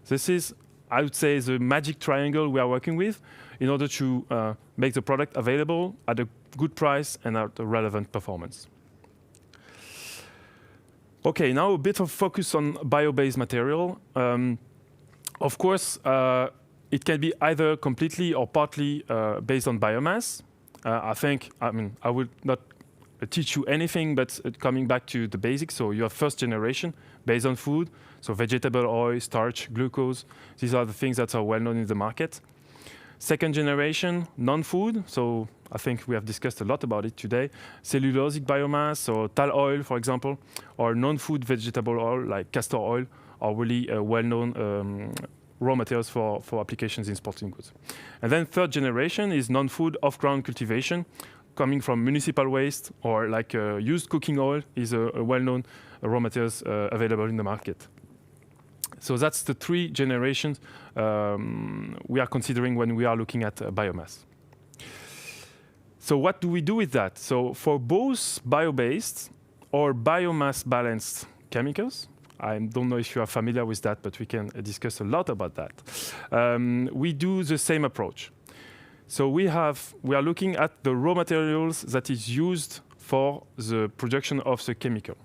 This is, I would say, the magic triangle we are working with in order to make the product available at a good price and at a relevant performance. Okay, now a bit of focus on bio-based material. Of course, it can be either completely or partly based on biomass. I would not teach you anything, but coming back to the basics. So you have first generation based on food, so vegetable oil, starch, glucose. These are the things that are well known in the market. Second generation, non-food. So I think we have discussed a lot about it today. Cellulosic biomass, or tall oil, for example, or non-food vegetable oil like castor oil are really well-known raw materials for applications in sporting goods. And then third generation is non-food off-ground cultivation, coming from municipal waste, or like used cooking oil is a well-known raw materials available in the market. So that's the three generations we are considering when we are looking at biomass. So what do we do with that? So for both bio-based or biomass-balanced chemicals, I don't know if you are familiar with that, but we can discuss a lot about that. We do the same approach. So we are looking at the raw materials that is used for the production of the chemical.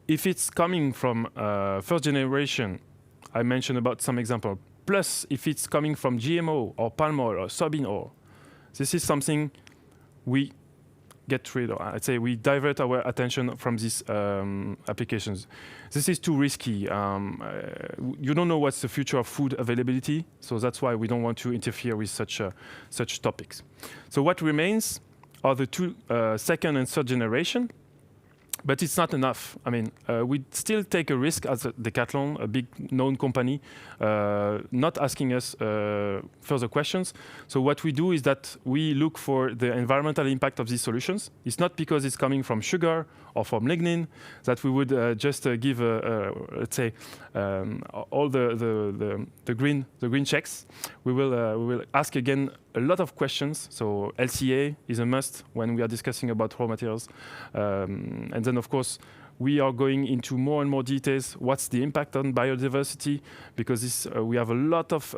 If it's coming from first generation, I mentioned about some example, plus if it's coming from GMO or palm oil or soybean oil, this is something we get rid of. I'd say we divert our attention from these applications. This is too risky. You don't know what's the future of food availability, so that's why we don't want to interfere with such topics. So what remains are the two second and third generation. But it's not enough. I mean, we still take a risk as a Decathlon, a big known company, not asking us further questions. So what we do is that we look for the environmental impact of these solutions. It's not because it's coming from sugar or from lignin that we would just give, let's say, all the green checks. We will ask again a lot of questions. So LCA is a must when we are discussing about raw materials. And then, of course, we are going into more and more details. What's the impact on biodiversity? Because we have a lot of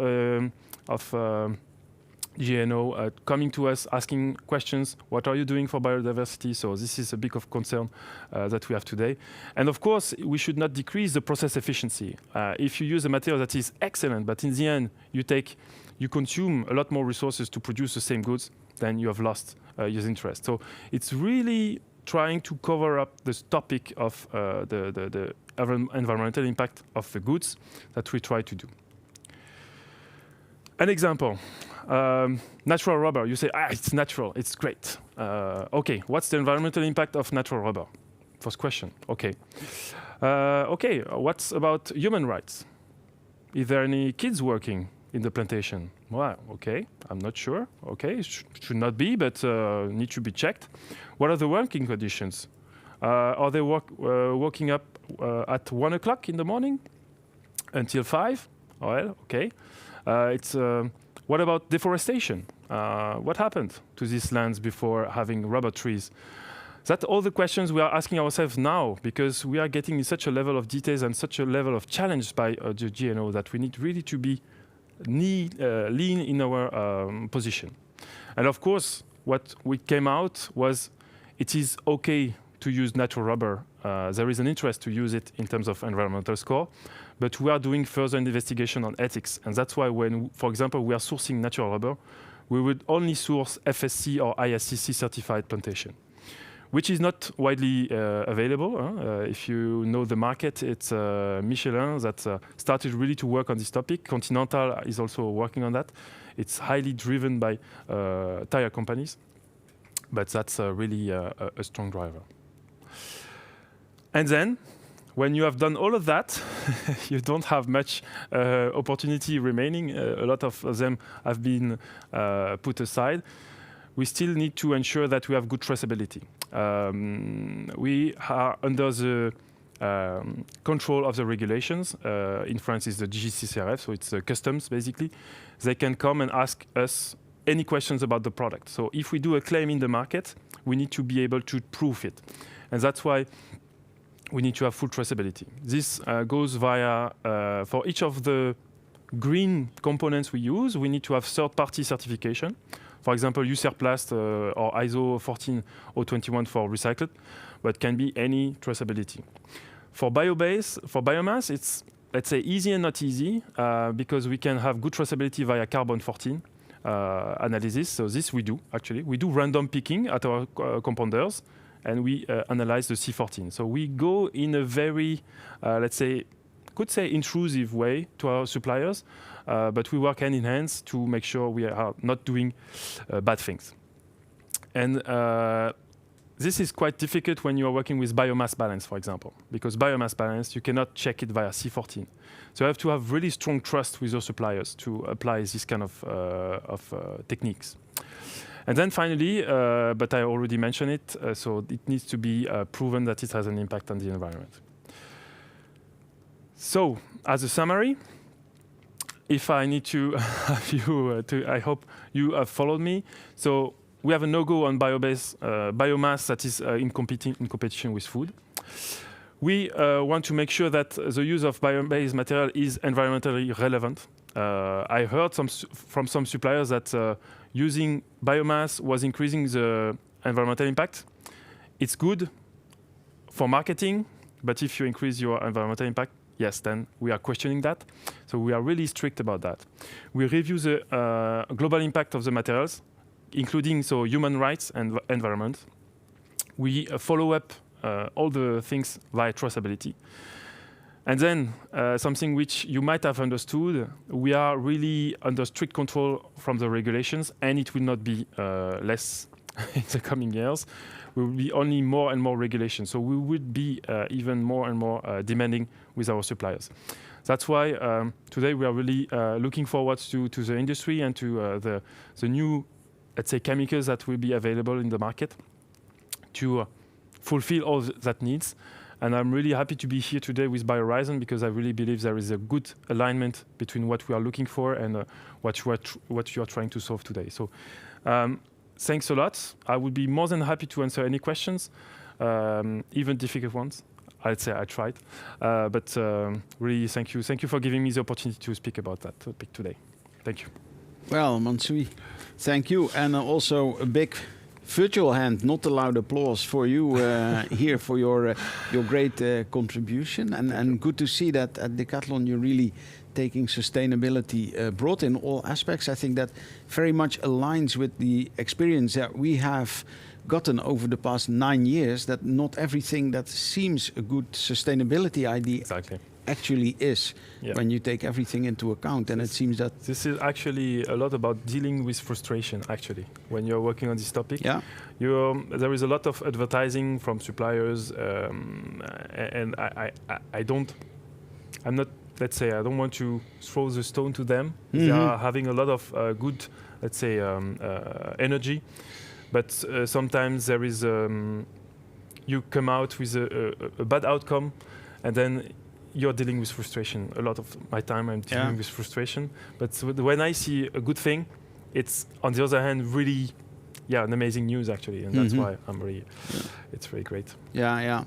GNO coming to us, asking questions. What are you doing for biodiversity? So this is a big of concern that we have today. And of course, we should not decrease the process efficiency. If you use a material that is excellent, but in the end, you consume a lot more resources to produce the same goods, then you have lost your interest. So it's really trying to cover up this topic of the environmental impact of the goods that we try to do. An example, natural rubber. You say, it's natural, it's great. Okay, what's the environmental impact of natural rubber? First question, okay. Okay, what's about human rights? Is there any kids working in the plantation? Well, okay, I'm not sure. Okay, should not be, but need to be checked. What are the working conditions? Are they waking up at 1 o'clock in the morning until 5? Well, okay. What about deforestation? What happened to these lands before having rubber trees? That's all the questions we are asking ourselves now, because we are getting in such a level of details and such a level of challenge by the GNO that we need really to be lean in our position. And of course, what we came out was it is okay to use natural rubber. There is an interest to use it in terms of environmental score, but we are doing further investigation on ethics. And that's why when, for example, we are sourcing natural rubber, we would only source FSC or ISCC certified plantation, which is not widely available. If you know the market, it's Michelin that started really to work on this topic. Continental is also working on that. It's highly driven by tire companies, but that's really a strong driver. And then, when you have done all of that, you don't have much opportunity remaining. A lot of them have been put aside. We still need to ensure that we have good traceability. We are under the control of the regulations. In France, it's the DGCCRF, so it's the customs, basically. They can come and ask us any questions about the product. So if we do a claim in the market, we need to be able to prove it. And that's why we need to have full traceability. This goes via, for each of the green components we use, we need to have third-party certification. For example, Userplast or ISO 14021 for recycled, but can be any traceability. For biomass, it's, let's say, easy and not easy, because we can have good traceability via carbon 14 analysis. So this we do, actually. We do random picking at our compounders, and we analyze the C14. So we go in a very, let's say, could say intrusive way to our suppliers, but we work hand in hand to make sure we are not doing bad things. And this is quite difficult when you are working with biomass balance, for example, because biomass balance, you cannot check it via C14. So you have to have really strong trust with your suppliers to apply this kind of techniques. And then finally, but I already mentioned it, so it needs to be proven that it has an impact on the environment. So, as a summary, if I need to have you, I hope you have followed me. So we have a no-go on biomass that is in competition with food. We want to make sure that the use of bio-based material is environmentally relevant. I heard from some suppliers that using biomass was increasing the environmental impact. It's good for marketing, but if you increase your environmental impact, yes, then we are questioning that. So we are really strict about that. We review the global impact of the materials, including so human rights and environment. We follow up all the things via traceability. And then something which you might have understood, we are really under strict control from the regulations, and it will not be less in the coming years. We will be only more and more regulations. So we would be even more and more demanding with our suppliers. That's why today we are really looking forward to the industry and to the new, let's say, chemicals that will be available in the market to fulfill all that needs. And I'm really happy to be here today with Biorizon, because I really believe there is a good alignment between what we are looking for and what you are trying to solve today. So thanks a lot. I would be more than happy to answer any questions, even difficult ones. I'd say I tried. But really, thank you. Thank you for giving me the opportunity to speak about that topic today. Thank you. Well, Mansuy, thank you. And also a big virtual hand, not a loud applause for you here for your great contribution. And good to see that at Decathlon you're really taking sustainability broad in all aspects. I think that very much aligns with the experience that we have gotten over the past 9 years, that not everything that seems a good sustainability idea actually is, when you take everything into account. And it seems that this is actually a lot about dealing with frustration, actually, when you're working on this topic. Yeah. There is a lot of advertising from suppliers, and I'm not, let's say, I don't want to throw the stone to them. Mm-hmm. They are having a lot of good, let's say, energy. But sometimes there is, you come out with a bad outcome, and then you're dealing with frustration. A lot of my time I'm dealing with frustration. But when I see a good thing, it's, on the other hand, really, an amazing news, actually. And that's why I'm really, it's very great. Yeah.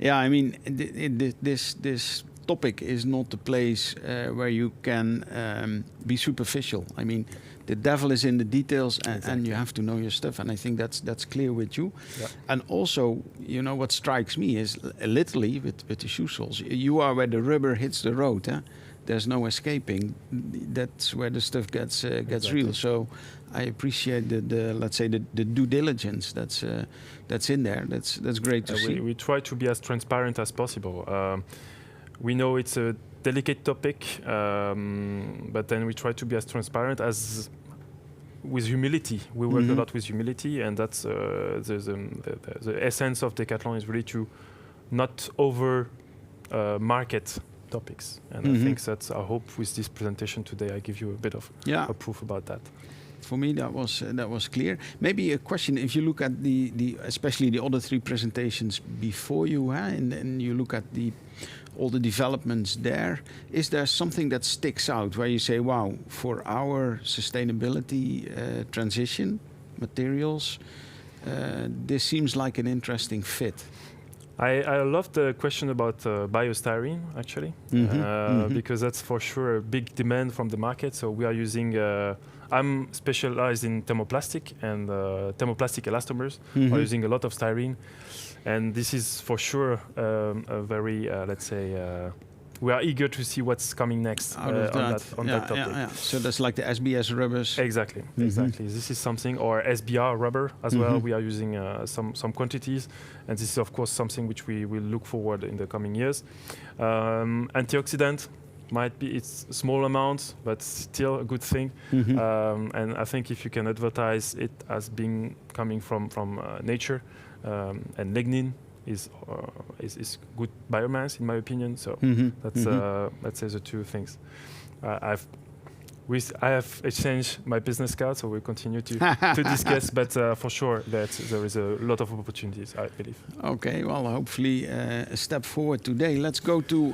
I mean, this topic is not a place where you can be superficial. I mean, the devil is in the details, and you have to know your stuff. And I think that's clear with you. Yeah. And also, you know, what strikes me is literally with the shoe soles, you are where the rubber hits the road. Huh? There's no escaping. That's where the stuff gets real. So I appreciate the let's say the due diligence that's in there. That's great to see. We try to be as transparent as possible. We know it's a delicate topic, but then we try to be as transparent as with humility. We work a lot with humility, and that's the essence of Decathlon is really to not over market topics. And I think that's our hope with this presentation today. I give you a bit of a proof about that. For me, that was clear. Maybe a question: if you look at the especially the other 3 presentations before you, and you look at all the developments there, is there something that sticks out where you say, wow, for our sustainability transition materials, this seems like an interesting fit? I love the question about biostyrene, actually, because that's for sure a big demand from the market. So we are using, I'm specialized in thermoplastic, and thermoplastic elastomers are using a lot of styrene. And this is for sure a very, let's say, we are eager to see what's coming next on that topic. Yeah. So that's like the SBS rubbers. Exactly, exactly. This is something, or SBR rubber as well. We are using some quantities, and this is of course something which we will look forward in the coming years. Antioxidant might be, it's small amounts, but still a good thing. And I think if you can advertise it as being coming from nature, and lignin is good biomass in my opinion. So that's let's say the two things. I have exchanged my business card, so we'll continue to discuss. But for sure, that there is a lot of opportunities, I believe. Okay, well, hopefully a step forward today. Let's go to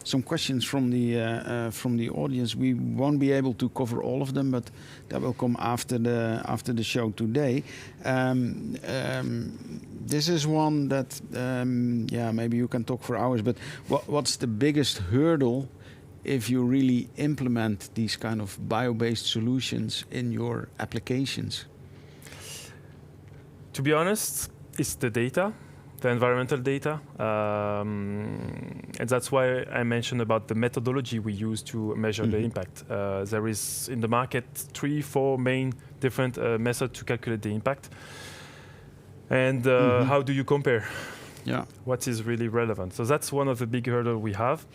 some questions from the audience. We won't be able to cover all of them, but that will come after the show today. This is one that, maybe you can talk for hours. But what's the biggest hurdle if you really implement these kind of bio-based solutions in your applications? To be honest, it's the data, the environmental data. And that's why I mentioned about the methodology we use to measure the impact. There is in the market 3-4 main different methods to calculate the impact. And how do you compare? Yeah. What is really relevant? So that's one of the big hurdles we have.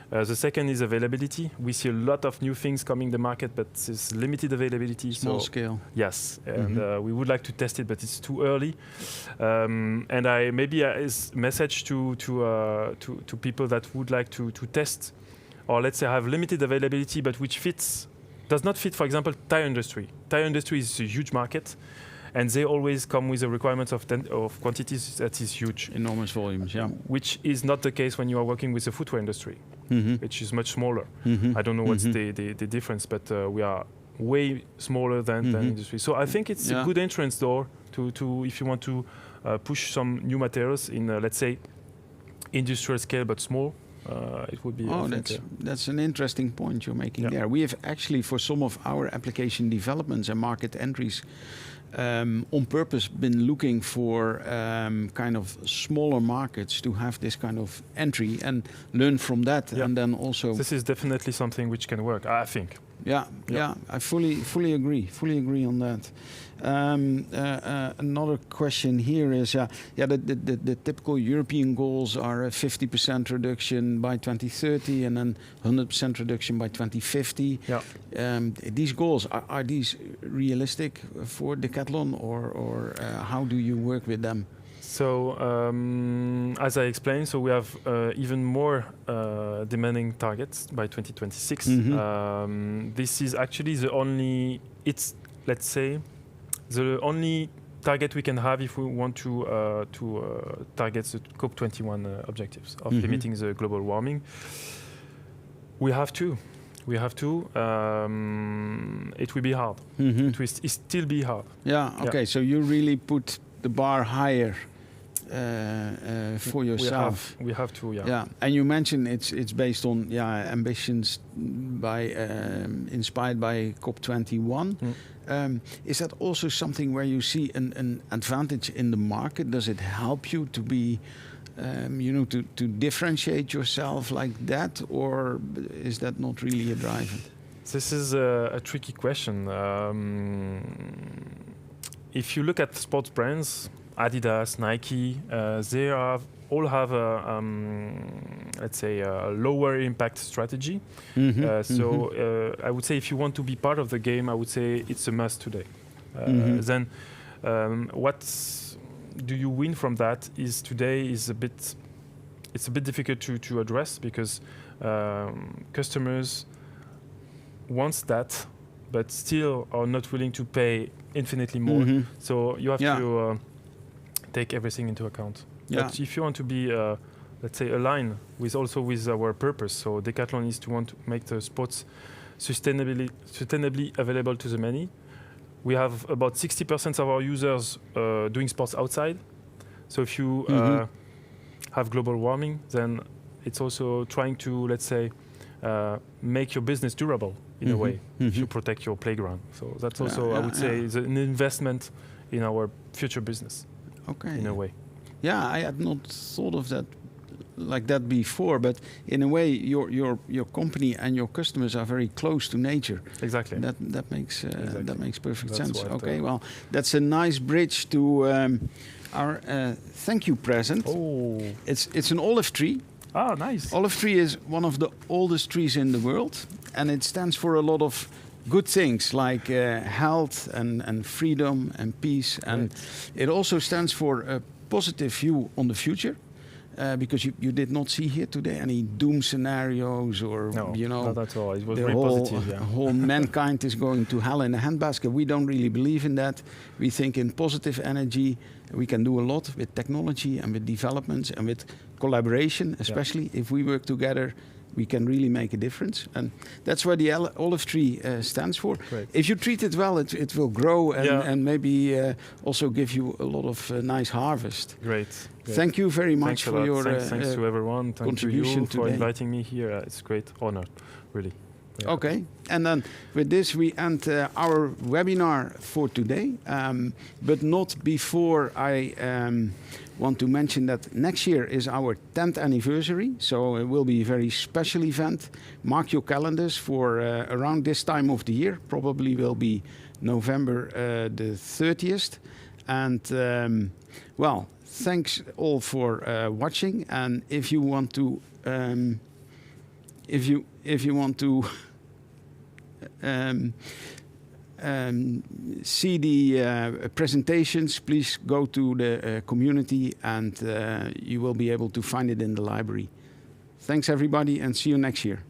The second is availability. We see a lot of new things coming to the market, but it's limited availability. Small scale. Yes, and we would like to test it, but it's too early. And I maybe a message to people that would like to test, or let's say have limited availability, but which does not fit, for example, tire industry. Tire industry is a huge market, and they always come with a requirement of quantities that is huge. Enormous volumes, yeah. Which is not the case when you are working with the footwear industry, which is much smaller. I don't know what's the difference, but we are way smaller than industry. So I think it's a good entrance door to if you want to push some new materials in, let's say, industrial scale, but small. It would be. That's an interesting point you're making there. We have actually, for some of our application developments and market entries, on purpose been looking for kind of smaller markets to have this kind of entry and learn from that, and then also. This is definitely something which can work, I think. Yeah, I fully agree on that. Another question here is, the typical European goals are a 50% reduction by 2030 and then 100% reduction by 2050. Yeah. These goals, are these realistic for Decathlon, or how do you work with them? So, as I explained, so we have even more demanding targets by 2026. This is actually the only, let's say, the only target we can have if we want to target the COP21 objectives of limiting the global warming. We have to. It will be hard. It will still be hard. Yeah. Okay. So you really put the bar higher for yourself. We have to. Yeah. Yeah. And you mentioned it's based on ambitions inspired by COP21. Is that also something where you see an advantage in the market? Does it help you to be, to differentiate yourself like that, or is that not really a driver? This is a tricky question. If you look at sports brands, Adidas, Nike, they all have a, let's say, a lower impact strategy. So I would say if you want to be part of the game, I would say it's a must today. Then what do you win from that is today is it's a bit difficult to address, because customers want that, but still are not willing to pay infinitely more. So you have to take everything into account. But if you want to be, let's say, aligned with our purpose, so Decathlon is to want to make the sports sustainably available to the many. We have about 60% of our users doing sports outside. So if you have global warming, then it's also trying to, let's say, make your business durable in a way, if you protect your playground. So that's also, I would say, is an investment in our future business. Okay. In a way. Yeah, I had not thought of that like that before, but in a way, your company and your customers are very close to nature. Exactly. That makes that makes perfect sense. What, okay, well, that's a nice bridge to our thank you present. Oh, it's an olive tree. Ah, nice. Olive tree is one of the oldest trees in the world, and it stands for a lot of good things like health and freedom and peace, and it also stands for a positive view on the future. Because you did not see here today any doom scenarios or, no, you know, not at all. It was the very positive. Yeah. whole mankind is going to hell in a handbasket. We don't really believe in that. We think in positive energy. We can do a lot with technology and with developments and with collaboration, especially if we work together. We can really make a difference, and that's where the olive tree stands for. Great. If you treat it well, it will grow and maybe also give you a lot of nice harvest. Great. Thank you very much for your thanks to everyone. Thanks to you for inviting me here. It's a great honor, really. Yeah. Okay, and then with this we end our webinar for today, but not before I want to mention that next year is our 10th anniversary, so it will be a very special event. Mark your calendars for around this time of the year, probably will be November the 30th. And well, thanks all for watching, and if you want to see the presentations, please go to the community, and you will be able to find it in the library. Thanks everybody, and see you next year.